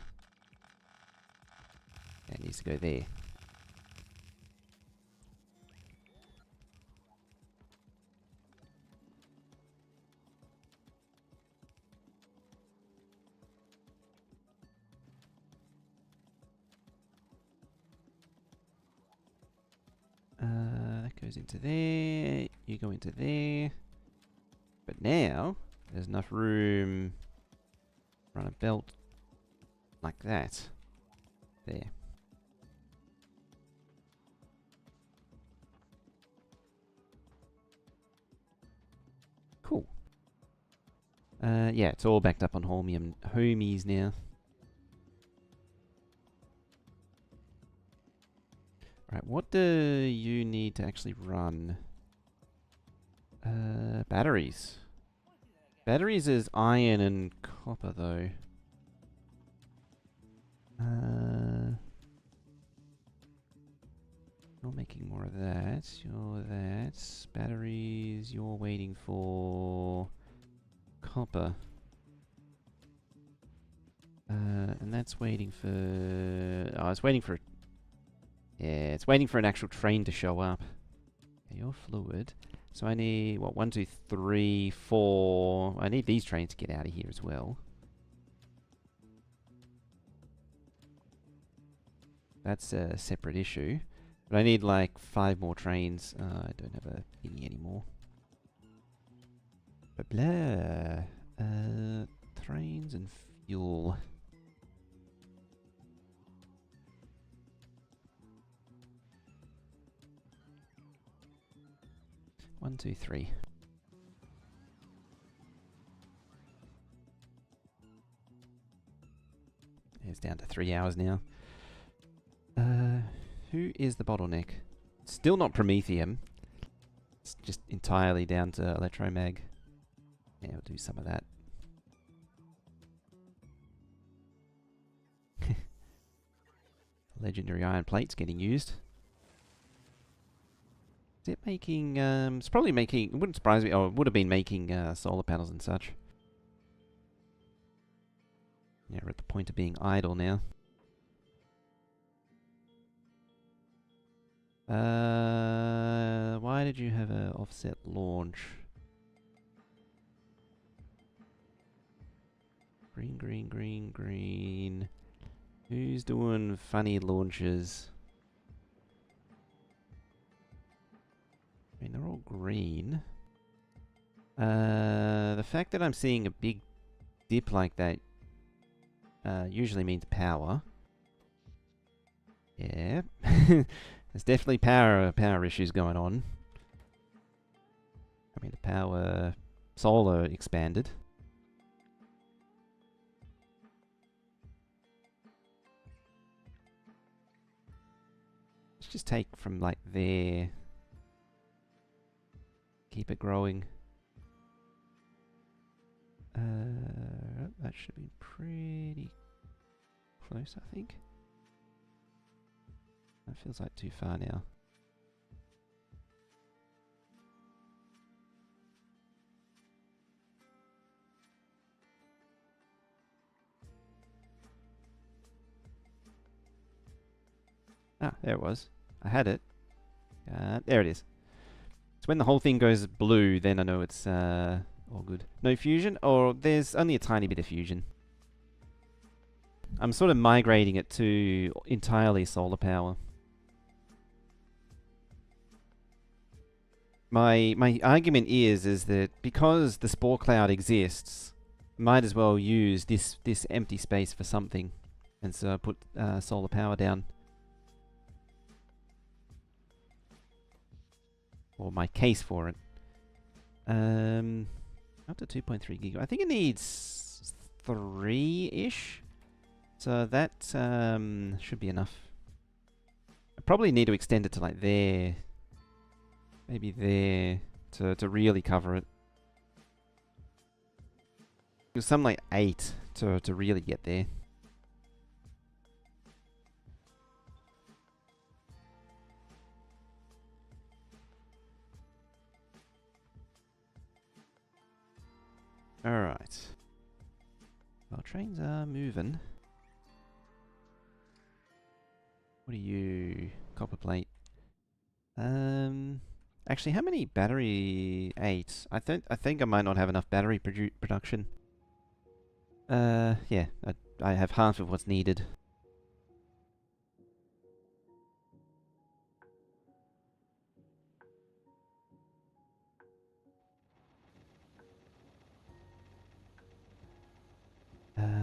It needs to go there. goes into there, you go into there. But now, there's enough room to run a belt like that. There. Cool. Yeah, it's all backed up on homies now. Right, what do you need to actually run? Batteries. Batteries is iron and copper, though. You're making more of that. You're that. Batteries, you're waiting for copper. And that's waiting for... Oh, it's waiting for... Yeah, it's waiting for an actual train to show up. Okay, you're fluid. So I need, what, 1, 2, 3, 4... I need these trains to get out of here as well. That's a separate issue. But I need like 5 more trains. I don't have a thingy anymore. Blah blah. Trains and fuel. One, two, three. It's down to 3 hours now. Who is the bottleneck? Still not Promethium. It's just entirely down to Electromag. Yeah, we'll do some of that. Legendary iron plates getting used. Is it making... it's probably making... It wouldn't surprise me... Oh, it would have been making solar panels and such. Yeah, we're at the point of being idle now. Why did you have an offset launch? Green, green, green, green. Who's doing funny launches? I mean, they're all green. The fact that I'm seeing a big dip like that usually means power. Yeah. There's definitely power issues going on. I mean, the power solar expanded. Let's just take from like there. Keep it growing. That should be pretty close, I think. That feels like too far now. Ah, there it was. I had it. There it is. So when the whole thing goes blue, then I know it's all good. No fusion? Or there's only a tiny bit of fusion. I'm sort of migrating it to entirely solar power. My argument is that because the spore cloud exists, might as well use this empty space for something, and so I put solar power down. Or my case for it. Up to 2.3 gigabytes. I think it needs 3-ish. So that should be enough. I probably need to extend it to like there. Maybe there to really cover it. It was something like 8 to really get there. Alright. Well, trains are moving. What are you? Copper plate. Actually, how many battery? 8. I think I might not have enough battery production. Yeah, I have half of what's needed.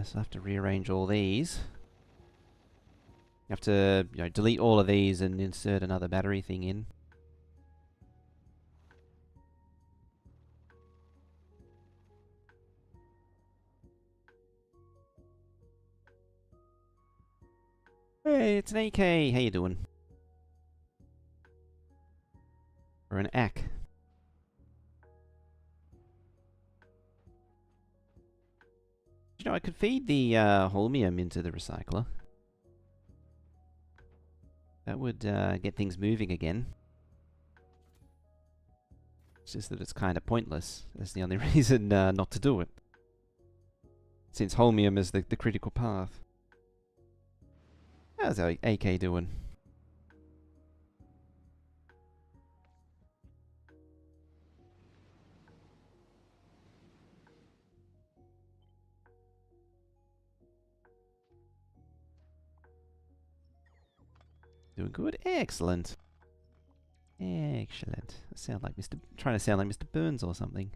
So I have to rearrange all these. I have to, delete all of these and insert another battery thing in. Hey, it's an AK. How you doing? Or an AK. I could feed the holmium into the recycler. That would get things moving again. It's just that it's kind of pointless. That's the only reason not to do it. Since holmium is the critical path. How's our AK doing? Doing good? Excellent. Excellent. I sound like trying to sound like Mr. Burns or something.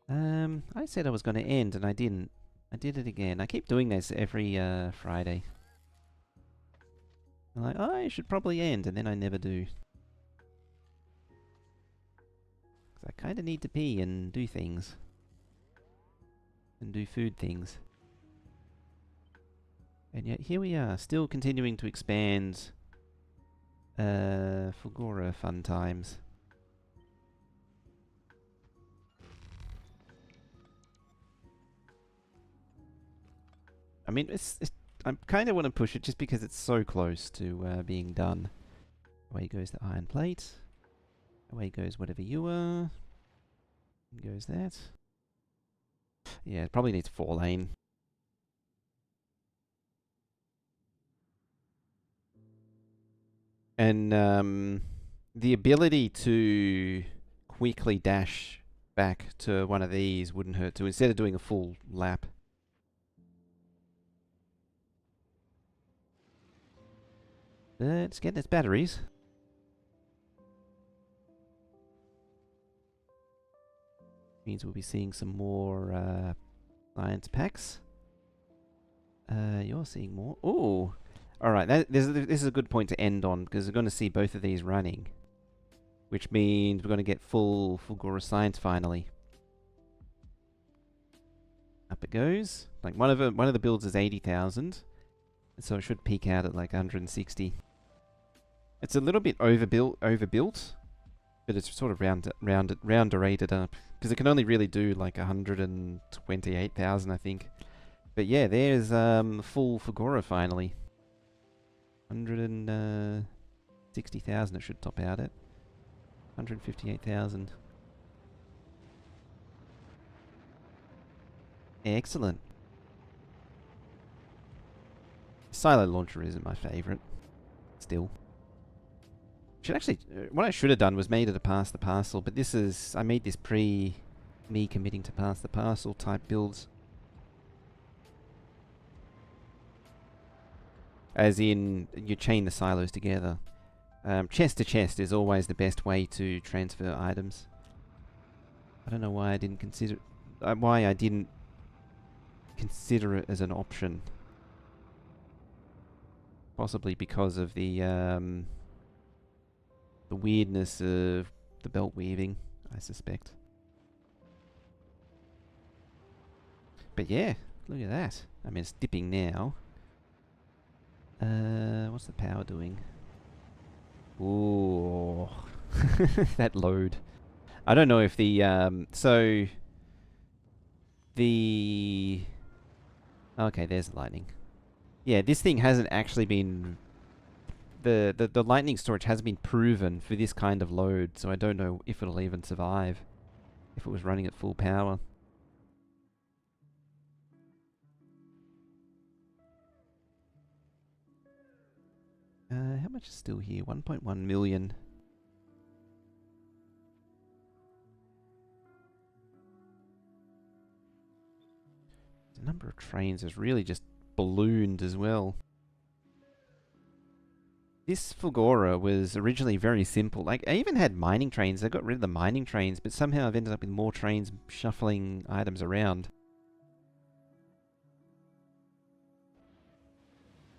I said I was going to end and I didn't. I did it again. I keep doing this every Friday. I'm like, oh, I should probably end, and then I never do. 'Cause I kind of need to pee and do things. And do food things. And yet here we are, still continuing to expand Fulgora fun times. I mean, I kind of want to push it just because it's so close to being done. Away goes the iron plate. Away goes whatever you are. Goes that. Yeah, it probably needs 4-lane. And the ability to quickly dash back to one of these wouldn't hurt too, instead of doing a full lap. It's getting its batteries. Means we'll be seeing some more science packs. You're seeing more. Ooh! Alright, this is a good point to end on, because we're going to see both of these running. Which means we're going to get full Fulgora Science finally. Up it goes. Like one of the builds is 80,000. So it should peak out at like 160. It's a little bit overbuilt, but it's sort of rounderated up. Because it can only really do like 128,000, I think. But yeah, there's full Fulgora finally. 160,000 it should top out at. 158,000. Excellent. Silo launcher isn't my favourite. Still. Should actually, what I should have done was made it a pass the parcel, but this is, I made this pre me committing to pass the parcel type builds. As in, you chain the silos together. Chest to chest is always the best way to transfer items. I don't know why I didn't consider it as an option. Possibly because of the weirdness of the belt weaving, I suspect. But yeah, look at that. I mean, it's dipping now. What's the power doing? Ooh, that load. I don't know if the okay, there's the lightning. Yeah, this thing hasn't actually been the lightning storage hasn't been proven for this kind of load, so I don't know if it'll even survive if it was running at full power. How much is still here? 1.1 million. The number of trains has really just ballooned as well. This Fulgora was originally very simple. Like, I even had mining trains. I got rid of the mining trains, but somehow I've ended up with more trains shuffling items around.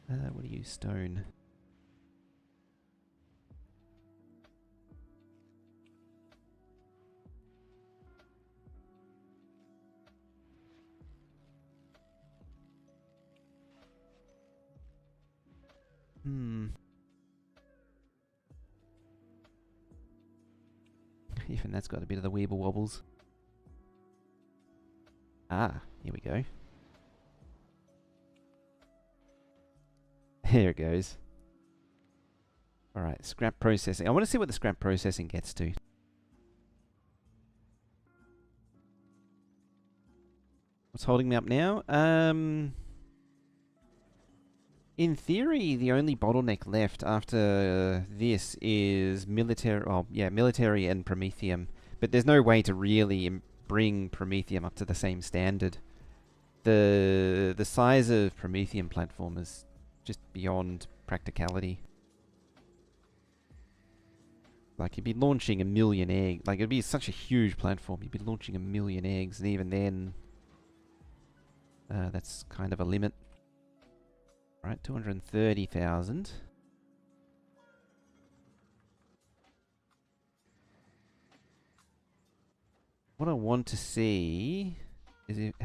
What do you stone? Even that's got a bit of the weeble wobbles. Ah, here we go. There it goes. Alright, scrap processing. I want to see what the scrap processing gets to. What's holding me up now? In theory, the only bottleneck left after this is military. Oh, yeah, military and Promethium. But there's no way to really bring Promethium up to the same standard. The size of Promethium platform is just beyond practicality. Like, you'd be launching 1,000,000 eggs. Like, it'd be such a huge platform. You'd be launching 1,000,000 eggs, and even then, that's kind of a limit. Right, 230,000. What I want to see is it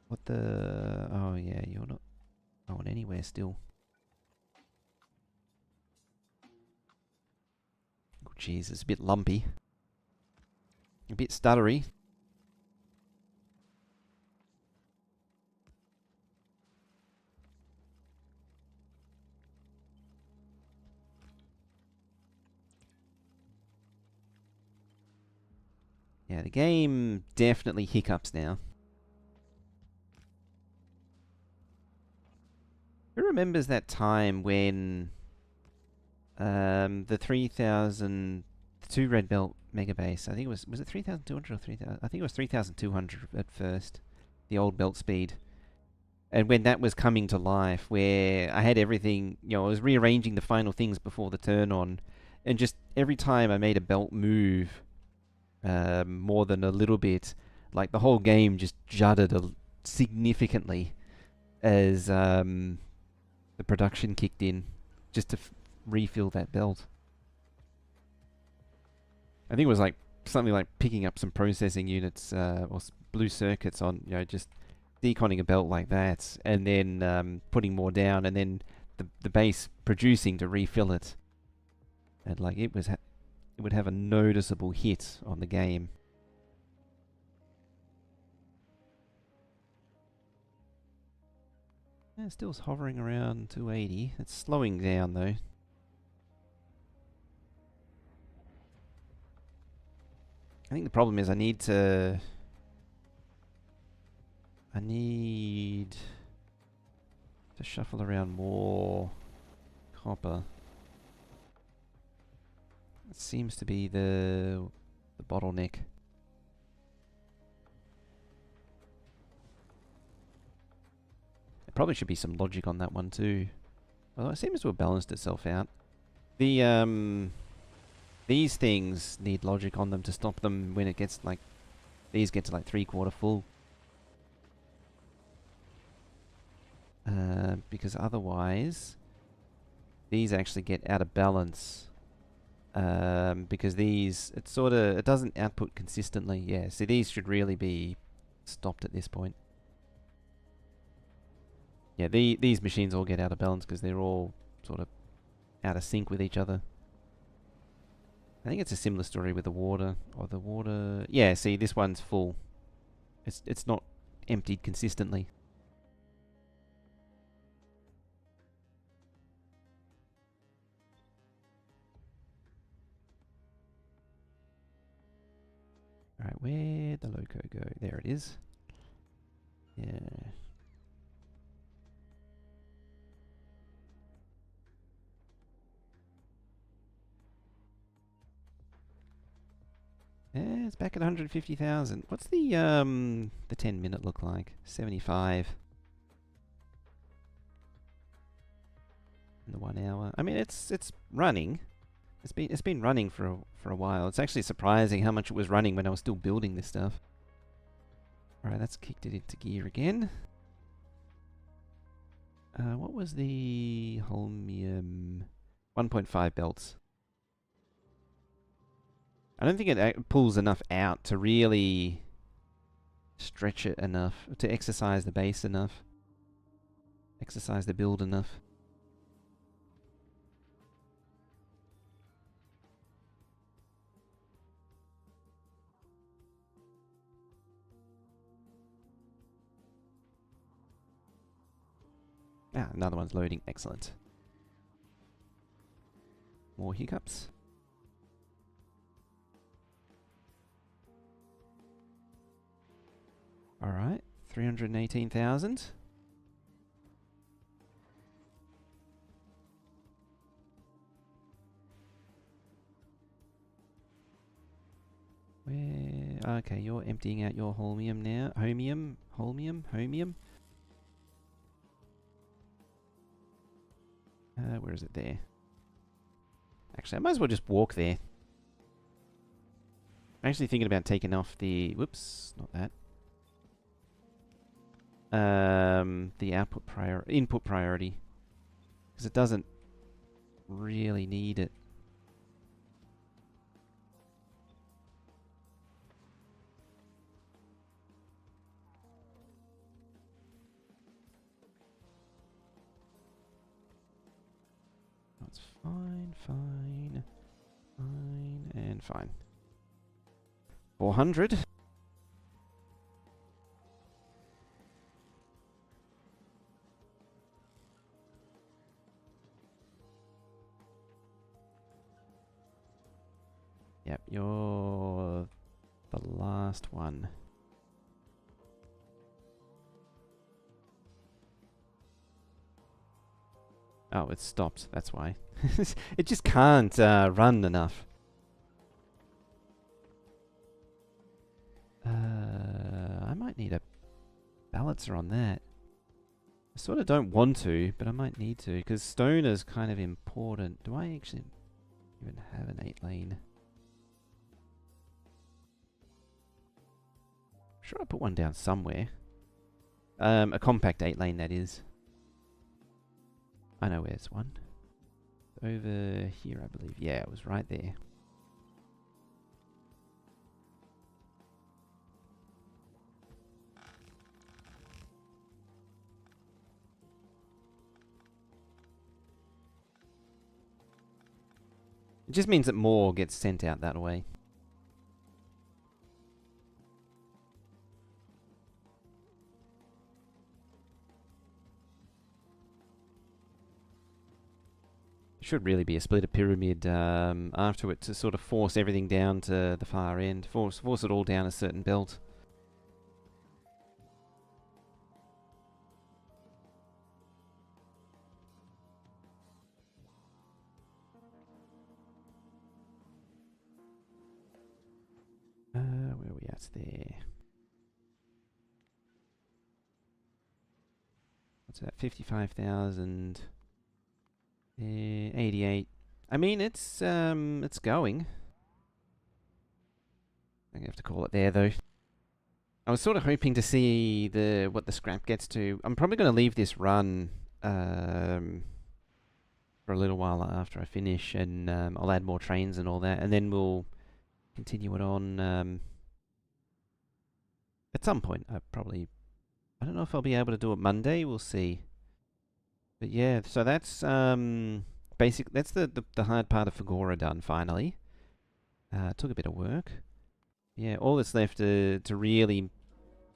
what the... Oh yeah, you're not going anywhere still. Oh jeez, it's a bit lumpy. A bit stuttery. Yeah, the game definitely hiccups now. Who remembers that time when the 3,000, the 2 red belt megabase, I think it was it 3,200 or 3,000? I think it was 3,200 at first, the old belt speed. And when that was coming to life, where I had everything, you know, I was rearranging the final things before the turn on, and just every time I made a belt move, more than a little bit, like the whole game just juddered significantly as the production kicked in just to refill that belt. I think it was like something like picking up some processing units or blue circuits on, you know, just deconning a belt like that, and then putting more down, and then the base producing to refill it, and like it would have a noticeable hit on the game. Yeah, still hovering around 280. It's slowing down though. I think the problem is I need to shuffle around more copper. It seems to be the bottleneck. There probably should be some logic on that one too. Although it seems to have balanced itself out. The these things need logic on them to stop them when it gets like, these get to like 3/4 full. Because otherwise these actually get out of balance. Because these, it doesn't output consistently. Yeah, so these should really be stopped at this point. Yeah, these machines all get out of balance because they're all sort of out of sync with each other. I think it's a similar story with the water. Or the water... Yeah, see, this one's full. It's not emptied consistently. Alright, where'd the loco go? There it is. Yeah. Yeah, it's back at 150,000. What's the 10-minute look like? 75. And the 1 hour. I mean, it's running. It's been running for a while. It's actually surprising how much it was running when I was still building this stuff. Alright, that's kicked it into gear again. What was the holmium? 1.5 belts. I don't think it pulls enough out to really stretch it enough, to exercise the base enough. Exercise the build enough. Ah, another one's loading. Excellent. More hiccups. Alright, 318,000. Where? Okay, you're emptying out your holmium now. Holmium? Where is it there? Actually, I might as well just walk there. I'm actually thinking about taking off the... Whoops, not that. The input priority. Because it doesn't really need it. That's fine, and fine. 400. Yep, you're the last one. Oh, it stopped. That's why. It just can't run enough. I might need a balancer on that. I sort of don't want to, but I might need to, because stone is kind of important. Do I actually even have an 8-lane? Sure, I put one down somewhere. A compact 8-lane, that is. I know where's one. Over here, I believe. Yeah, it was right there. It just means that more gets sent out that way. Should really be a splitter pyramid after it to sort of force everything down to the far end. Force it all down a certain belt. Where are we at there? What's that? 55,000. 88. I mean, it's going. I'm gonna have to call it there, though. I was sort of hoping to see what the scrap gets to. I'm probably going to leave this run for a little while after I finish, and I'll add more trains and all that, and then we'll continue it on at some point. I don't know if I'll be able to do it Monday. We'll see. But yeah, so that's that's the hard part of Fagora done finally. Took a bit of work. Yeah, all that's left to really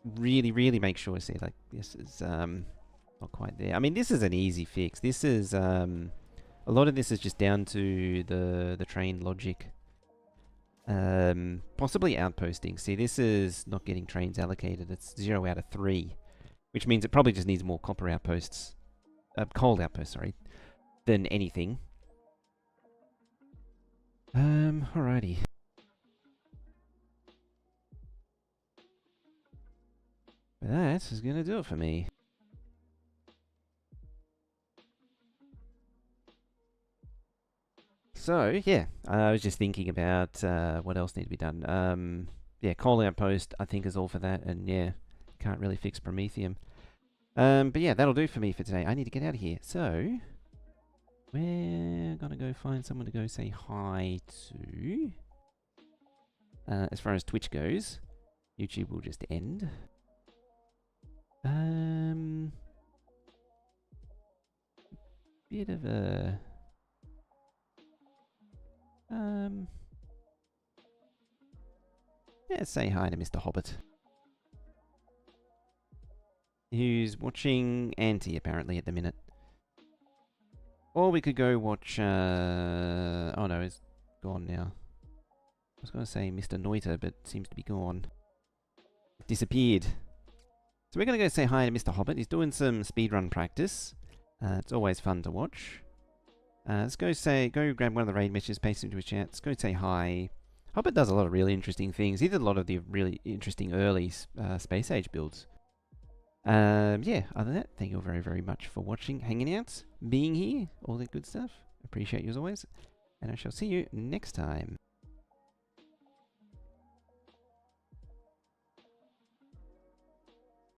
make sure. See, like this is not quite there. I mean, this is an easy fix. This is a lot of this is just down to the train logic. Possibly outposting. See, this is not getting trains allocated. It's 0 out of 3, which means it probably just needs more copper outposts. Cold outposts, sorry, than anything. Alrighty. That is gonna do it for me. So, yeah, I was just thinking about what else needs to be done. Yeah, coal outpost, I think, is all for that, and yeah, can't really fix Promethium. But yeah, that'll do for me for today. I need to get out of here. So, we're gonna go find someone to go say hi to. As far as Twitch goes, YouTube will just end. Bit of a... yeah, say hi to Mr. Hobbit. Who's watching Auntie, apparently, at the minute. Or we could go watch, oh no, it's gone now. I was going to say Mr. Noiter, but seems to be gone. Disappeared. So we're going to go say hi to Mr. Hobbit. He's doing some speedrun practice. It's always fun to watch. Let's go grab one of the raid messages, paste it into his chat. Let's go say hi. Hobbit does a lot of really interesting things. He did a lot of the really interesting early Space Age builds. Yeah, other than that, thank you all very, very much for watching, hanging out, being here, all that good stuff. Appreciate you as always. And I shall see you next time.